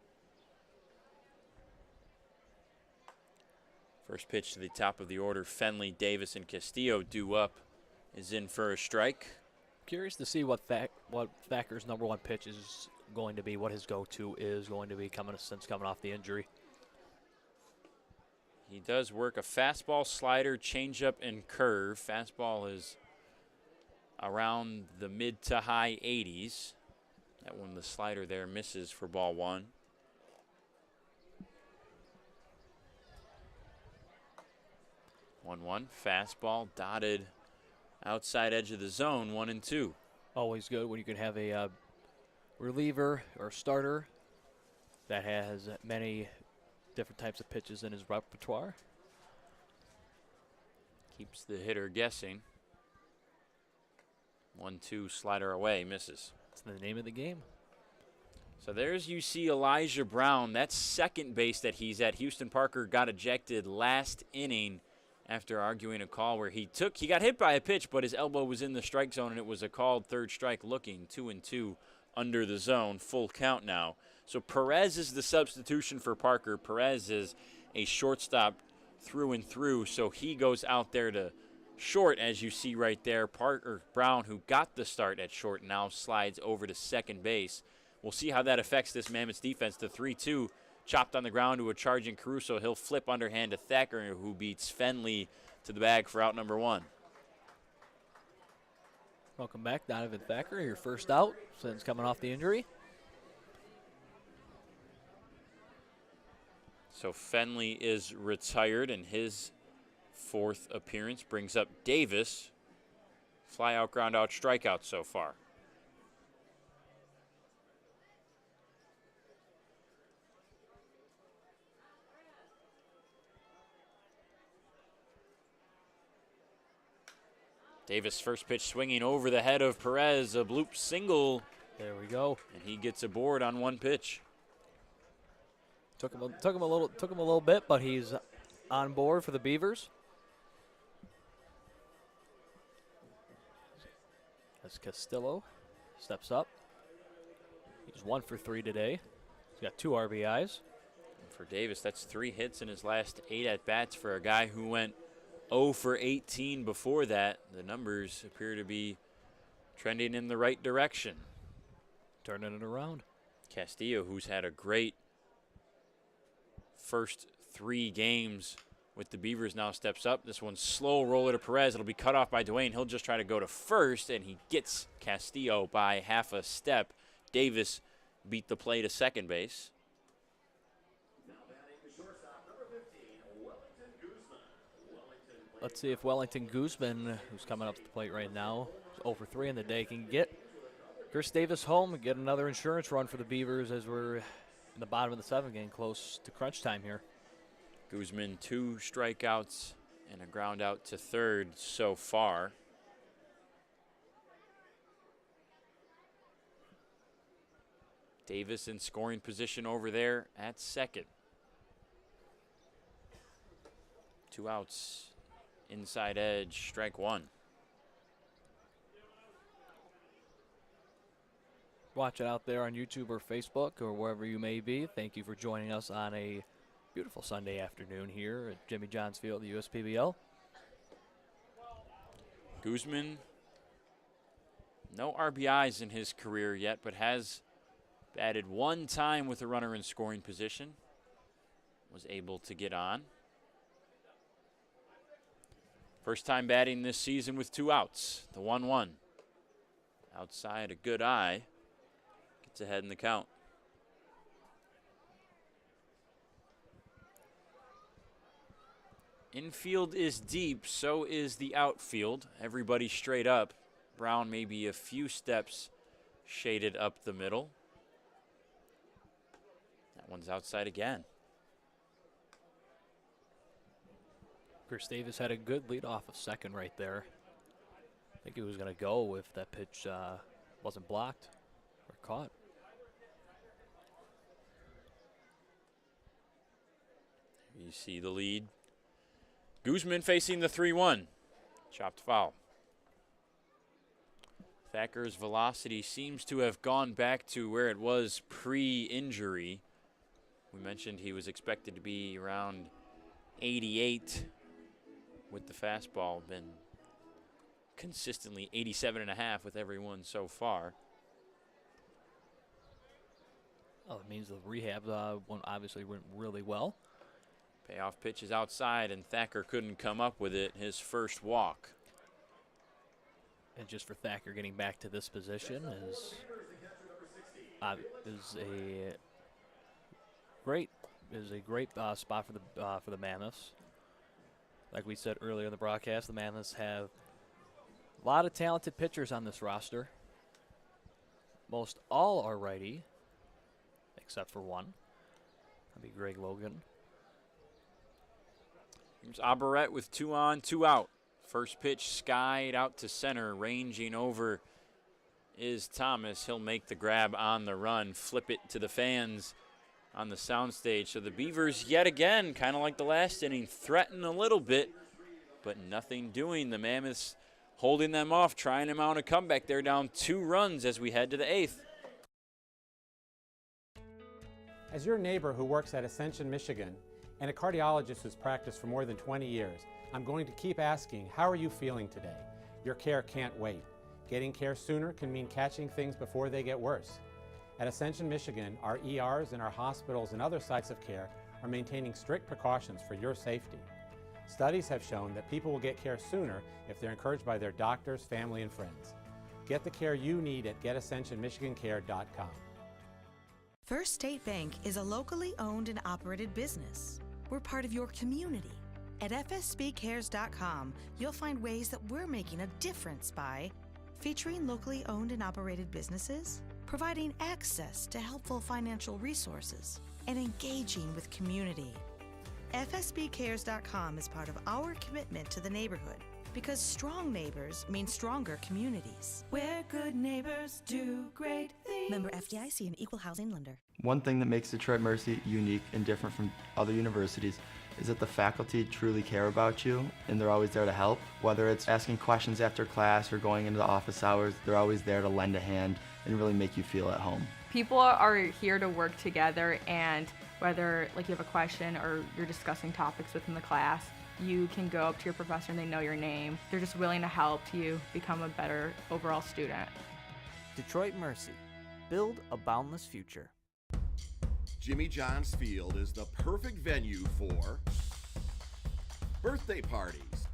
First pitch to the top of the order, Fenley, Davis, and Castillo due up, is in for a strike. Curious to see what Thacker's number 1 pitch is going to be, what his go-to is going to be since coming off the injury. He does work a fastball, slider, changeup, and curve. Fastball is around the mid to high 80s. That one, the slider there, misses for ball 1. One, fastball dotted outside edge of the zone, 1-2. Always good when you can have a reliever or starter that has many different types of pitches in his repertoire. Keeps the hitter guessing. 1-2, slider away, misses. That's the name of the game. So there's you see Elijah Brown. That's second base that he's at. Houston Parker got ejected last inning after arguing a call where he got hit by a pitch, but his elbow was in the strike zone, and it was a called third strike looking. 2-2 under the zone, full count now. So Perez is the substitution for Parker. Perez is a shortstop through and through, so he goes out there to short, as you see right there. Parker Brown, who got the start at short, now slides over to second base. We'll see how that affects this Mammoths defense. The 3-2 chopped on the ground to a charging Caruso. He'll flip underhand to Thacker, who beats Fenley to the bag for out number 1. Welcome back, Donovan Thacker, your first out since coming off the injury. So Fenley is retired, and his 4th appearance brings up Davis. Fly out, ground out, strikeout so far. Davis first pitch swinging over the head of Perez, a bloop single. There we go. And he gets aboard on 1 pitch. Took him a little bit, but he's on board for the Beavers. As Castillo steps up. He's 1 for 3 today. He's got 2 RBIs. And for Davis, that's 3 hits in his last 8 at-bats for a guy who went 0 for 18 before that. The numbers appear to be trending in the right direction. Turning it around. Castillo, who's had a great first 3 games with the Beavers, now steps up. This one's slow roller to Perez. It'll be cut off by Dwayne. He'll just try to go to first, and he gets Castillo by half a step. Davis beat the play to second base. Let's see if Wellington Guzman, who's coming up to the plate right now, is 0 for 3 in the day, can get Chris Davis home and get another insurance run for the Beavers as we're in the bottom of the 7th, getting close to crunch time here. Guzman, 2 strikeouts and a ground out to third so far. Davis in scoring position over there at second. 2 outs. Inside edge, strike 1. Watch it out there on YouTube or Facebook or wherever you may be. Thank you for joining us on a Beautiful Sunday afternoon here at Jimmy John's Field, the USPBL. Guzman, no RBIs in his career yet, but has batted one time with a runner in scoring position. Was able to get on. First time batting this season with 2 outs. The 1-1. Outside, a good eye. Gets ahead in the count. Infield is deep, so is the outfield. Everybody straight up. Brown maybe a few steps shaded up the middle. That one's outside again. Chris Davis had a good lead off of second right there. I think he was going to go if that pitch wasn't blocked or caught. You see the lead. Guzman facing the 3-1. Chopped foul. Thacker's velocity seems to have gone back to where it was pre-injury. We mentioned he was expected to be around 88 with the fastball. Been consistently 87.5 with every one so far. Oh, it means the rehab one obviously went really well. Payoff pitch is outside, and Thacker couldn't come up with it. His first walk. And just for Thacker getting back to this position is a great spot for the Mammoths. Like we said earlier in the broadcast, the Mammoths have a lot of talented pitchers on this roster. Most all are righty, except for one. That'd be Greg Logan. Here's Aberrett with 2 on, 2 out. First pitch skied out to center, ranging over is Thomas. He'll make the grab on the run, flip it to the fans on the soundstage. So the Beavers yet again, kind of like the last inning, threaten a little bit, but nothing doing. The Mammoths holding them off, trying to mount a comeback. They're down 2 runs as we head to the 8th. As your neighbor who works at Ascension, Michigan, and a cardiologist who's practiced for more than 20 years, I'm going to keep asking, how are you feeling today? Your care can't wait. Getting care sooner can mean catching things before they get worse. At Ascension, Michigan, our ERs and our hospitals and other sites of care are maintaining strict precautions for your safety. Studies have shown that people will get care sooner if they're encouraged by their doctors, family, and friends. Get the care you need at getascensionmichigancare.com. First State Bank is a locally owned and operated business. We're part of your community. At fsbcares.com, you'll find ways that we're making a difference by featuring locally owned and operated businesses, providing access to helpful financial resources, and engaging with community. fsbcares.com is part of our commitment to the neighborhood because strong neighbors mean stronger communities. Where good neighbors do great things. Member FDIC, an equal housing lender. One thing that makes Detroit Mercy unique and different from other universities is that the faculty truly care about you and they're always there to help. Whether it's asking questions after class or going into the office hours, they're always there to lend a hand and really make you feel at home. People are here to work together, and whether like you have a question or you're discussing topics within the class, you can go up to your professor and they know your name. They're just willing to help you become a better overall student. Detroit Mercy. Build a boundless future. Jimmy John's Field is the perfect venue for birthday parties,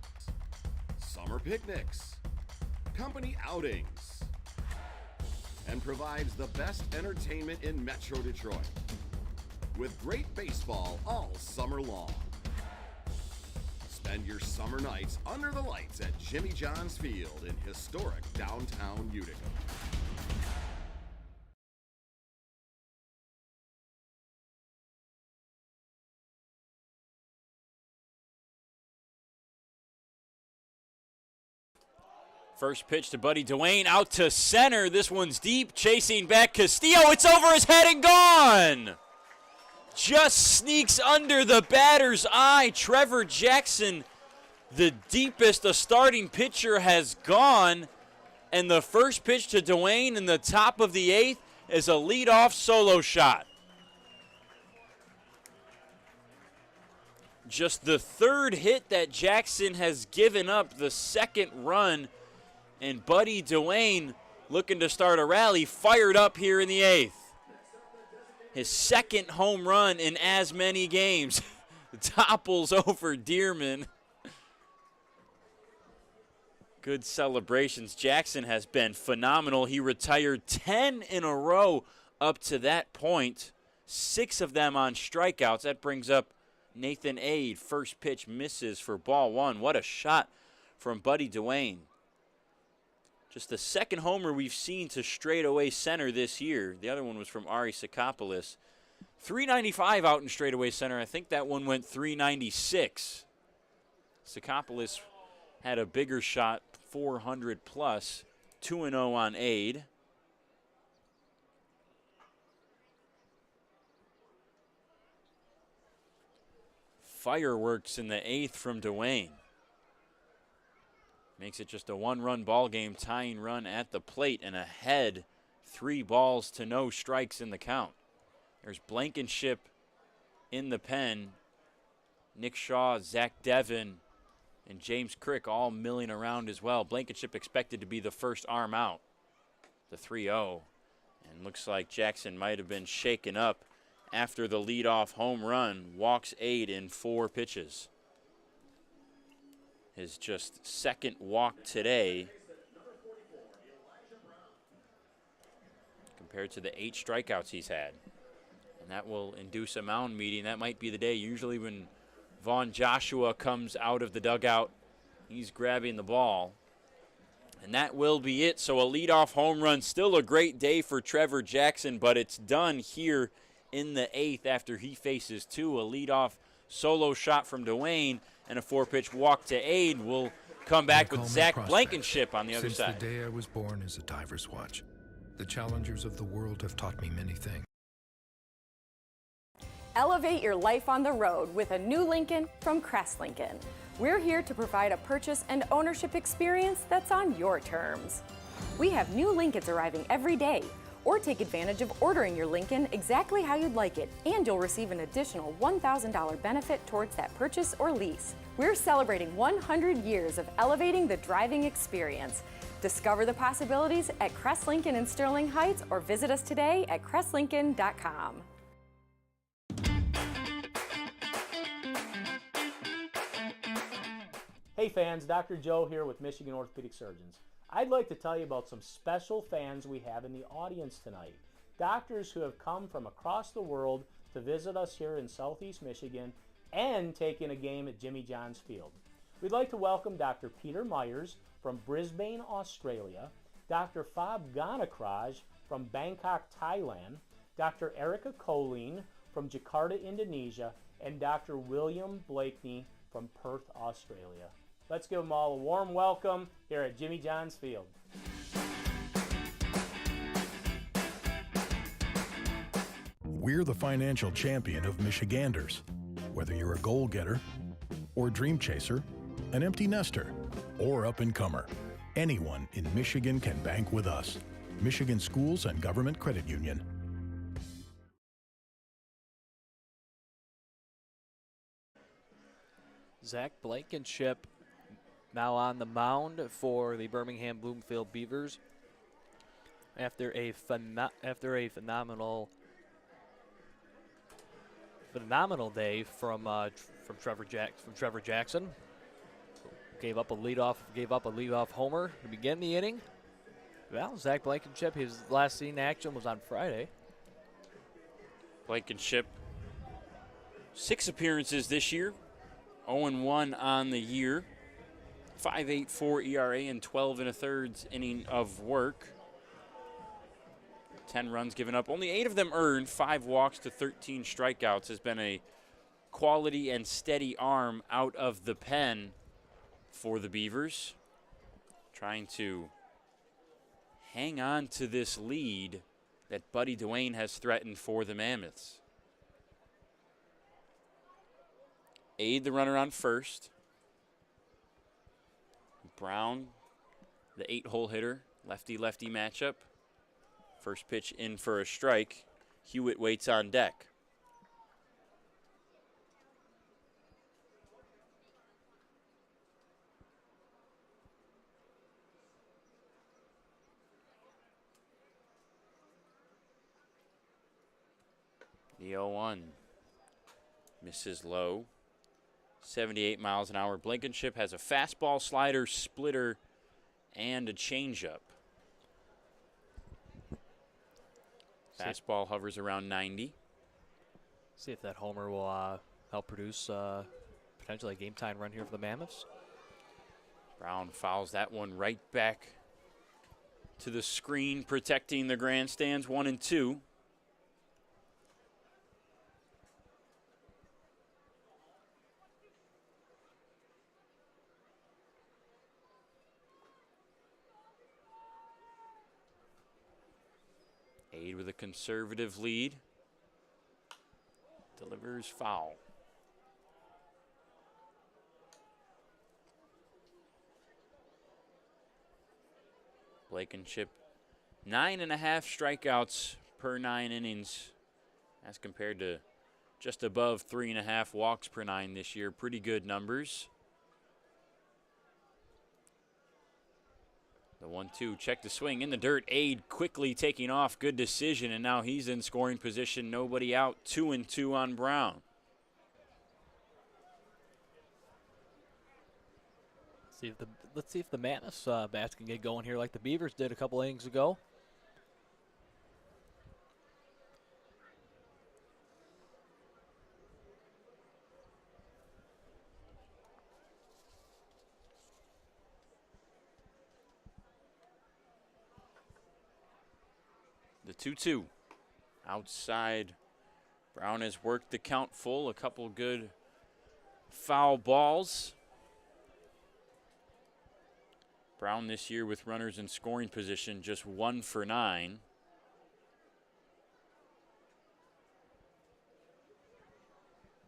summer picnics, company outings, and provides the best entertainment in Metro Detroit with great baseball all summer long. Spend your summer nights under the lights at Jimmy John's Field in historic downtown Utica. First pitch to Buddy Dwayne, out to center. This one's deep, chasing back Castillo. It's over his head and gone. Just sneaks under the batter's eye. Trevor Jackson, the deepest a starting pitcher has gone. And the first pitch to Dwayne in the top of the 8th is a leadoff solo shot. just the third hit that Jackson has given up, the second run, and Buddy Dwayne looking to start a rally, fired up here in the 8th. His second home run in as many games. Topples over Dearman. Good celebrations. Jackson has been phenomenal. He retired 10 in a row up to that point, 6 of them on strikeouts. That brings up Nathan Ade. First pitch misses for ball 1. What a shot from Buddy Dwayne. Just the second homer we've seen to straightaway center this year. The other one was from Ari Sakopoulos. 395 out in straightaway center. I think that one went 396. Sakopoulos had a bigger shot, 400 plus, 2-0 on Ade. Fireworks in the 8th from Dwayne. Makes it just a 1-run ball game, tying run at the plate and ahead, 3 balls to no strikes in the count. There's Blankenship in the pen. Nick Shaw, Zach Devon, and James Crick all milling around as well. Blankenship expected to be the first arm out, the 3-0. And looks like Jackson might have been shaken up after the leadoff home run. Walks 8 in 4 pitches. His just second walk today compared to the 8 strikeouts he's had. And that will induce a mound meeting. That might be the day. Usually when Vaughn Joshua comes out of the dugout, he's grabbing the ball. And that will be it. So a leadoff home run. Still a great day for Trevor Jackson, but it's done here in the 8th after he faces 2. A leadoff solo shot from Dwayne and a 4-pitch walk to Ade. We'll come back with Zach Blankenship on the other side. Since the day I was born is a diver's watch. The challengers of the world have taught me many things. Elevate your life on the road with a new Lincoln from Crest Lincoln. We're here to provide a purchase and ownership experience that's on your terms. We have new Lincolns arriving every day, or take advantage of ordering your Lincoln exactly how you'd like it, and you'll receive an additional $1,000 benefit towards that purchase or lease. We're celebrating 100 years of elevating the driving experience. Discover the possibilities at Crest Lincoln in Sterling Heights, or visit us today at crestlincoln.com. Hey fans, Dr. Joe here with Michigan Orthopedic Surgeons. I'd like to tell you about some special fans we have in the audience tonight. Doctors who have come from across the world to visit us here in Southeast Michigan and take in a game at Jimmy John's Field. We'd like to welcome Dr. Peter Myers from Brisbane, Australia, Dr. Fab Ganakraj from Bangkok, Thailand, Dr. Erica Colleen from Jakarta, Indonesia, and Dr. William Blakeney from Perth, Australia. Let's give them all a warm welcome here at Jimmy John's Field. We're the financial champion of Michiganders. Whether you're a goal-getter or dream chaser, an empty nester, or up-and-comer, anyone in Michigan can bank with us. Michigan Schools and Government Credit Union. Zach Blankenship now on the mound for the Birmingham Bloomfield Beavers after a phenomenal day from Trevor Jackson. Gave up a leadoff homer to begin the inning. Well, Zach Blankenship, his last seen action was on Friday. Blankenship, 6 appearances this year, 0-1 on the year, 5.84 ERA and 12 1/3 inning of work. 10 runs given up, only 8 of them earned, 5 walks to 13 strikeouts. Has been a quality and steady arm out of the pen for the Beavers, trying to hang on to this lead that Buddy Dwayne has threatened for the Mammoths. Ade, the runner on first. Brown, the 8-hole hitter, lefty-lefty matchup. First pitch in for a strike. Hewitt waits on deck. The 0-1 misses low. 78 miles an hour. Blankenship has a fastball, slider, splitter, and a changeup. Fastball hovers around 90. See if that homer will help produce potentially a game-time run here for the Mammoths. Brown fouls that one right back to the screen, protecting the grandstands. 1-2. Aid with a conservative lead. Delivers foul. Blankenship, 9.5 strikeouts per 9 innings, as compared to just above 3.5 walks per 9 this year. Pretty good numbers. The 1-2, check the swing in the dirt. Aid quickly taking off. Good decision, and now he's in scoring position. Nobody out. 2-2 on Brown. Let's see if the Mammoths bats can get going here like the Beavers did a couple innings ago. The 2-2. Outside. Brown has worked the count full. A couple good foul balls. Brown this year with runners in scoring position, just 1 for 9.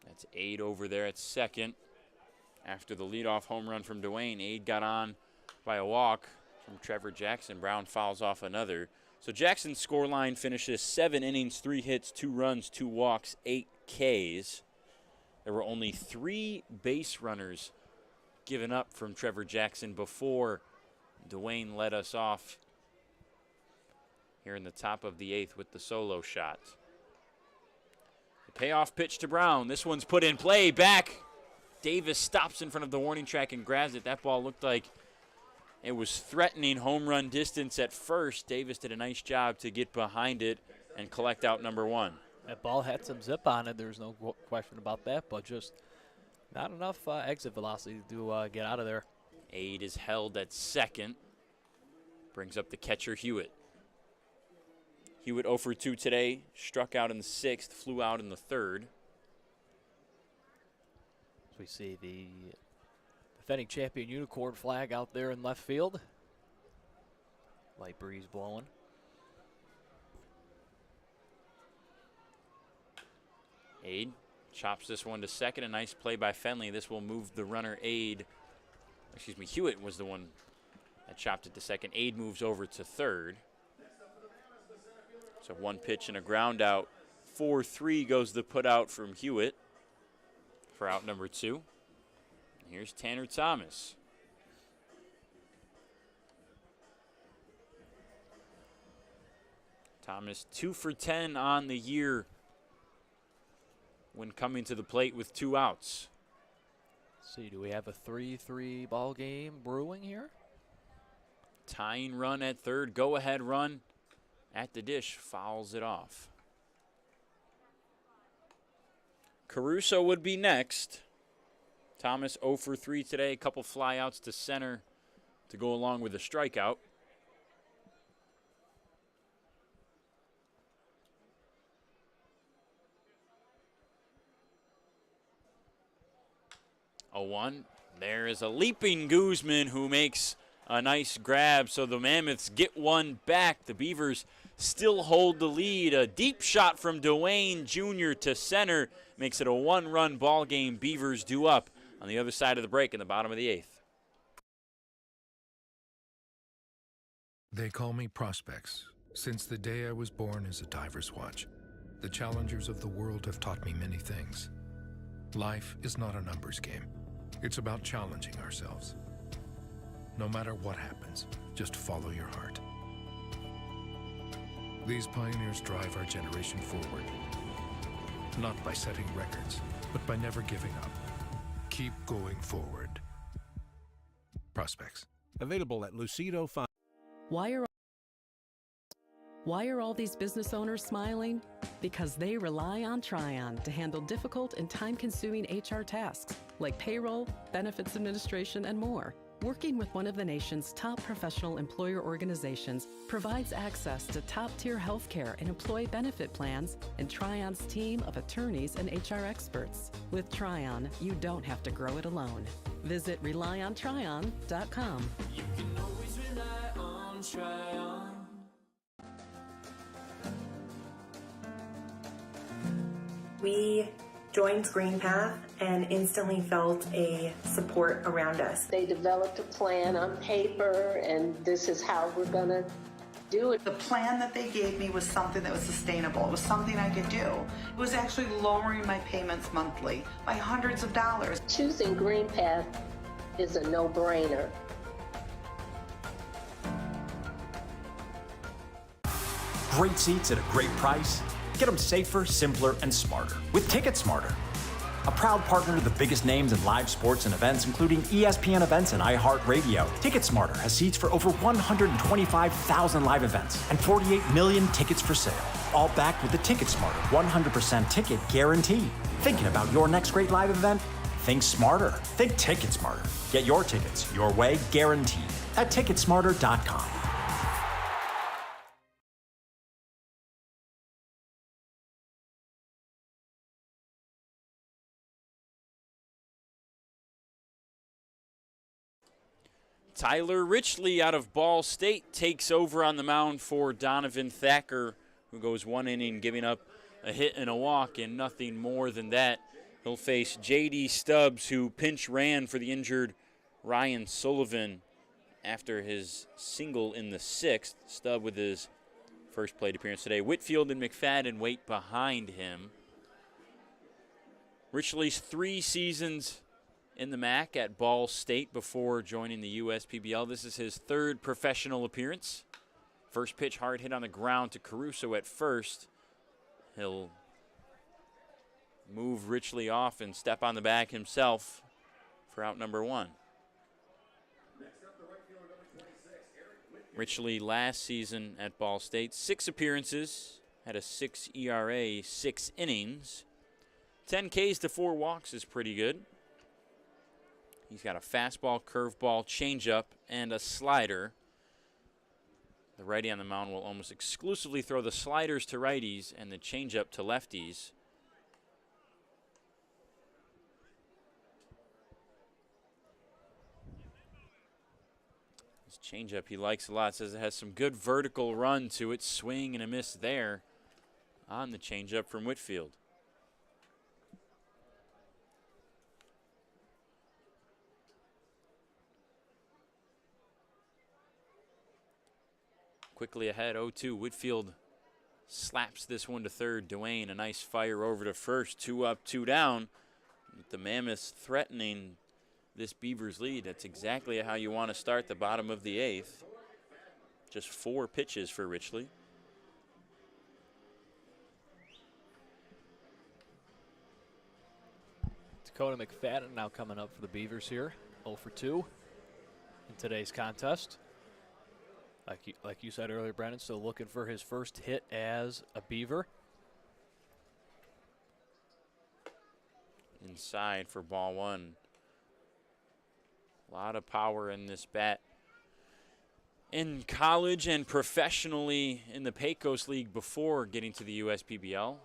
That's Aid over there at second. After the leadoff home run from Dwayne, Aid got on by a walk from Trevor Jackson. Brown fouls off another. So Jackson's scoreline finishes 7 innings, 3 hits, 2 runs, 2 walks, 8 Ks. There were only 3 base runners given up from Trevor Jackson before Dwayne led us off here in the top of the 8th with the solo shot. The payoff pitch to Brown. This one's put in play. Back. Davis stops in front of the warning track and grabs it. That ball looked like it was threatening home run distance at first. Davis did a nice job to get behind it and collect out number 1. That ball had some zip on it. There's no question about that, but just not enough exit velocity to get out of there. Aid is held at second. Brings up the catcher, Hewitt. Hewitt 0 for 2 today. Struck out in the 6th, flew out in the 3rd. We see the defending champion unicorn flag out there in left field. Light breeze blowing. Aid chops this one to second. A nice play by Fenley. This will move the runner Hewitt was the one that chopped it to second. Aid moves over to third. So 1 pitch and a ground out. 4-3 goes the put out from Hewitt for out number 2. Here's Tanner Thomas. Thomas 2 for 10 on the year when coming to the plate with 2 outs. Let's see, do we have a 3-3 ball game brewing here? Tying run at third, go-ahead run at the dish, fouls it off. Caruso would be next. Thomas 0 for 3 today, a couple flyouts to center to go along with a strikeout. A 1. There is a leaping Guzman who makes a nice grab, so the Mammoths get one back. The Beavers still hold the lead. A deep shot from Dwayne Jr. to center makes it a 1-run ball game. Beavers due up on the other side of the break in the bottom of the 8th. They call me Prospects. Since the day I was born as a diver's watch, the challengers of the world have taught me many things. Life is not a numbers game. It's about challenging ourselves. No matter what happens, just follow your heart. These pioneers drive our generation forward. not by setting records, but by never giving up. Keep going forward. Prospects. Available at Lucido Fine. Why are all these business owners smiling? Because they rely on Tryon to handle difficult and time-consuming HR tasks like payroll, benefits administration, and more. Working with one of the nation's top professional employer organizations provides access to top-tier healthcare and employee benefit plans and Tryon's team of attorneys and HR experts. With Tryon, you don't have to grow it alone. Visit RelyOnTryon.com. You can always rely on Tryon. We joined Green Path and instantly felt a support around us. They developed a plan on paper, and this is how we're going to do it. The plan that they gave me was something that was sustainable. It was something I could do. It was actually lowering my payments monthly by hundreds of dollars. Choosing Green Path is a no-brainer. Great seats at a great price. Get them safer, simpler, and smarter with Ticket Smarter. A proud partner to the biggest names in live sports and events, including ESPN events and iHeartRadio. Ticket Smarter has seats for over 125,000 live events and 48 million tickets for sale. All backed with the Ticket Smarter 100% ticket guarantee. Thinking about your next great live event? Think smarter. Think Ticket Smarter. Get your tickets your way, guaranteed at Ticketsmarter.com. Tyler Richley out of Ball State takes over on the mound for Donovan Thacker, who goes 1 inning, giving up a hit and a walk and nothing more than that. He'll face J.D. Stubbs, who pinch ran for the injured Ryan Sullivan after his single in the 6th. Stubb with his first plate appearance today. Whitfield and McFadden wait behind him. Richley's 3 seasons in the MAC at Ball State before joining the USPBL. This is his 3rd professional appearance. First pitch hard hit on the ground to Caruso at first. He'll move Richley off and step on the bag himself for out number 1. Richley last season at Ball State, 6 appearances, had a 6 ERA, 6 innings. 10 Ks to 4 walks is pretty good. He's got a fastball, curveball, changeup, and a slider. The righty on the mound will almost exclusively throw the sliders to righties and the changeup to lefties. His changeup he likes a lot. Says it has some good vertical run to it. Swing and a miss there on the changeup from Whitfield. Quickly ahead, 0-2. Whitfield slaps this one to third. Dwayne, a nice fire over to first. 2 up, 2 down. With the Mammoths threatening this Beavers lead. That's exactly how you want to start the bottom of the 8th. Just 4 pitches for Richley. Dakota McFadden now coming up for the Beavers here. 0 for 2 in today's contest. Like you said earlier, Brandon, still looking for his first hit as a Beaver. Inside for ball 1. A lot of power in this bat. In college and professionally in the Pecos League before getting to the USPBL.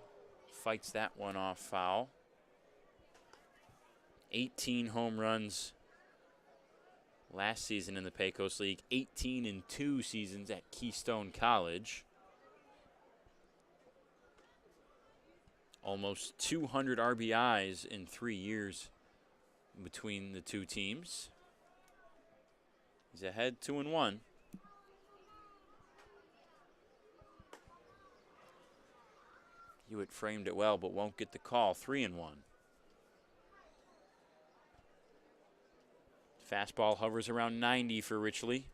Fights that one off foul. 18 home runs last season in the Pecos League, 18 in 2 seasons at Keystone College. Almost 200 RBIs in 3 years between the 2 teams. He's ahead 2-1. Hewitt framed it well, but won't get the call. 3-1. Fastball hovers around 90 for Richley.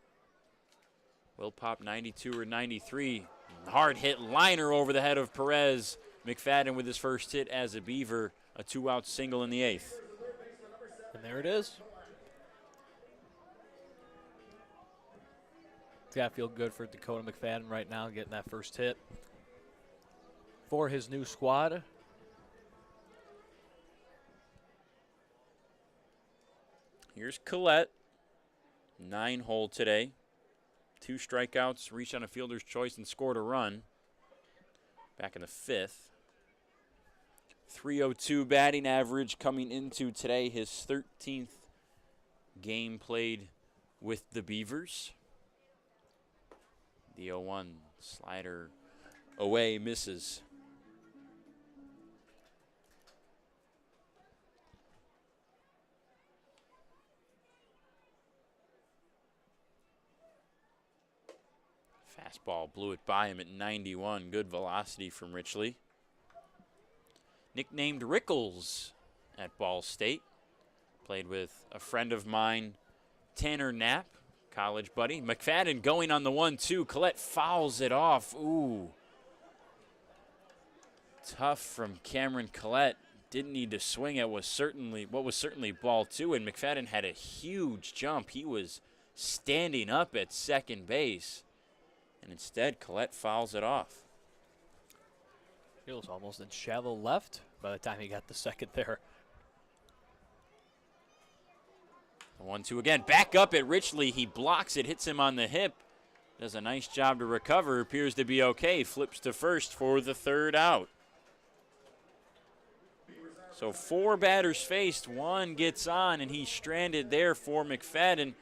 Will pop 92 or 93. Hard hit liner over the head of Perez. McFadden with his first hit as a Beaver, a 2-out single in the 8th. And there it is. It's got to feel good for Dakota McFadden right now, getting that first hit for his new squad. Here's Collette, 9-hole today. 2 strikeouts, reached on a fielder's choice and scored a run back in the 5th. 302 batting average coming into today, his 13th game played with the Beavers. The 0-1 slider away, misses. Fastball blew it by him at 91. Good velocity from Richley. Nicknamed Rickles at Ball State. Played with a friend of mine, Tanner Knapp, college buddy. McFadden going on the 1-2. Collette fouls it off. Ooh. Tough from Cameron Collette. Didn't need to swing at what was certainly ball 2, and McFadden had a huge jump. He was standing up at second base. And instead, Collette fouls it off. He was almost in shallow left by the time he got the second there. The 1-2 again. Back up at Richley. He blocks it, hits him on the hip. Does a nice job to recover. Appears to be okay. Flips to first for the 3rd out. So 4 batters faced. 1 gets on, and he's stranded there for McFadden.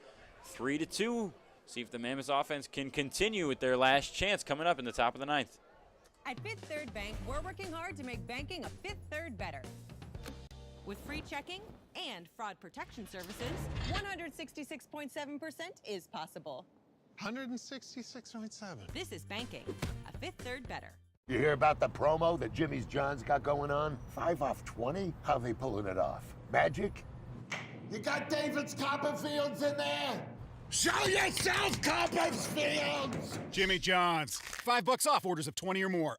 3-2. See if the Mammoths offense can continue with their last chance coming up in the top of the 9th. At Fifth Third Bank, we're working hard to make banking a Fifth Third better. With free checking and fraud protection services, 166.7% is possible. 166.7. This is banking, a Fifth Third better. You hear about the promo that Jimmy's John's got going on? 5 off 20? How they pulling it off? Magic? You got David's Copperfields in there? Show yourself, Copperfields! Jimmy John's. $5 off orders of 20 or more.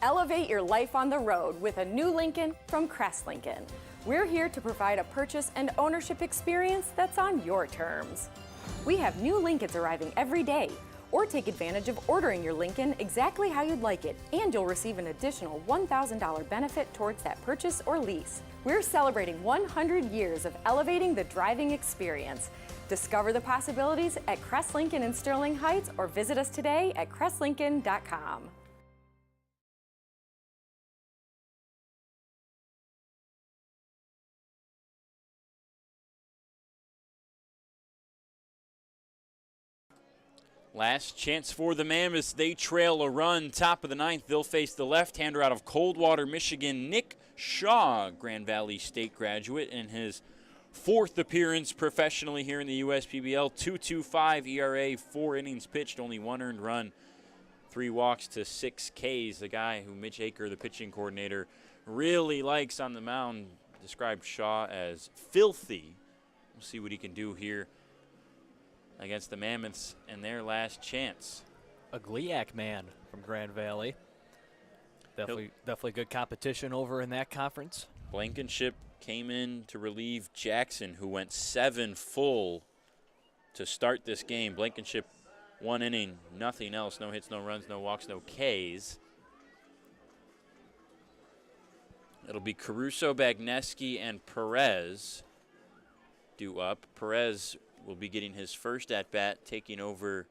Elevate your life on the road with a new Lincoln from Crest Lincoln. We're here to provide a purchase and ownership experience that's on your terms. We have new Lincolns arriving every day, or take advantage of ordering your Lincoln exactly how you'd like it, and you'll receive an additional $1,000 benefit towards that purchase or lease. We're celebrating 100 years of elevating the driving experience. Discover the possibilities at Crest Lincoln in Sterling Heights, or visit us today at crestlincoln.com. Last chance for the Mammoths. They trail a run. Top of the 9th, they'll face the left-hander out of Coldwater, Michigan, Nick Shaw, Grand Valley State graduate, in his 4th appearance professionally here in the USPBL. 2.25 ERA, 4 innings pitched, only 1 earned run, 3 walks to 6 Ks. The guy who Mitch Aker, the pitching coordinator, really likes on the mound, described Shaw as filthy. We'll see what he can do here against the Mammoths and their last chance. A Gliac man from Grand Valley. Definitely good competition over in that conference. Blankenship came in to relieve Jackson, who went 7 full to start this game. Blankenship 1 inning, nothing else. No hits, no runs, no walks, no Ks. It'll be Caruso, Bagneski, and Perez due up. Perez will be getting his first at-bat, taking over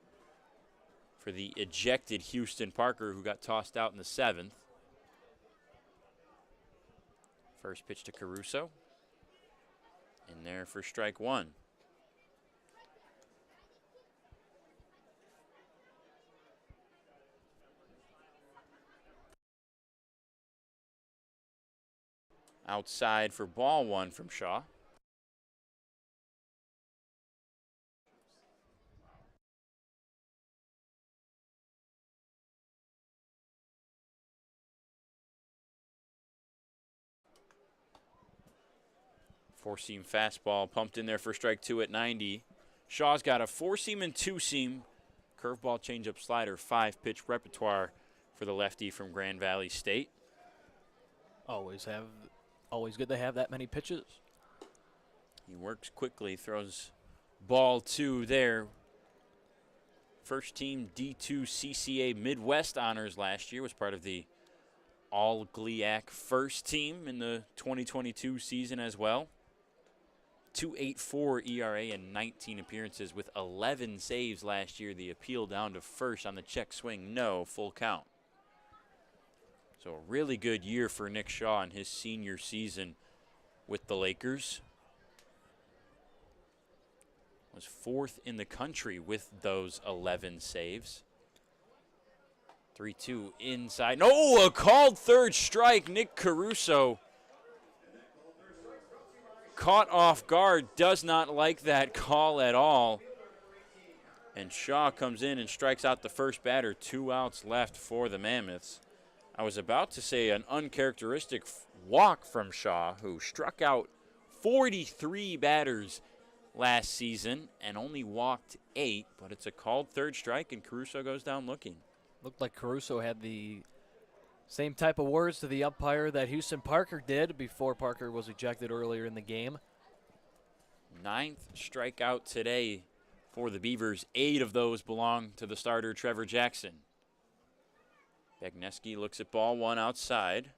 for the ejected Houston Parker, who got tossed out in the 7th. First pitch to Caruso. In there for strike 1. outside for ball one from Shaw. Four-seam fastball pumped in there for strike two at 90. Shaw's got a four-seam and two-seam curveball, changeup, slider, five-pitch repertoire for the lefty from Grand Valley State. Always good to have that many pitches. He works quickly, throws ball two there. First team D2 CCA Midwest honors last year, was part of the All-GLIAC first team in the 2022 season as well. 2.84 ERA and 19 appearances with 11 saves last year. The appeal down to first on the check swing, no, full count. So a really good year for Nick Shaw in his senior season with the Lakers. Was fourth in the country with those 11 saves. 3-2 inside. No, a called third strike. Nick Caruso caught off guard, does not like that call at all. And Shaw comes in and strikes out the first batter. 2 outs left for the Mammoths. I was about to say an uncharacteristic walk from Shaw, who struck out 43 batters last season and only walked 8, but it's a called third strike and Caruso goes down looking. Looked like Caruso had the same type of words to the umpire that Houston Parker did before Parker was ejected earlier in the game. 9th strikeout today for the Beavers. 8 of those belong to the starter, Trevor Jackson. Begneski looks at ball one outside.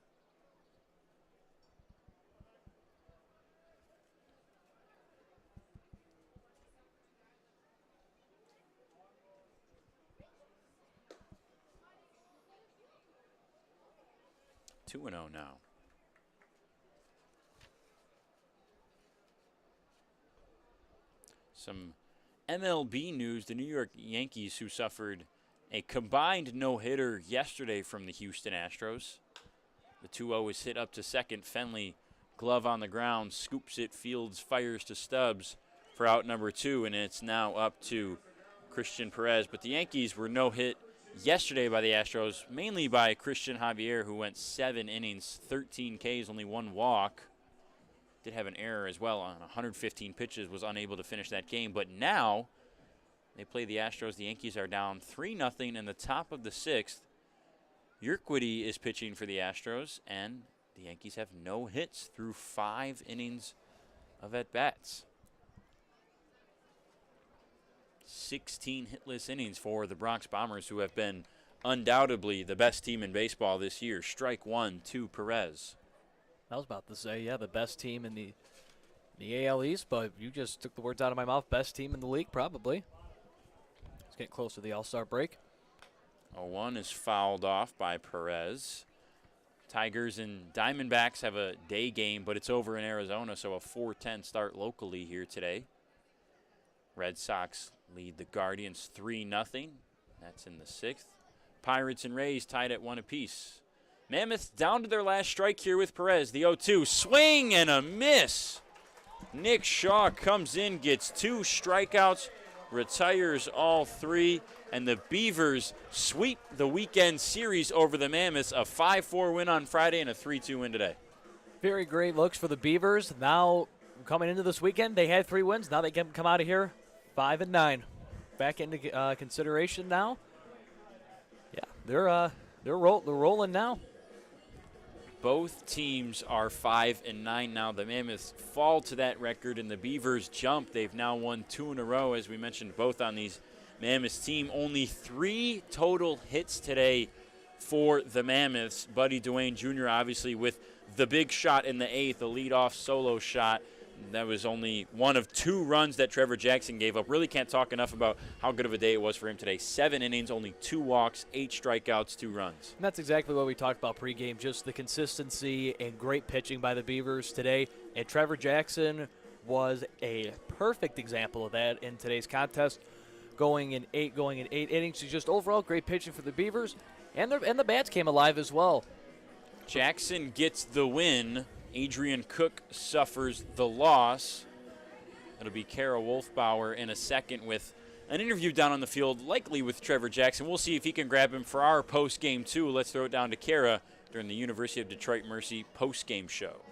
Two 2-0 now. Some MLB news. The New York Yankees, who suffered a combined no-hitter yesterday from the Houston Astros. The 2-0 is hit up to second. Fenley, glove on the ground, scoops it, fields, fires to Stubbs for out number 2, and it's now up to Christian Perez. But the Yankees were no-hit yesterday by the Astros, mainly by Christian Javier, who went 7 innings, 13 Ks, only 1 walk. Did have an error as well on 115 pitches, was unable to finish that game. But now they play the Astros. The Yankees are down 3-0 in the top of the 6th. Urquidy is pitching for the Astros, and the Yankees have no hits through 5 innings of at-bats. 16 hitless innings for the Bronx Bombers, who have been undoubtedly the best team in baseball this year. Strike 1 to Perez. I was about to say, yeah, the best team in the AL East, but you just took the words out of my mouth. Best team in the league, probably. It's getting close to the All-Star break. 0-1 is fouled off by Perez. Tigers and Diamondbacks have a day game, but it's over in Arizona, so a 4:10 start locally here today. Red Sox lead the Guardians 3-0. That's in the 6th. Pirates and Rays tied at 1 apiece. Mammoths down to their last strike here with Perez. The 0-2, swing and a miss. Nick Shaw comes in, gets 2 strikeouts, retires all 3, and the Beavers sweep the weekend series over the Mammoths. A 5-4 win on Friday and a 3-2 win today. Very great looks for the Beavers. Now, coming into this weekend, they had 3 wins. Now they can come out of here 5-9. Back into consideration now. Yeah, they're rolling now. Both teams are 5-9 now. The Mammoths fall to that record, and the Beavers jump. They've now won 2 in a row, as we mentioned, both on these Mammoths team. Only 3 total hits today for the Mammoths. Buddy Duane Jr. obviously with the big shot in the 8th, the leadoff solo shot. That was only one of 2 runs that Trevor Jackson gave up. Really can't talk enough about how good of a day it was for him today. 7 innings, only 2 walks, 8 strikeouts, 2 runs. And that's exactly what we talked about pregame, just the consistency and great pitching by the Beavers today. And Trevor Jackson was a perfect example of that in today's contest, going in 8 innings. Just overall great pitching for the Beavers, and the bats came alive as well. Jackson gets the win Adrian Cook suffers the loss. It'll be Kara Wolfbauer in a second with an interview down on the field, likely with Trevor Jackson. We'll see if he can grab him for our post-game, too. Let's throw it down to Kara during the University of Detroit Mercy post-game show.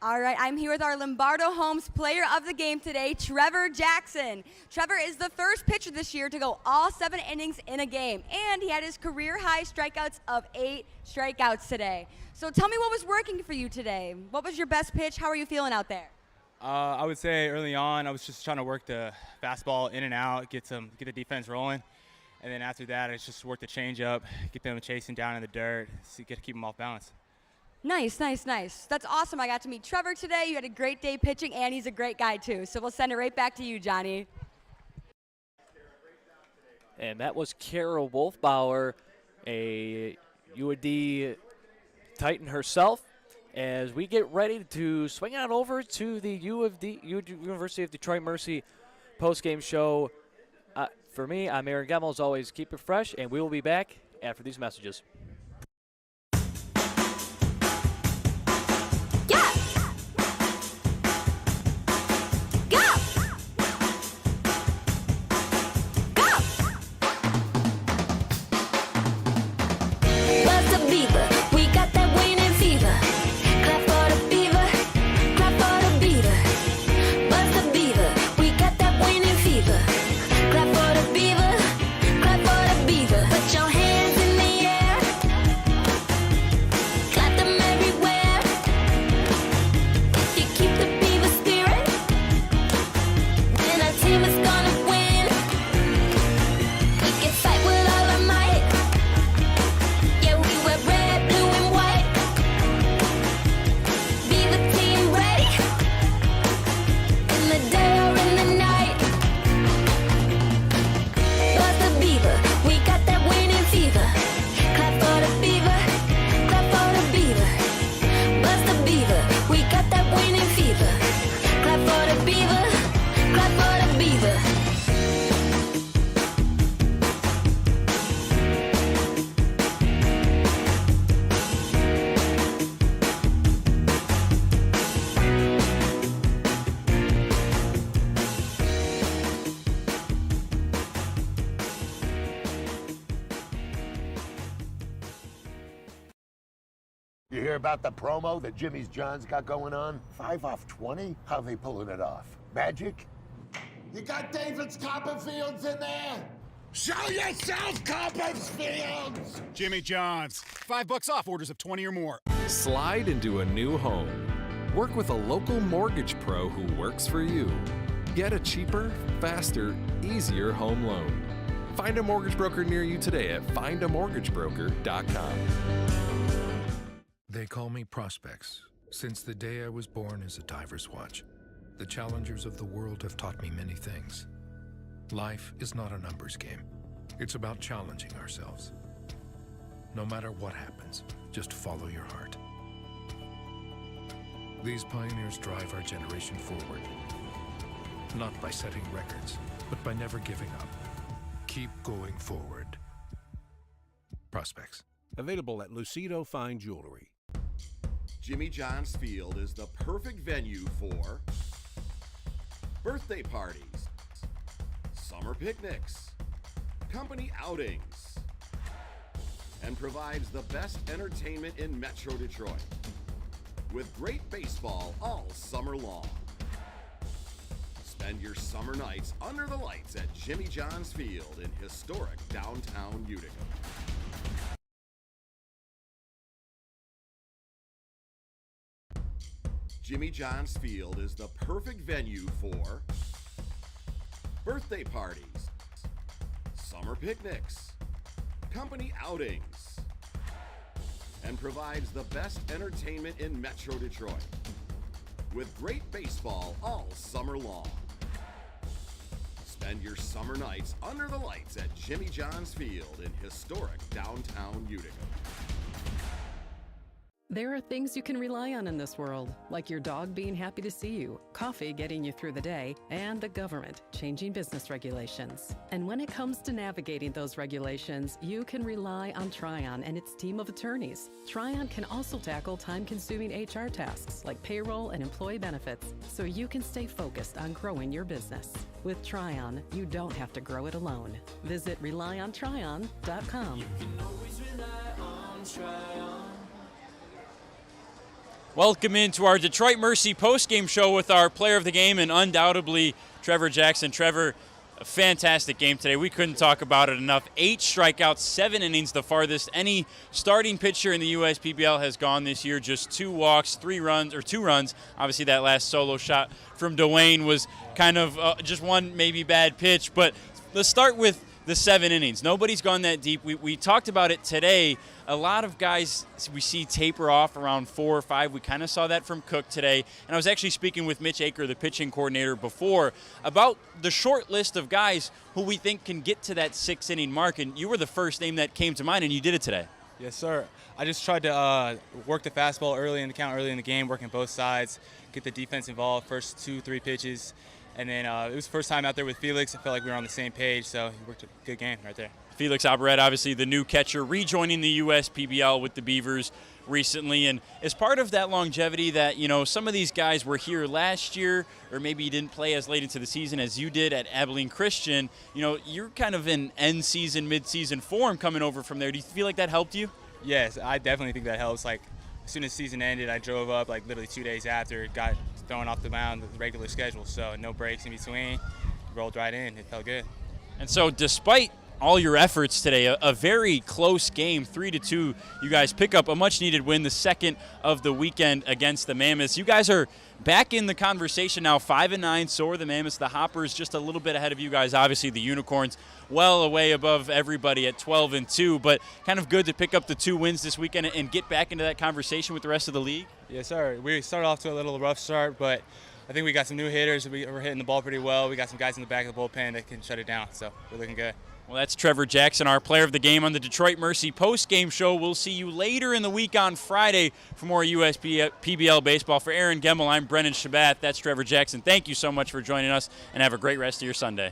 All right, I'm here with our Lombardo Homes player of the game today, Trevor Jackson. Trevor is the first pitcher this year to go all 7 innings in a game, and he had his career-high strikeouts of 8 strikeouts today. So tell me what was working for you today. What was your best pitch? How are you feeling out there? I would say early on, I was just trying to work the fastball in and out, get the defense rolling. And then after that, it's just work the changeup, get them chasing down in the dirt, keep them off balance. Nice, nice, nice. That's awesome. I got to meet Trevor today. You had a great day pitching, and he's a great guy, too. So we'll send it right back to you, Johnny. And that was Kara Wolfbauer, a UAD Titan herself, as we get ready to swing on over to the University of Detroit Mercy post-game show. For me, I'm Aaron Gemmel. As always, keep it fresh, and we will be back after these messages. You hear about the promo that Jimmy's John's got going on? 5 off 20? How they pulling it off? Magic? You got David's Copperfields in there? Show yourself, Copperfields! Jimmy John's. $5 off orders of 20 or more. Slide into a new home. Work with a local mortgage pro who works for you. Get a cheaper, faster, easier home loan. Find a mortgage broker near you today at findamortgagebroker.com. They call me Prospects. Since the day I was born as a diver's watch, the challengers of the world have taught me many things. Life is not a numbers game. It's about challenging ourselves. No matter what happens, just follow your heart. These pioneers drive our generation forward. Not by setting records, but by never giving up. Keep going forward. Prospects. Available at Lucido Fine Jewelry. Jimmy John's Field is the perfect venue for birthday parties, summer picnics, company outings, and provides the best entertainment in Metro Detroit with great baseball all summer long. Spend your summer nights under the lights at Jimmy John's Field in historic downtown Utica. Jimmy John's Field is the perfect venue for birthday parties, summer picnics, company outings, and provides the best entertainment in Metro Detroit. With great baseball all summer long. Spend your summer nights under the lights at Jimmy John's Field in historic downtown Utica. There are things you can rely on in this world, like your dog being happy to see you, coffee getting you through the day, and the government changing business regulations. And when it comes to navigating those regulations, you can rely on Tryon and its team of attorneys. Tryon can also tackle time-consuming HR tasks like payroll and employee benefits, so you can stay focused on growing your business. With Tryon, you don't have to grow it alone. Visit RelyOnTryon.com. You can always rely on Tryon. Welcome into our Detroit Mercy postgame show with our player of the game and undoubtedly Trevor Jackson. Trevor, a fantastic game today. We couldn't talk about it enough. 8 strikeouts, 7 innings, the farthest any starting pitcher in the USPBL has gone this year. Just 2 walks, 2 runs. Obviously, that last solo shot from Dwayne was kind of just one maybe bad pitch. But let's start with the 7 innings. Nobody's gone that deep. We talked about it today. A lot of guys we see taper off around 4 or 5. We kind of saw that from Cook today. And I was actually speaking with Mitch Aker, the pitching coordinator, before about the short list of guys who we think can get to that 6-inning mark. And you were the first name that came to mind, and you did it today. Yes, sir. I just tried to work the fastball early in the count, early in the game, working both sides, get the defense involved, first 2-3 pitches. And then it was the first time out there with Felix. I felt like we were on the same page, so he worked a good game right there. Felix Alvarez, obviously the new catcher, rejoining the USPBL with the Beavers recently. And as part of that longevity that, you know, some of these guys were here last year, or maybe you didn't play as late into the season as you did at Abilene Christian, you know, you're kind of in end-season, mid-season form coming over from there. Do you feel like that helped you? Yes, I definitely think that helps. Like, as soon as season ended, I drove up, like, literally 2 days after, got thrown off the mound with the regular schedule, so no breaks in between, rolled right in. It felt good. And so despite all your efforts today, a very close game, 3-2, you guys pick up a much-needed win, the second of the weekend against the Mammoths. You guys are back in the conversation now, 5-9, so are the Mammoths. The Hoppers just a little bit ahead of you guys. Obviously, the Unicorns well away above everybody at 12-2, but kind of good to pick up the 2 wins this weekend and get back into that conversation with the rest of the league. Yes, sir. We started off to a little rough start, but I think we got some new hitters. We're hitting the ball pretty well. We got some guys in the back of the bullpen that can shut it down, so we're looking good. Well, that's Trevor Jackson, our player of the game on the Detroit Mercy post-game show. We'll see you later in the week on Friday for more USPBL baseball. For Aaron Gemmel, I'm Brennan Shabat. That's Trevor Jackson. Thank you so much for joining us, and have a great rest of your Sunday.